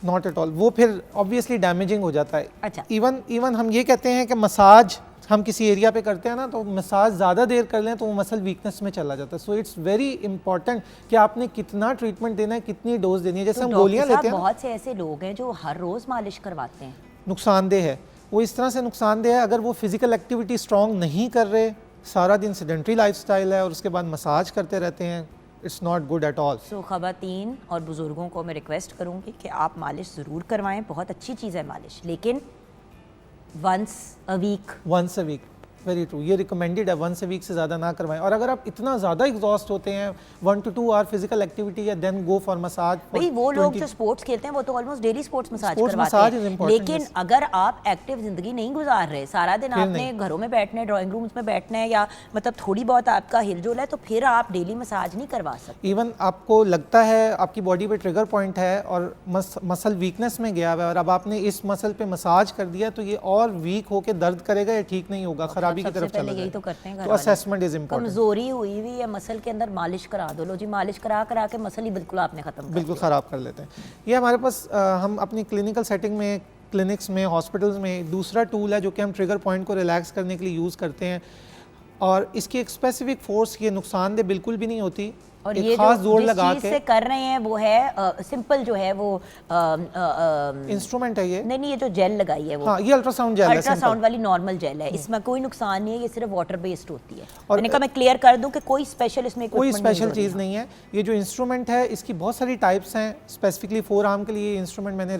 Speaker 7: नॉट एट ऑल, वो फिर ऑब्वियसली डैमेजिंग हो जाता है।
Speaker 1: अच्छा,
Speaker 7: इवन हम ये कहते हैं कि मसाज हम किसी एरिया पे करते हैं ना, तो मसाज ज़्यादा देर कर लें तो वो मसल वीकनेस में चला जाता है। सो इट्स वेरी इंपॉर्टेंट कि आपने कितना ट्रीटमेंट देना है, कितनी डोज देनी है। जैसे हम गोलियां लेते हैं,
Speaker 1: बहुत से ऐसे लोग हैं जो हर रोज़ मालिश करवाते हैं,
Speaker 7: नुकसानदेह है वो, इस तरह से नुकसानदेह है अगर वो फिजिकल एक्टिविटी स्ट्रॉन्ग नहीं कर रहे, सारा दिन सेडेंट्री लाइफस्टाइल है और उसके बाद मसाज करते रहते हैं, it's not good at all.
Speaker 1: So ख़वातीन और बुज़ुर्गों को मैं रिक्वेस्ट करूँगी कि आप मालिश ज़रूर करवाएं, बहुत अच्छी चीज़ है मालिश, लेकिन once a week.
Speaker 7: Very true, ये रिकमेंडेड है, 1 वीक से ज़्यादा ना करवाएं। और अगर आप इतना ज़्यादा एग्जॉस्ट होते हैं 1 to 2 आवर फिजिकल एक्टिविटी है, देन गो फॉर मसाज।
Speaker 1: भाई वो लोग जो स्पोर्ट्स खेलते हैं वो तो ऑलमोस्ट डेली स्पोर्ट्स मसाज करवाते हैं, लेकिन अगर आप एक्टिव जिंदगी नहीं गुजार रहे, सारा दिन आपने घरों में बैठना है, ड्राइंग रूम्स में बैठना है, या मतलब थोड़ी बहुत आपका हिलजुल है, तो फिर आप डेली मसाज नहीं करवा सकते।
Speaker 7: इवन आपको लगता है आपकी बॉडी पे ट्रिगर पॉइंट है और मसल वीकनेस में गया हुआ है और अब आपने इस मसल पे मसाज कर दिया, तो ये और वीक होकर दर्द करेगा, ये ठीक नहीं होगा, खराबी की तरफ चला जाएगा।
Speaker 1: तो करते हैं
Speaker 7: तो असेसमेंट इज इंपॉर्टेंट।
Speaker 1: कमजोरी हुई हुई है मसल के अंदर, मालिश करा दो, लो जी मालिश करा करा के मसल ही बिल्कुल आपने खत्म कर
Speaker 7: बिल्कुल ख़राब कर लेते हैं। ये हमारे पास हम अपनी क्लिनिकल सेटिंग में क्लिनिक्स में, हॉस्पिटल्स में दूसरा टूल है जो कि हम ट्रिगर पॉइंट को रिलैक्स करने के लिए यूज़ करते हैं, और इसकी एक स्पेसिफिक फोर्स ये नुकसानदेह बिल्कुल भी नहीं होती।
Speaker 1: और
Speaker 7: एक
Speaker 1: ये
Speaker 7: खास
Speaker 1: जो
Speaker 7: जोर
Speaker 1: जिस
Speaker 7: लगा
Speaker 1: चीज़
Speaker 7: के
Speaker 1: से कर रहे हैं वो है सिंपल जो है वो
Speaker 7: इंस्ट्रूमेंट है ये।
Speaker 1: नहीं, ये जो जेल लगाई है वो
Speaker 7: हाँ, ये अल्ट्रासाउंड जेल है,
Speaker 1: अल्ट्रासाउंड वाली नॉर्मल जेल है, इसमें कोई नुकसान नहीं है, ये सिर्फ वाटर बेस्ड होती है।
Speaker 7: और
Speaker 1: मैंने कहा मैं क्लियर कर दूं कि कोई स्पेशल इसमें
Speaker 7: कोई
Speaker 1: equipment नहीं
Speaker 7: स्पेशल
Speaker 1: हो रही
Speaker 7: चीज़ नहीं है। ये जो इंस्ट्रूमेंट है इसकी बहुत सारी टाइप्स हैं। स्पेसिफिकली फोर आर्म के लिए इंस्ट्रूमेंट मैंने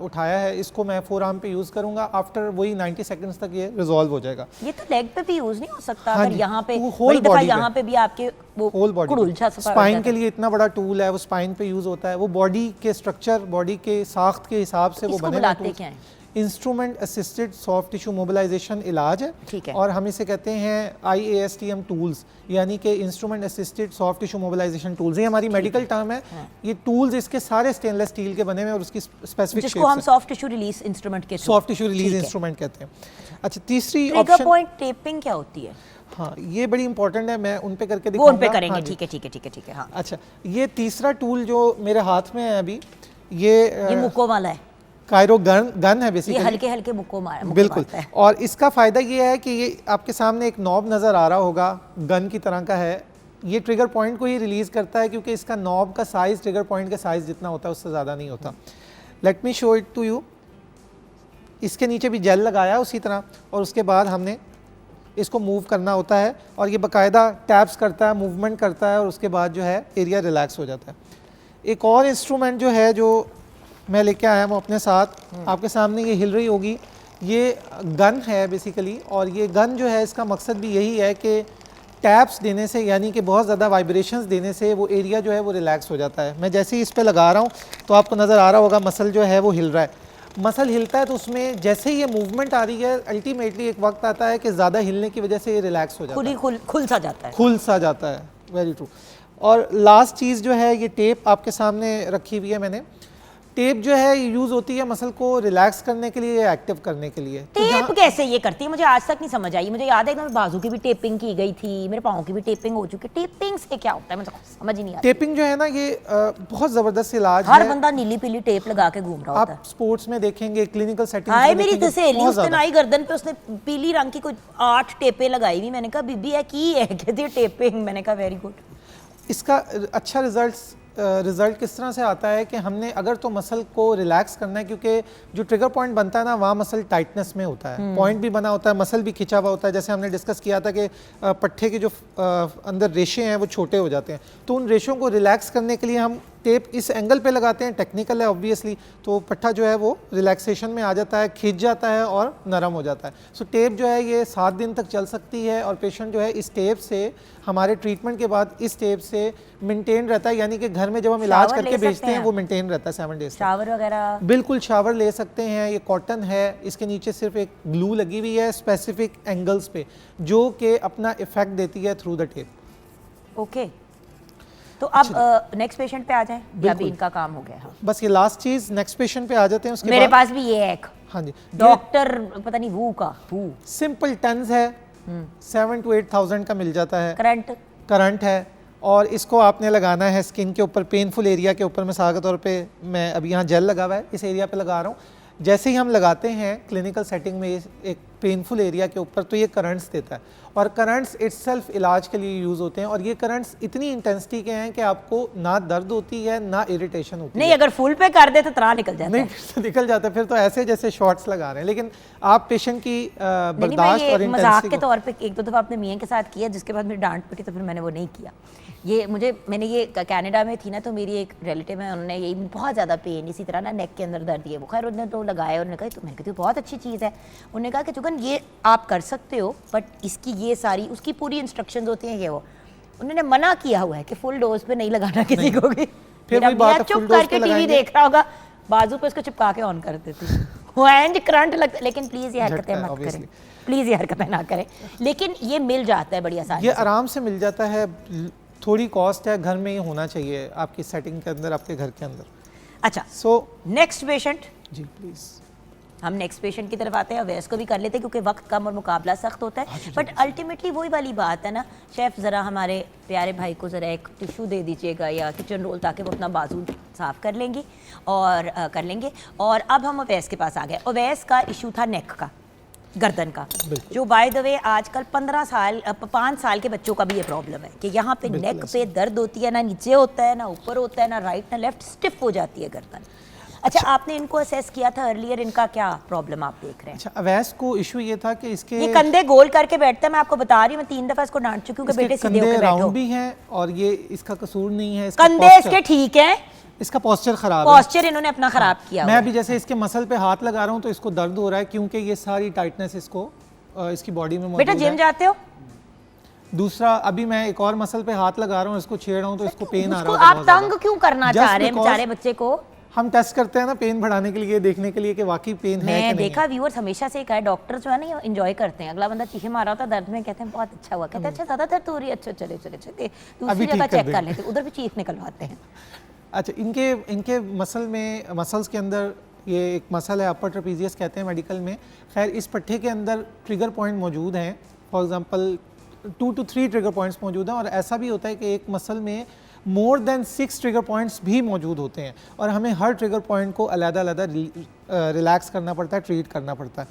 Speaker 7: उठाया है, इसको मैं फोर आर्म पे यूज़ करूँगा। आफ्टर वही 90 सेकेंड्स तक ये रिजॉल्व हो जाएगा।
Speaker 1: ये तो लेग पे भी यूज नहीं हो सकता।
Speaker 7: हाँ
Speaker 1: अगर
Speaker 7: जी,
Speaker 1: यहाँ पे
Speaker 7: वो whole
Speaker 1: बड़ी दफा
Speaker 7: body पे।
Speaker 1: यहाँ पे भी आपके वो
Speaker 7: होल बॉडी,
Speaker 1: कुड़ुलझा सा
Speaker 7: स्पाइन के लिए इतना बड़ा टूल है, वो स्पाइन पे यूज़ होता है। वो बॉडी के स्ट्रक्चर, बॉडी के साख्त के हिसाब से वो
Speaker 1: इसको
Speaker 7: बने
Speaker 1: बुलाते क्या हैं?
Speaker 7: Instrument assisted soft tissue mobilisation इलाज है,
Speaker 1: ठीक है।
Speaker 7: और हम इसे कहते हैं IASTM टूल्स, यानी कि instrument assisted soft tissue mobilisation tools. ये हमारी मेडिकल टर्म है। ये टूल्स इसके सारे स्टेनलेस स्टील के बने हुए हैं और उसकी स्पेसिफिक
Speaker 1: जिसको हम सॉफ्ट टिश्यू रिलीज इंस्ट्रूमेंट के
Speaker 7: सॉफ्ट टिश्यू रिलीज इंस्ट्रूमेंट कहते हैं। अच्छा, तीसरी
Speaker 1: ट्रिगर
Speaker 7: ऑप्शन,
Speaker 1: पॉइंट टेपिंग क्या होती है?
Speaker 7: हाँ ये बड़ी इंपॉर्टेंट है, मैं उन पे करके
Speaker 1: वो उन पे
Speaker 7: दिखाऊंगा।
Speaker 1: करेंगे,
Speaker 7: हाँ जी।
Speaker 1: ठीक है ठीक है ठीक है ठीक है। हाँ,
Speaker 7: अच्छा, ये तीसरा टूल जो मेरे हाथ में है अभी, ये
Speaker 1: ये मुक्को वाला है,
Speaker 7: कायरो गन है
Speaker 1: ये
Speaker 7: बेसिकली।
Speaker 1: हल्के हल्के मुक्को
Speaker 7: बिल्कुल,
Speaker 1: मारता है।
Speaker 7: और इसका फ़ायदा ये है कि ये आपके सामने एक नॉब नज़र आ रहा होगा, गन की तरह का है। ये ट्रिगर पॉइंट को ही रिलीज़ करता है, क्योंकि इसका नॉब का साइज़ ट्रिगर पॉइंट के साइज़ जितना होता है उससे ज़्यादा नहीं होता। Let me show it to you. इसके नीचे भी जेल लगाया उसी तरह, और उसके बाद हमने इसको मूव करना होता है, और ये बाकायदा टैप्स करता है, मूवमेंट करता है, और उसके बाद जो है एरिया रिलैक्स हो जाता है। एक और इंस्ट्रूमेंट जो है जो मैं लेके आया हूँ अपने साथ, आपके सामने ये हिल रही होगी, ये गन है बेसिकली। और ये गन जो है इसका मकसद भी यही है कि टैप्स देने से, यानी कि बहुत ज़्यादा वाइब्रेशंस देने से वो एरिया जो है वो रिलैक्स हो जाता है। मैं जैसे ही इस पे लगा रहा हूँ तो आपको नज़र आ रहा होगा मसल जो है वो हिल रहा है। मसल हिलता है तो उसमें जैसे ही ये मूवमेंट आ रही है, अल्टीमेटली एक वक्त आता है कि ज़्यादा हिलने की वजह से ये रिलैक्स हो जाता
Speaker 1: खुद
Speaker 7: है,
Speaker 1: ही खुल सा जाता है।
Speaker 7: खुल सा जाता है। Very true. और लास्ट चीज़ जो है, ये टेप आपके सामने रखी हुई है मैंने। टेप जो है यूज़ होती है मसल को रिलैक्स करने के लिए, एक्टिव करने के लिए। तो
Speaker 1: टेप कैसे ये करती है, मुझे आज तक नहीं समझ आई। मुझे याद है कि बाजू की भी टेपिंग की गई थी, मेरे पाँव की भी टेपिंग हो चुकी है। टेपिंग से क्या होता है, मुझे समझ ही नहीं आता।
Speaker 7: टेपिंग जो है ना, ये बहुत ज़बरदस्त इलाज
Speaker 1: हर
Speaker 7: है।
Speaker 1: बंदा नीली पीली टेप लगा के घूम रहा होता है।
Speaker 7: आप स्पोर्ट्स में देखेंगे, क्लिनिकल सेटिंग
Speaker 1: हाय मेरी तो सहेली, उसने नाई गर्दन पे उसने पीली रंग की कुछ 8 टेपें लगाई हुई। मैंने कहा बीबी है की है, कहती है टेपिंग। मैंने कहा वेरी गुड।
Speaker 7: इसका अच्छा रिजल्ट किस तरह से आता है कि हमने अगर तो मसल को रिलैक्स करना है, क्योंकि जो ट्रिगर पॉइंट बनता है ना, वहाँ मसल टाइटनेस में होता है, पॉइंट भी बना होता है, मसल भी खिंचा हुआ होता है। जैसे हमने डिस्कस किया था कि पट्टे के जो अंदर रेशे हैं वो छोटे हो जाते हैं, तो उन रेशों को रिलैक्स करने के लिए हम टेप इस एंगल पे लगाते हैं। टेक्निकल है ऑब्वियसली, तो पट्टा जो है वो रिलैक्सेशन में आ जाता है, खिंच जाता है और नरम हो जाता है। सो टेप जो है ये 7 दिन तक चल सकती है, और पेशेंट जो है इस टेप से, हमारे ट्रीटमेंट के बाद इस टेप से मेंटेन रहता है, यानी कि घर में जब हम इलाज
Speaker 1: शावर
Speaker 7: करके
Speaker 1: ले
Speaker 7: भेजते
Speaker 1: सकते
Speaker 7: हैं
Speaker 1: हैं?
Speaker 7: वो मेंटेन रहता है 7 डेज।
Speaker 1: शावर वगैरह
Speaker 7: बिल्कुल शावर ले सकते हैं। ये कॉटन है, इसके नीचे सिर्फ एक ग्लू लगी हुई है स्पेसिफिक एंगल्स पे, जो कि अपना इफेक्ट देती है थ्रू द टेप।
Speaker 1: ओके। तो अब नेक्स्ट पेशेंट पे आ जाएं, या भी इनका काम हो गया? हाँ।
Speaker 7: बस ये लास्ट चीज, नेक्स्ट पेशेंट पे आ जाते हैं। उसके
Speaker 1: मेरे
Speaker 7: बाद
Speaker 1: पास भी ये है एक
Speaker 7: हाँ जी,
Speaker 1: डॉक्टर पता नहीं वो का वो
Speaker 7: सिंपल टन्स है, 7 to 8,000 का मिल जाता है।
Speaker 1: करंट
Speaker 7: है, और इसको आपने लगाना है स्किन के ऊपर, पेनफुल एरिया के ऊपर। मिसाल के तौर पे मैं अभी यहाँ जेल लगा हुआ है, इस एरिया पे लगा रहा हूँ। जैसे ही हम लगाते हैं क्लिनिकल सेटिंग में एक पेनफुल एरिया के ऊपर, तो ये करंट्स देता है, और करंट्स इटसेल्फ इलाज के लिए यूज़ होते हैं। और ये करंट्स इतनी इंटेंसिटी के हैं कि आपको ना दर्द होती है ना इरिटेशन होती है।
Speaker 1: नहीं, अगर फुल पे कर दे तो तना निकल जाता
Speaker 7: नहीं,
Speaker 1: है।
Speaker 7: फिर तो निकल जाता है, फिर तो ऐसे जैसे शॉर्ट्स लगा रहे हैं। लेकिन आप पेशेंट की बर्दाश्त और
Speaker 1: मजाक के
Speaker 7: इंटेंसिटी
Speaker 1: तौर पे एक दो दफ़ा अपने मियाँ के साथ किया, जिसके बाद मेरी डांट पिटी, तो फिर मैंने वो नहीं किया। मैंने ये कनाडा में थी ना, तो मेरी एक रिलेटिव है, उन्होंने यही बहुत ज़्यादा पेन, इसी तरह ना नेक के अंदर दर्द, ये वो खैर उन्होंने तो लगाया। उन्होंने कहा, तो मैंने कहा बहुत अच्छी चीज़ है। उन्होंने कहा कि चुकन ये आप कर सकते हो, बट इसकी ये सारी उसकी पूरी इंस्ट्रक्शंस होती हैं, ये वो उन्होंने मना किया हुआ है कि फुल डोज पे नहीं लगाना किसी को भी।
Speaker 7: फिर
Speaker 1: मेरा
Speaker 7: वही बात
Speaker 1: मियाँ
Speaker 7: है,
Speaker 1: चुप
Speaker 7: full dose
Speaker 1: करके
Speaker 7: पे
Speaker 1: टीवी
Speaker 7: लगाएंगे।
Speaker 1: देख रहा होगा, बाजू पे उसको चिपका के ऑन कर देती वो एंड करंट लगता। लेकिन प्लीज़ ये हरकतें मत करें, प्लीज़ ये हरकतें ना करें। लेकिन ये मिल जाता है बड़ी आसानी
Speaker 7: ये
Speaker 1: से।
Speaker 7: आराम से मिल जाता है, थोड़ी कॉस्ट है, घर में ही होना चाहिए आपकी सेटिंग के अंदर, आपके घर के अंदर।
Speaker 1: अच्छा,
Speaker 7: सो
Speaker 1: नेक्स्ट पेशेंट।
Speaker 7: जी प्लीज।
Speaker 1: हम नेक्स्ट पेशेंट की तरफ आते हैं, अवैस को भी कर लेते हैं क्योंकि वक्त कम और मुकाबला सख्त होता है। बट अल्टीमेटली वही वाली बात है ना, शेफ़ ज़रा हमारे प्यारे भाई को ज़रा एक टिशू दे दीजिएगा या किचन रोल, ताकि वो अपना बाजू साफ़ कर लेंगी और कर लेंगे। और अब हम अवैस के पास आ गए। अवैस का इशू था नेक का, गर्दन का, जो बाय द वे आजकल 5 साल के बच्चों का भी ये प्रॉब्लम है कि यहाँ पे नेक पे दर्द होती है, ना नीचे होता है ना ऊपर होता है, ना राइट ना लेफ्ट, स्टिफ हो जाती है गर्दन। अच्छा, आपने इनको असेस किया था अर्लियर, इनका क्या प्रॉब्लम आप देख रहे हैं?
Speaker 7: अच्छा, अवैस को इशू ये था कि इसके
Speaker 1: ये कंधे गोल करके बैठता है, मैं आपको बता रही हूँ, मैं 3 दफा इसको डांट चुकी हूँ कि बेटे सीधे होकर बैठो।
Speaker 7: राउंड भी हैं और ये इसका कसूर नहीं है, इसका
Speaker 1: कंधे इसके ठीक है,
Speaker 7: इसका पोस्चर खराब है।
Speaker 1: पोस्चर इन्होंने अपना खराब किया।
Speaker 7: मैं अभी जैसे इसके मसल पे हाथ लगा रहा हूँ तो इसको दर्द हो रहा है क्योंकि ये सारी टाइटनेस इसको इसकी बॉडी में मौजूद है।
Speaker 1: बेटा जिम जाते हो?
Speaker 7: दूसरा, अभी मैं एक और मसल पे हाथ लगा रहा हूँ, इसको छेड़ रहा हूँ तो इसको पेन आ रहा है।
Speaker 1: आप तंग क्यों करना चाह रहे हैं बेचारे बच्चे को?
Speaker 7: हम टेस्ट करते हैं ना पेन बढ़ाने के लिए, देखने के लिए कि वाकई पेन है कि नहीं।
Speaker 1: मैं देखा व्यूअर्स हमेशा से कहा, डॉक्टर जो है ना ये एंजॉय करते हैं। अगला बंदा चीखे मारा होता दर्द में, कहते हैं बहुत अच्छा हुआ, कहते हैं अच्छा ज़्यादा दर्द हो रही है, अच्छा चले चले चले दूसरी जगह चेक कर लेते, उधर भी चीख निकलवाते हैं।
Speaker 7: अच्छा, इनके मसल्स के अंदर ये एक मसल है, अपर ट्रेपीजियस कहते हैं मेडिकल में। खैर, इस पट्टे के अंदर ट्रिगर पॉइंट मौजूद हैं, for example 2 to 3 trigger points मौजूद हैं। और ऐसा भी होता है कि एक मसल में मोर देन 6 ट्रिगर पॉइंट्स भी मौजूद होते हैं और हमें हर ट्रिगर पॉइंट को अलग-अलग रिलैक्स करना पड़ता है, ट्रीट करना पड़ता है।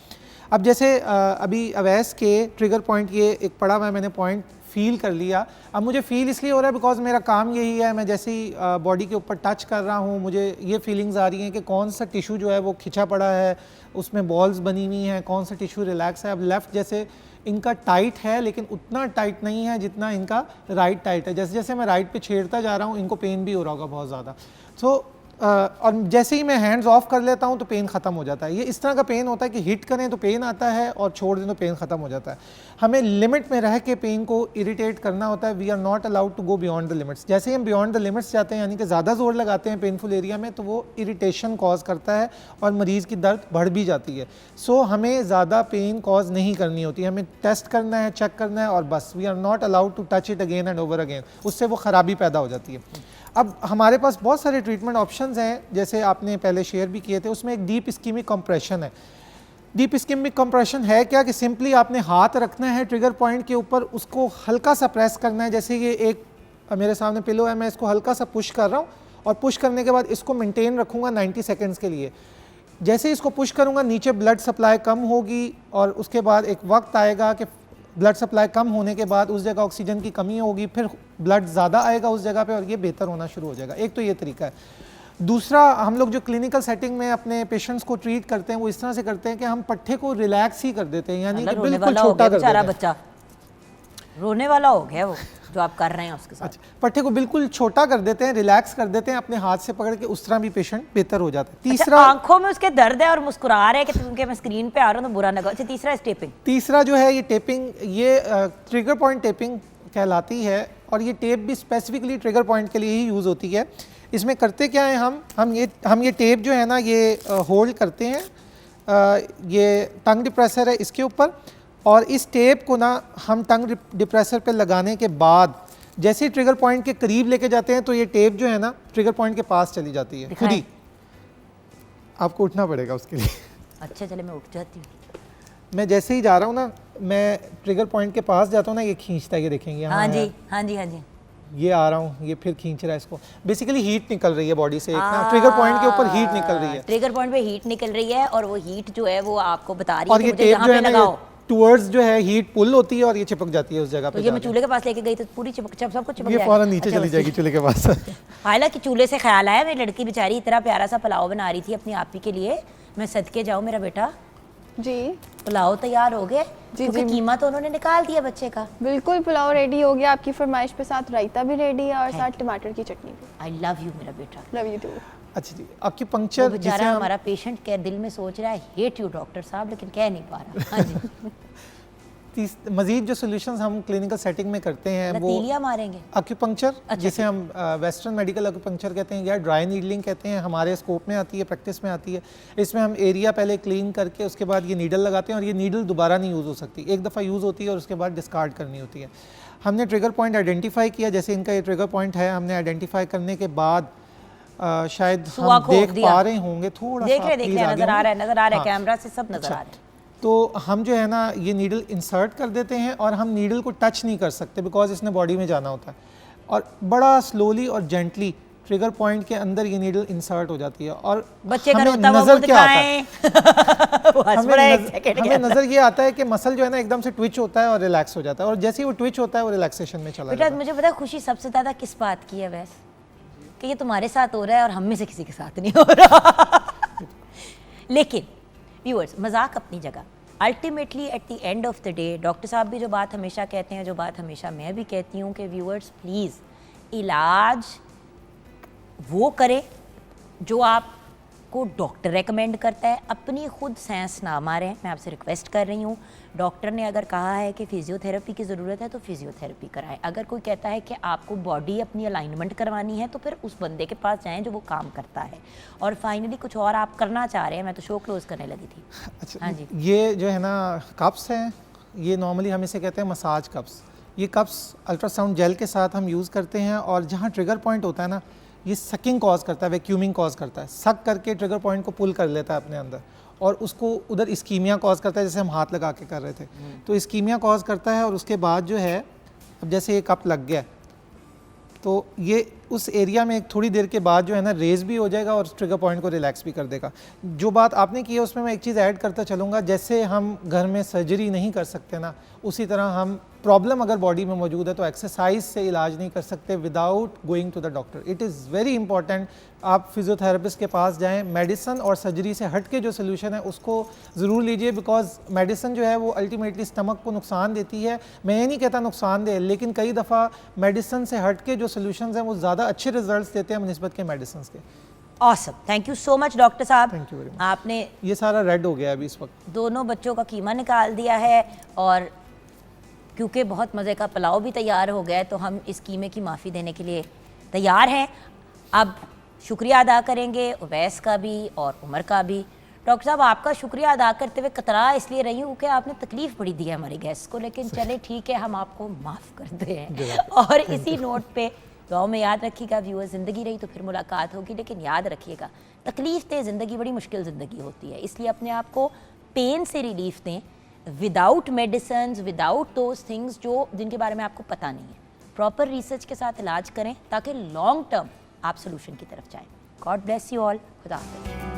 Speaker 7: अब जैसे अभी अवैस के ट्रिगर पॉइंट ये एक पड़ा हुआ है, मैंने पॉइंट फील कर लिया। अब मुझे फील इसलिए हो रहा है बिकॉज मेरा काम यही है, मैं जैसे ही बॉडी के ऊपर टच कर रहा हूँ मुझे ये फीलिंग्स आ रही हैं कि कौन सा टिशू जो है वो खिंचा पड़ा है, उसमें बॉल्स बनी हुई हैं, कौन सा टिशू रिलैक्स है। अब लेफ़्ट जैसे इनका टाइट है लेकिन उतना टाइट नहीं है जितना इनका राइट टाइट है। जैसे जैसे मैं राइट पे छेड़ता जा रहा हूँ इनको पेन भी हो रहा होगा बहुत ज़्यादा। सो और जैसे ही मैं हैंड्स ऑफ कर लेता हूँ तो पेन ख़त्म हो जाता है। ये इस तरह का पेन होता है कि हिट करें तो पेन आता है और छोड़ दें तो पेन ख़त्म हो जाता है। हमें लिमिट में रह के पेन को इरिटेट करना होता है। We are not allowed to go beyond the limits. जैसे ही हम बियॉन्ड द लिमिट्स जाते हैं, यानी कि ज़्यादा जोर लगाते हैं पेनफुल एरिया में, तो वो इरिटेशन कॉज करता है और मरीज़ की दर्द बढ़ भी जाती है। सो हमें ज़्यादा पेन कॉज नहीं करनी होती, हमें टेस्ट करना है, चेक करना है और बस। We are not allowed to touch it again and over again, उससे वो ख़राबी पैदा हो जाती है। अब हमारे पास बहुत सारे ट्रीटमेंट ऑप्शंस हैं, जैसे आपने पहले शेयर भी किए थे। उसमें एक डीप इस्कीमिक कंप्रेशन है। डीप इस्कीमिक कंप्रेशन है क्या कि सिंपली आपने हाथ रखना है ट्रिगर पॉइंट के ऊपर, उसको हल्का सा प्रेस करना है। जैसे ये एक मेरे सामने पिलो है, मैं इसको हल्का सा पुश कर रहा हूँ और पुश करने के बाद इसको मेंटेन रखूँगा 90 सेकेंड्स के लिए। जैसे ही इसको पुश करूँगा नीचे ब्लड सप्लाई कम होगी और उसके बाद एक वक्त आएगा कि ब्लड सप्लाई कम होने के बाद उस जगह ऑक्सीजन की कमी होगी, फिर ब्लड ज़्यादा आएगा उस जगह पे और ये बेहतर होना शुरू हो जाएगा। एक तो ये तरीका है। दूसरा, हम लोग जो क्लिनिकल सेटिंग में अपने पेशेंट्स को ट्रीट करते हैं वो इस तरह से करते हैं कि हम पट्टे को रिलैक्स ही कर देते हैं, यानी कि बिल्कुल छोटा कर देते हैं।
Speaker 1: बच्चा रोने वाला हो गया वो जो आप कर रहे हैं उसके साथ।
Speaker 7: अच्छा, पट्टे को बिल्कुल छोटा कर देते हैं, रिलैक्स कर देते हैं अपने हाथ से पकड़ के, उस तरह भी पेशेंट बेहतर हो जाता है। तीसरा,
Speaker 1: आंखों में उसके दर्द है और मुस्कुरा रहे हैं कि तुमके मैं स्क्रीन पे आ रहा हूँ तो बुरा ना कहो। अच्छा, तीसरा टेपिंग।
Speaker 7: तीसरा जो है ये टेपिंग, ये ट्रिगर पॉइंट टेपिंग कहलाती है और ये टेप भी स्पेसिफिकली ट्रिगर पॉइंट के लिए ही यूज़ होती है। इसमें करते क्या है, हम ये टेप जो है ना ये होल्ड करते हैं, ये टंग डिप्रेसर है इसके ऊपर, और इस टेप को ना हम टंग डिप्रेसर पे लगाने के बाद जैसे ही ट्रिगर पॉइंट के करीब लेके जाते हैं तो ये टेप जो है ना ट्रिगर पॉइंट के पास चली जाती है खुद ही। आपको उठना पड़ेगा उसके लिए।
Speaker 1: अच्छा चले, मैं उठ जाती हूँ।
Speaker 7: मैं जैसे ही जा रहा हूँ ना, मैं ट्रिगर पॉइंट के पास जाता हूँ ना, ये खींचता है, ये देखेंगे।
Speaker 1: हाँ जी, हाँ जी, हाँ जी।
Speaker 7: ये आ रहा हूँ, ये फिर खींच रहा है इसको। बेसिकली हीट निकल रही है बॉडी से, एक ना ट्रिगर पॉइंट के ऊपर हीट निकल रही है।
Speaker 1: ट्रिगर पॉइंट पे हीट निकल रही है और वो हीट जो है वो आपको बता रही है
Speaker 7: और ये
Speaker 1: कि मुझे यहाँ पे लगाओ।
Speaker 7: टूवर्ड्स जो है हीट पुल होती है और ये चिपक जाती है उस जगह पे।
Speaker 1: तो ये मैं चूल्हे के पास लेके गई तो पूरी सब कुछ चिपक जाएगी।
Speaker 7: ये फौरन नीचे चली जाएगी चूल्हे के पास।
Speaker 1: हालांकि चूल्हे से ख्याल आया, मेरी लड़की बेचारी इतना प्यारा सा पुलाव बना रही थी अपनी आपी के लिए। मैं सदके जाऊँ मेरा बेटा,
Speaker 2: जी
Speaker 1: पुलाव तैयार हो गए क्योंकि कीमा तो उन्होंने निकाल दिया बच्चे का।
Speaker 2: बिल्कुल, पुलाव रेडी हो गया आपकी फरमाइश पे, साथ रायता भी रेडी है और साथ टमाटर की चटनी भी।
Speaker 1: आई लव यू मेरा बेटा।
Speaker 2: Love you too.
Speaker 7: अच्छा जी, आपकी पंक्चर
Speaker 1: बेचारा हमारा पेशेंट के दिल में सोच रहा है हेट यू डॉक्टर साहब, लेकिन कह नहीं पा रहा। हाँ जी।
Speaker 7: मजीद जो सॉल्यूशंस हम क्लिनिकल सेटिंग में करते हैं वो
Speaker 1: मारेंगे
Speaker 7: एक्यूपंक्चर, जिसे हम वेस्टर्न मेडिकल एक्यूपंक्चर कहते हैं या ड्राई नीडलिंग कहते हैं, हमारे स्कोप में आती है, प्रैक्टिस में आती है। इसमें हम एरिया पहले क्लीन करके उसके बाद ये नीडल लगाते हैं और ये नीडल दोबारा नहीं यूज़ हो सकती, एक दफ़ा यूज़ होती है और उसके बाद डिस्कार्ड करनी होती है। हमने ट्रिगर पॉइंट आइडेंटिफाई किया, जैसे इनका ये ट्रिगर पॉइंट है, हमने आइडेंटिफाई करने के बाद शायद
Speaker 1: सुआ
Speaker 7: हम
Speaker 1: खोल
Speaker 7: देख
Speaker 1: दिया।
Speaker 7: पा रहे होंगे, थोड़ा
Speaker 1: देख
Speaker 7: सा
Speaker 1: रहे
Speaker 7: आप
Speaker 1: देख
Speaker 7: please
Speaker 1: रहे
Speaker 7: आगे
Speaker 1: नजर आ
Speaker 7: होंगे।
Speaker 1: रहा है, नजर आ रहा है,
Speaker 7: हाँ।
Speaker 1: कैमरा से सब नजर
Speaker 7: अच्छा।
Speaker 1: आ रहा है।
Speaker 7: तो हम जो है ना ये नीडल इंसर्ट कर देते हैं और हम नीडल को टच नहीं कर सकते बिकॉज इसने बॉडी में जाना होता है, और बड़ा स्लोली और जेंटली ट्रिगर पॉइंट के अंदर ये नीडल इंसर्ट हो जाती है। और
Speaker 1: बच्चे का
Speaker 7: हमें
Speaker 1: रोता हुआ
Speaker 7: नजर
Speaker 1: मुंह
Speaker 7: क्या आता है?
Speaker 1: दिखाएं। वो हंस पड़ा एक सेकंड के
Speaker 7: हमें
Speaker 1: अंदर।
Speaker 7: नजर ये आता है कि मसल जो है ना एकदम से ट्विच होता है और रिलैक्स हो जाता है, और जैसे ही वो ट्विच होता है वो रिलैक्सेशन में चला
Speaker 1: बेटा
Speaker 7: जाता है।
Speaker 1: मुझे पता है खुशी सबसे ज्यादा किस बात की है वैसे, कि ये तुम्हारे साथ हो रहा है और हम में से किसी के साथ नहीं हो रहा। लेकिन व्यूअर्स, मजाक अपनी जगह, ultimately at the end of the day doctor साहब भी जो बात हमेशा कहते हैं, जो बात हमेशा मैं भी कहती हूँ कि व्यूअर्स प्लीज़ इलाज वो करें जो आपको डॉक्टर रेकमेंड करता है, अपनी खुद सेंस ना मारें। मैं आपसे रिक्वेस्ट कर रही हूँ, डॉक्टर ने अगर कहा है कि फिजियोथेरेपी की ज़रूरत है तो फिजियोथेरेपी कराएं। अगर कोई कहता है कि आपको बॉडी अपनी अलाइनमेंट करवानी है तो फिर उस बंदे के पास जाएं जो वो काम करता है। और फाइनली कुछ और आप करना चाह रहे हैं, मैं तो शो क्लोज करने लगी थी।
Speaker 7: अच्छा,
Speaker 1: हाँ जी।
Speaker 7: ये जो है ना कप्स हैं, ये नॉर्मली हम इसे कहते हैं मसाज कप्स। ये कप्स अल्ट्रासाउंड जेल के साथ हम यूज़ करते हैं, और जहाँ ट्रिगर पॉइंट होता है ना, ये सकिंग कॉज करता है, वैक्यूमिंग कॉज करता है, सक करके ट्रिगर पॉइंट को पुल कर लेता है अपने अंदर, और उसको उधर इस्कीमिया कॉज करता है, जैसे हम हाथ लगा के कर रहे थे तो इस्कीमिया कॉज करता है। और उसके बाद जो है, अब जैसे ये कप लग गया तो ये उस एरिया में थोड़ी देर के बाद जो है ना रेज भी हो जाएगा और ट्रिगर पॉइंट को रिलैक्स भी कर देगा। जो बात आपने की है उसमें मैं एक चीज़ ऐड करता चलूँगा, जैसे हम घर में सर्जरी नहीं कर सकते ना, उसी तरह हम प्रॉब्लम अगर बॉडी में मौजूद है तो एक्सरसाइज से इलाज नहीं कर सकते without going to the doctor. It is very important आप फिजियोथेरेपिस्ट के पास जाएं, मेडिसिन और सर्जरी से हट के जो सोल्यूशन है उसको ज़रूर लीजिए, बिकॉज मेडिसिन जो है वो अल्टीमेटली स्टमक को नुकसान देती है। मैं ये नहीं कहता नुकसान दे, लेकिन कई दफ़ा मेडिसिन से हट के जो सोल्यूशन हैं वो ज़्यादा अच्छे रिजल्ट्स देते हैं निस्बत के मेडिसिन के।
Speaker 1: Awesome, thank you so much doctor साहब।
Speaker 7: Thank you very much.
Speaker 1: आपने
Speaker 7: ये सारा रेड हो गया अभी इस वक्त।
Speaker 1: दोनों बच्चों का कीमा निकाल दिया है, और क्योंकि बहुत मज़े का पुलाव भी तैयार हो गया है तो हम इस कीमे की माफ़ी देने के लिए तैयार हैं। अब शुक्रिया अदा करेंगे उवैस का भी और उमर का भी। डॉक्टर साहब, आपका शुक्रिया अदा करते हुए कतरा इसलिए रही हूँ कि आपने तकलीफ़ बड़ी दी है हमारे गेस्ट को, लेकिन चले ठीक है, हम आपको माफ़ करते हैं। और इसी नोट पे दुआओं में याद रखिएगा व्यूअर, ज़िंदगी रही तो फिर मुलाकात होगी, लेकिन याद रखिएगा तकलीफ़ दे ज़िंदगी बड़ी मुश्किल ज़िंदगी होती है, इसलिए अपने आप को पेन से रिलीफ दें without medicine, without those things जो जिनके बारे में आपको पता नहीं है। प्रॉपर रिसर्च के साथ इलाज करें ताकि लॉन्ग टर्म आप सोल्यूशन की तरफ जाएं। God bless you all. खुदा हाफिज़।